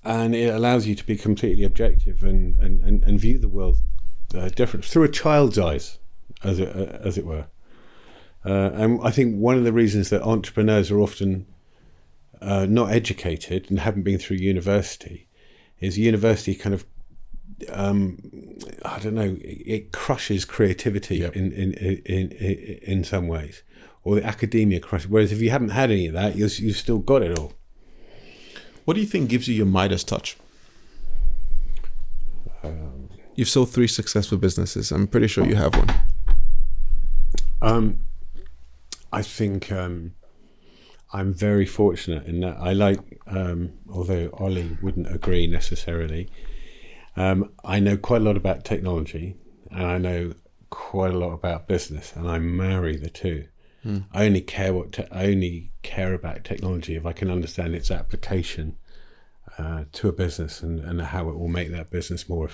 And it allows you to be completely objective and view the world different through a child's eyes, as it were. And I think one of the reasons that entrepreneurs are often not educated and haven't been through university is university kind of, I don't know, it crushes creativity in some ways, or the academia crushes. Whereas if you haven't had any of that, you've still got it all. What do you think gives you your Midas touch? You've sold 3 successful businesses. I'm pretty sure you have one. I think I'm very fortunate in that I like, although Ollie wouldn't agree necessarily, I know quite a lot about technology and I know quite a lot about business, and I marry the two. I only care about technology if I can understand its application to a business and how it will make that business more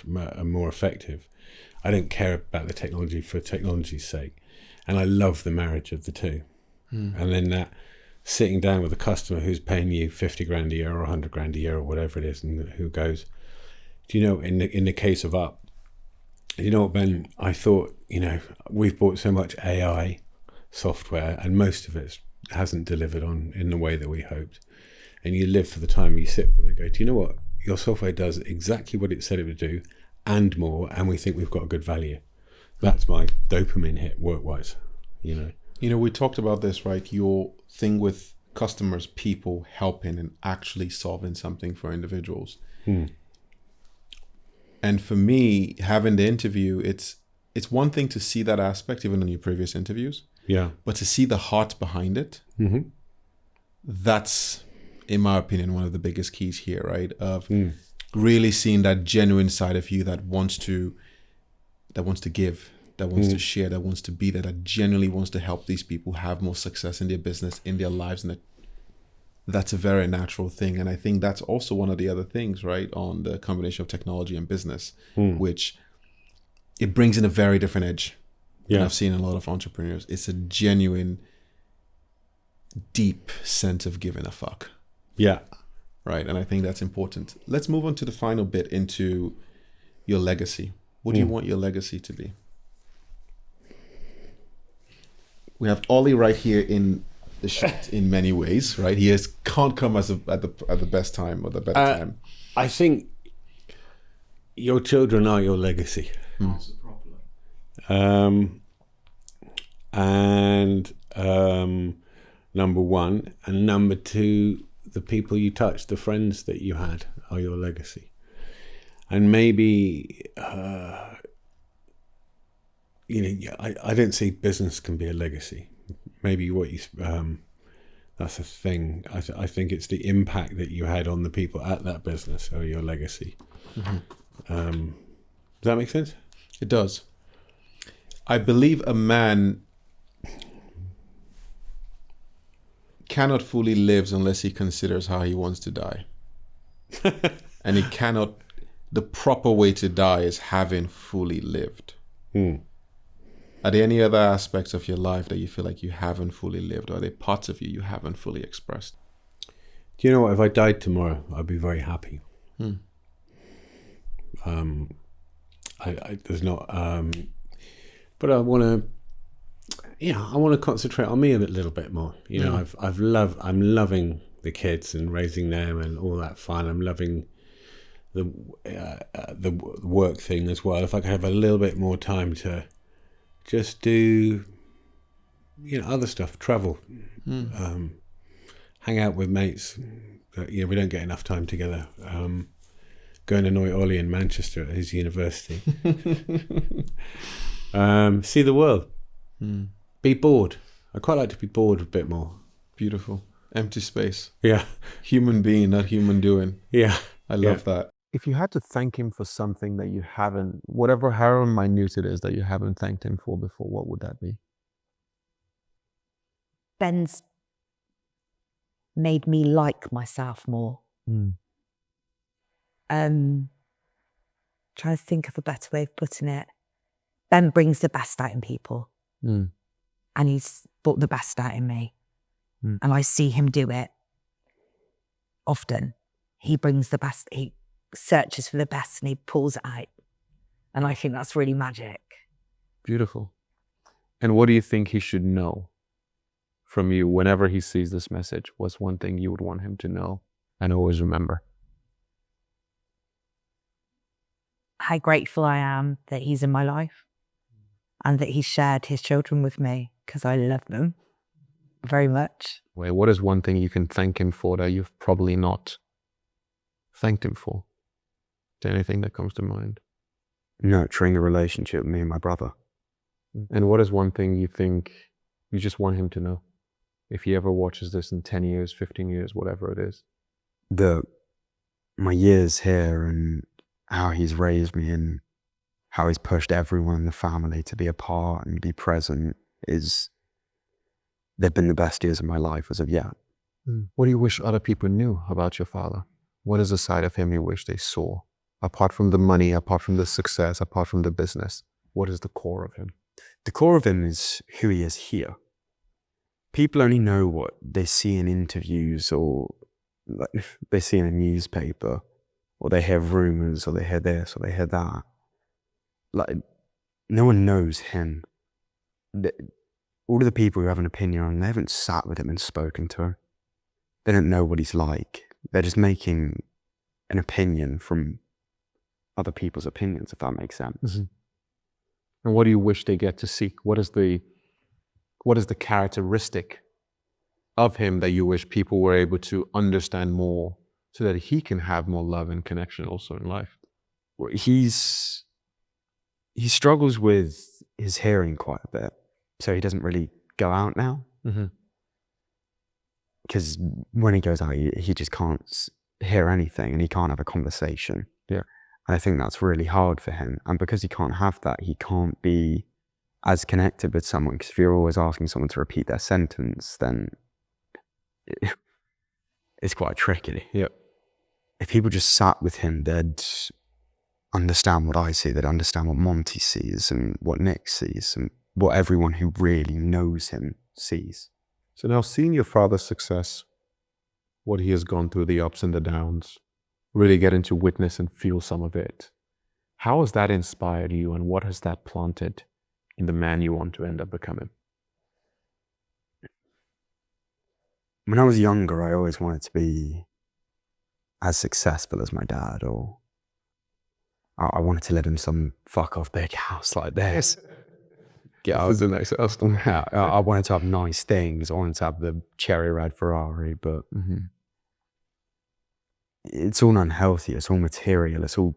effective. I don't care about the technology for technology's sake, and I love the marriage of the two. And then that sitting down with a customer who's paying you 50 grand a year or 100 grand a year or whatever it is, and who goes, do you know, in the case of Up, you know what, Ben, I thought, we've bought so much AI software and most of it hasn't delivered in the way that we hoped. And you live for the time you sit with them and go, do you know what, your software does exactly what it said it would do and more, and we think we've got a good value. That's my dopamine hit work-wise, we talked about this, right? Your thing with customers, people helping and actually solving something for individuals. And for me, having the interview, it's one thing to see that aspect, even in your previous interviews. Yeah. But to see the heart behind it, that's, in my opinion, one of the biggest keys here, right? Of really seeing that genuine side of you that wants to give, that wants to share, that wants to be there, that genuinely wants to help these people have more success in their business, in their lives. And that's a very natural thing. And I think that's also one of the other things, right, on the combination of technology and business, which it brings in a very different edge. Yeah. I've seen a lot of entrepreneurs. It's a genuine, deep sense of giving a fuck. Yeah. Right. And I think that's important. Let's move on to the final bit, into your legacy. What do you want your legacy to be? We have Ollie right here in the shot in many ways, right? He can't come at the best time or the better time. I think your children are your legacy. And number one, and number two, the people you touched, the friends that you had, are your legacy. And maybe I don't see business can be a legacy. Maybe what you that's a thing. I think it's the impact that you had on the people at that business are your legacy. Does that make sense? It does. I believe a man cannot fully live unless he considers how he wants to die. And he cannot, the proper way to die is having fully lived. Are there any other aspects of your life that you feel like you haven't fully lived? Or are there parts of you haven't fully expressed? Do you know what? If I died tomorrow, I'd be very happy. There's not, but I want to concentrate on me a little bit more. I'm loving the kids and raising them and all that fun. I'm loving the work thing as well. If I could have a little bit more time to just do, other stuff, travel, hang out with mates that, we don't get enough time together. Go and annoy Ollie in Manchester at his university. See the world. Be bored. I quite like to be bored a bit more. Beautiful. Empty space. Yeah. Human being, not human doing. Yeah. I love that. If you had to thank him for something that you haven't, whatever, however minute it is that you haven't thanked him for before, what would that be? Ben's made me like myself more. Trying to think of a better way of putting it. Ben brings the best out in people. And he's brought the best out in me. And I see him do it often. He brings the best, he searches for the best and he pulls it out. And I think that's really magic. Beautiful. And what do you think he should know from you whenever he sees this message? What's one thing you would want him to know and always remember? How grateful I am that he's in my life and that he shared his children with me, because I love them very much. Wait, what is one thing you can thank him for that you've probably not thanked him for? Is there anything that comes to mind? Nurturing a relationship with me and my brother. And what is one thing you think you just want him to know? If he ever watches this in 10 years, 15 years, whatever it is. My years here and how he's raised me and how he's pushed everyone in the family to be a part and be present they've been the best years of my life as of yet. What do you wish other people knew about your father? What is a side of him you wish they saw? Apart from the money, apart from the success, apart from the business, what is the core of him? The core of him is who he is here. People only know what they see in interviews or like they see in a newspaper, or they hear rumors, or they hear this, or they hear that. Like, no one knows him. All of the people who have an opinion on him, they haven't sat with him and spoken to him. They don't know what he's like. They're just making an opinion from other people's opinions, if that makes sense. And what do you wish they get to see? What is the characteristic of him that you wish people were able to understand more so that he can have more love and connection also in life? He struggles with his hearing quite a bit, so he doesn't really go out now. Because when he goes out, he just can't hear anything and he can't have a conversation. Yeah. And I think that's really hard for him. And because he can't have that, he can't be as connected with someone. Because if you're always asking someone to repeat their sentence, then it's quite tricky. Yeah. If people just sat with him, they'd understand what I see. They'd understand what Monty sees and what Nick sees and what everyone who really knows him sees. So now, seeing your father's success, what he has gone through, the ups and the downs, really getting to witness and feel some of it, how has that inspired you and what has that planted in the man you want to end up becoming? When I was younger, I always wanted to be as successful as my dad, or I wanted to live in some fuck-off big house like this. Yeah, I was a nice house. I wanted to have nice things. I wanted to have the cherry red Ferrari, but it's all unhealthy. It's all material. It's all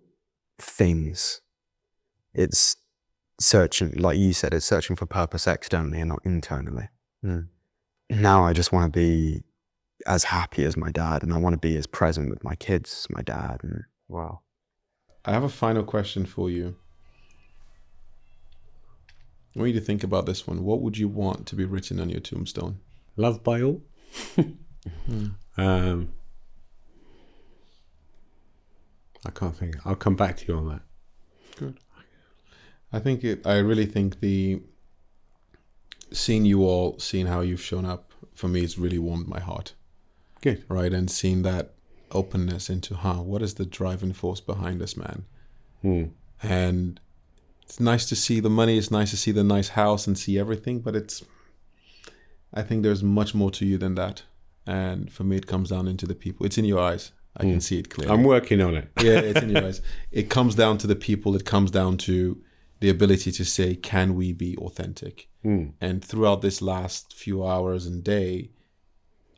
things. It's searching, like you said, it's searching for purpose externally and not internally. Now I just want to be as happy as my dad, and I want to be as present with my kids as my dad. And Wow. I have a final question for you. I want you to think about this one. What would you want to be written on your tombstone? Loved by all. I can't think. I'll come back to you on that. Good. I really think seeing you all, seeing how you've shown up, for me, it's really warmed my heart. Good. Right? And seeing that openness into, what is the driving force behind this man? And it's nice to see the money, it's nice to see the nice house and see everything, but I think there's much more to you than that. And for me, it comes down into the people. It's in your eyes. I can see it clearly. I'm working on it. Yeah, it's in your eyes. It comes down to the people. It comes down to the ability to say, can we be authentic? And throughout this last few hours and day,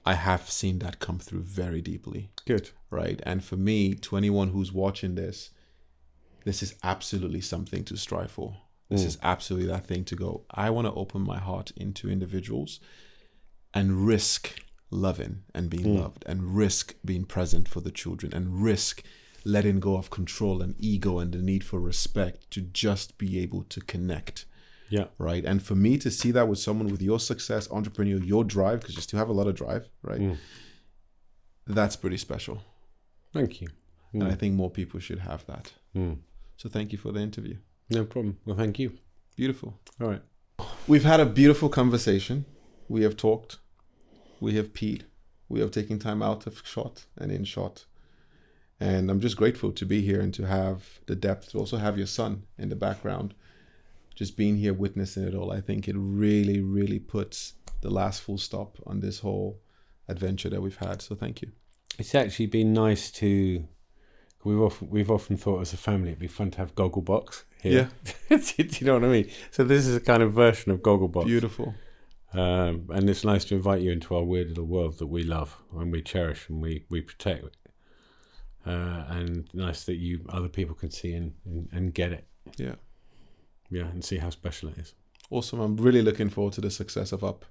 I have seen that come through very deeply. Good. Right? And for me, to anyone who's watching this is absolutely something to strive for. This is absolutely that thing to go, I want to open my heart into individuals and risk loving and being loved, and risk being present for the children, and risk letting go of control and ego and the need for respect to just be able to connect. Yeah. Right. And for me to see that with someone with your success, entrepreneur, your drive, because you still have a lot of drive, right? That's pretty special. Thank you. And I think more people should have that. So thank you for the interview. No problem. Well, thank you. Beautiful. All right. We've had a beautiful conversation. We have talked. We have peed. We have taken time out of shot and in shot. And I'm just grateful to be here and to have the depth, to also have your son in the background. Just being here, witnessing it all, I think it really, really puts the last full stop on this whole adventure that we've had. So thank you. It's actually been nice to. We've often thought as a family it'd be fun to have Gogglebox here. Yeah. Do you know what I mean? So this is a kind of version of Gogglebox. Beautiful. And it's nice to invite you into our weird little world that we love and we cherish and we protect. And nice that other people can see and get it. Yeah. Yeah, and see how special it is. Awesome. I'm really looking forward to the success of Up.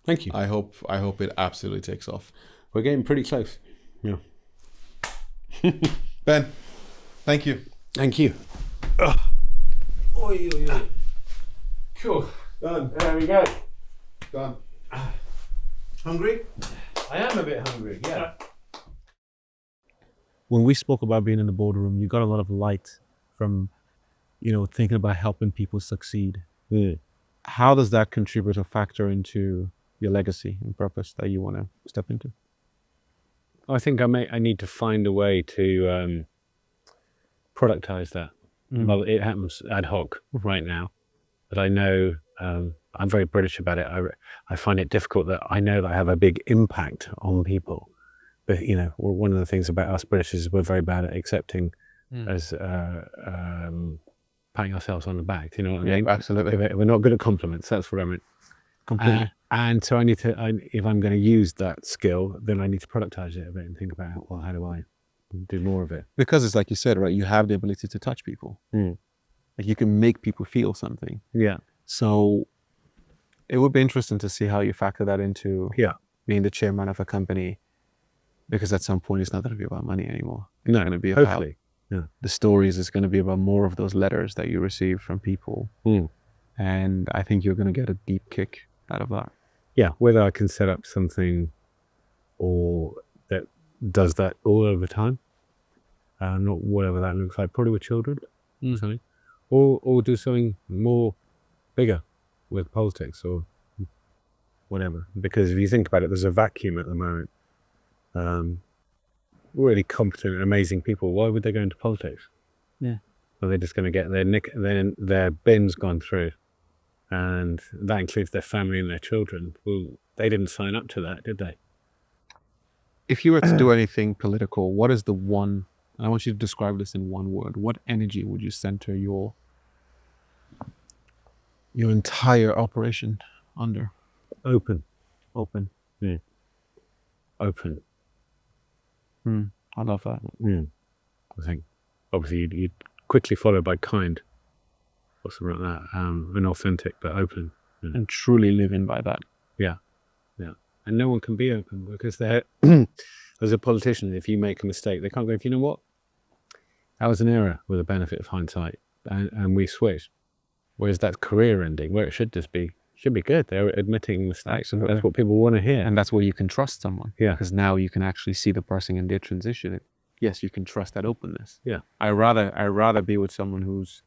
Thank you. I hope it absolutely takes off. We're getting pretty close. Yeah. Ben, thank you. Thank you. Oi. Cool. Done. There we go. Done. Hungry? I am a bit hungry, yeah. When we spoke about being in the boardroom, you got a lot of light from, thinking about helping people succeed. How does that contribute or factor into your legacy and purpose that you want to step into? I think I need to find a way to productize that. Well, it happens ad hoc right now, but I know I'm very British about it. I find it difficult that I know that I have a big impact on people. But, one of the things about us British is we're very bad at accepting as patting ourselves on the back. Do you know what I mean? Absolutely. We're not good at compliments. That's what I mean. Completely. And so I need to, if I'm going to use that skill, then I need to productize it a bit and think about, how do I do more of it? Because it's like you said, right? You have the ability to touch people. Like you can make people feel something. Yeah. So it would be interesting to see how you factor that into being the chairman of a company, because at some point it's not going to be about money anymore. It's going to be about the stories. It's going to be about more of those letters that you receive from people. And I think you're going to get a deep kick out of that. Yeah, whether I can set up something or that does that all over time, not whatever that looks like, probably with children, something, or do something more bigger with politics or whatever. Because if you think about it, there's a vacuum at the moment. Really competent and amazing people, why would they go into politics? Yeah. Are they just going to get their bins gone through? And that includes their family and their children. Well, they didn't sign up to that, did they? If you were to do anything political, what is the one, and I want you to describe this in one word, what energy would you center your entire operation under? Open. Yeah. Open. I love that. I think obviously you'd quickly followed by kind or something like that, and authentic but open. And truly living by that. Yeah. And no one can be open because they're as a politician, if you make a mistake, they can't go, you know what? That was an error with the benefit of hindsight. And we switch. Whereas that's career ending, where it should be good. They're admitting mistakes. Absolutely. That's what people want to hear. And that's where you can trust someone. Yeah. Because now you can actually see the person in their transition. Yes, you can trust that openness. Yeah. I rather be with someone who's,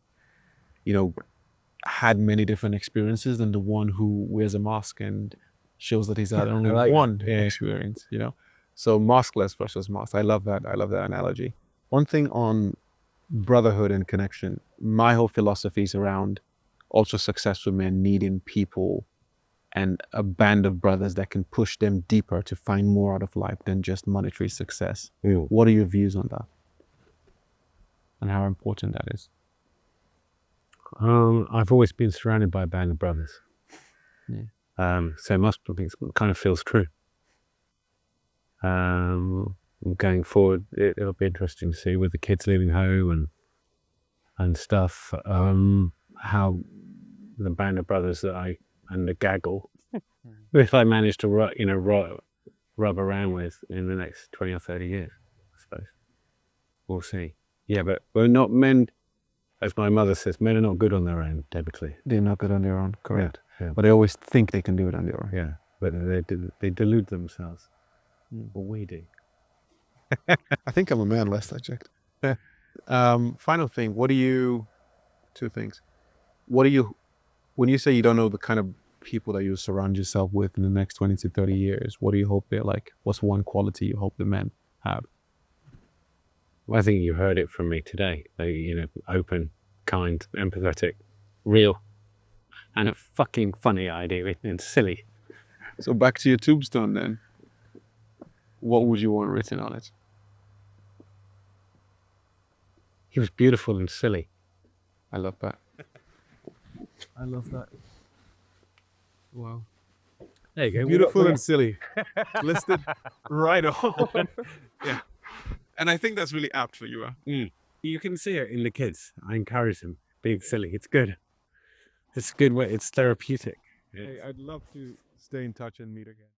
had many different experiences than the one who wears a mask and shows that he's had only one experience, So maskless versus mask. I love that analogy. One thing on brotherhood and connection, my whole philosophy is around ultra successful men needing people and a band of brothers that can push them deeper to find more out of life than just monetary success. What are your views on that? And how important that is? I've always been surrounded by a band of brothers. So it kind of feels true. Going forward, it'll be interesting to see with the kids leaving home and stuff, how the band of brothers and the gaggle, if I manage to rub around with in the next 20 or 30 years, I suppose. We'll see. Yeah, but we're not men, as my mother says, men are not good on their own, typically. They're not good on their own, correct. Yeah. But they always think they can do it on their own. Yeah, but they delude themselves. Well, we do. I think I'm a man, last I checked. Final thing, two things. When you say you don't know the kind of people that you surround yourself with in the next 20 to 30 years, what do you hope they're like? What's one quality you hope the men have? Well, I think you heard it from me today. Open, kind, empathetic, real, and a fucking funny idea and silly. So back to your tombstone then. What would you want written on it? He was beautiful and silly. I love that. I love that. Wow. There you go. Beautiful and silly. Listed right on. Yeah. And I think that's really apt for you. You can see it in the kids. I encourage them being silly. It's good. It's a good way. It's therapeutic. Hey, I'd love to stay in touch and meet again.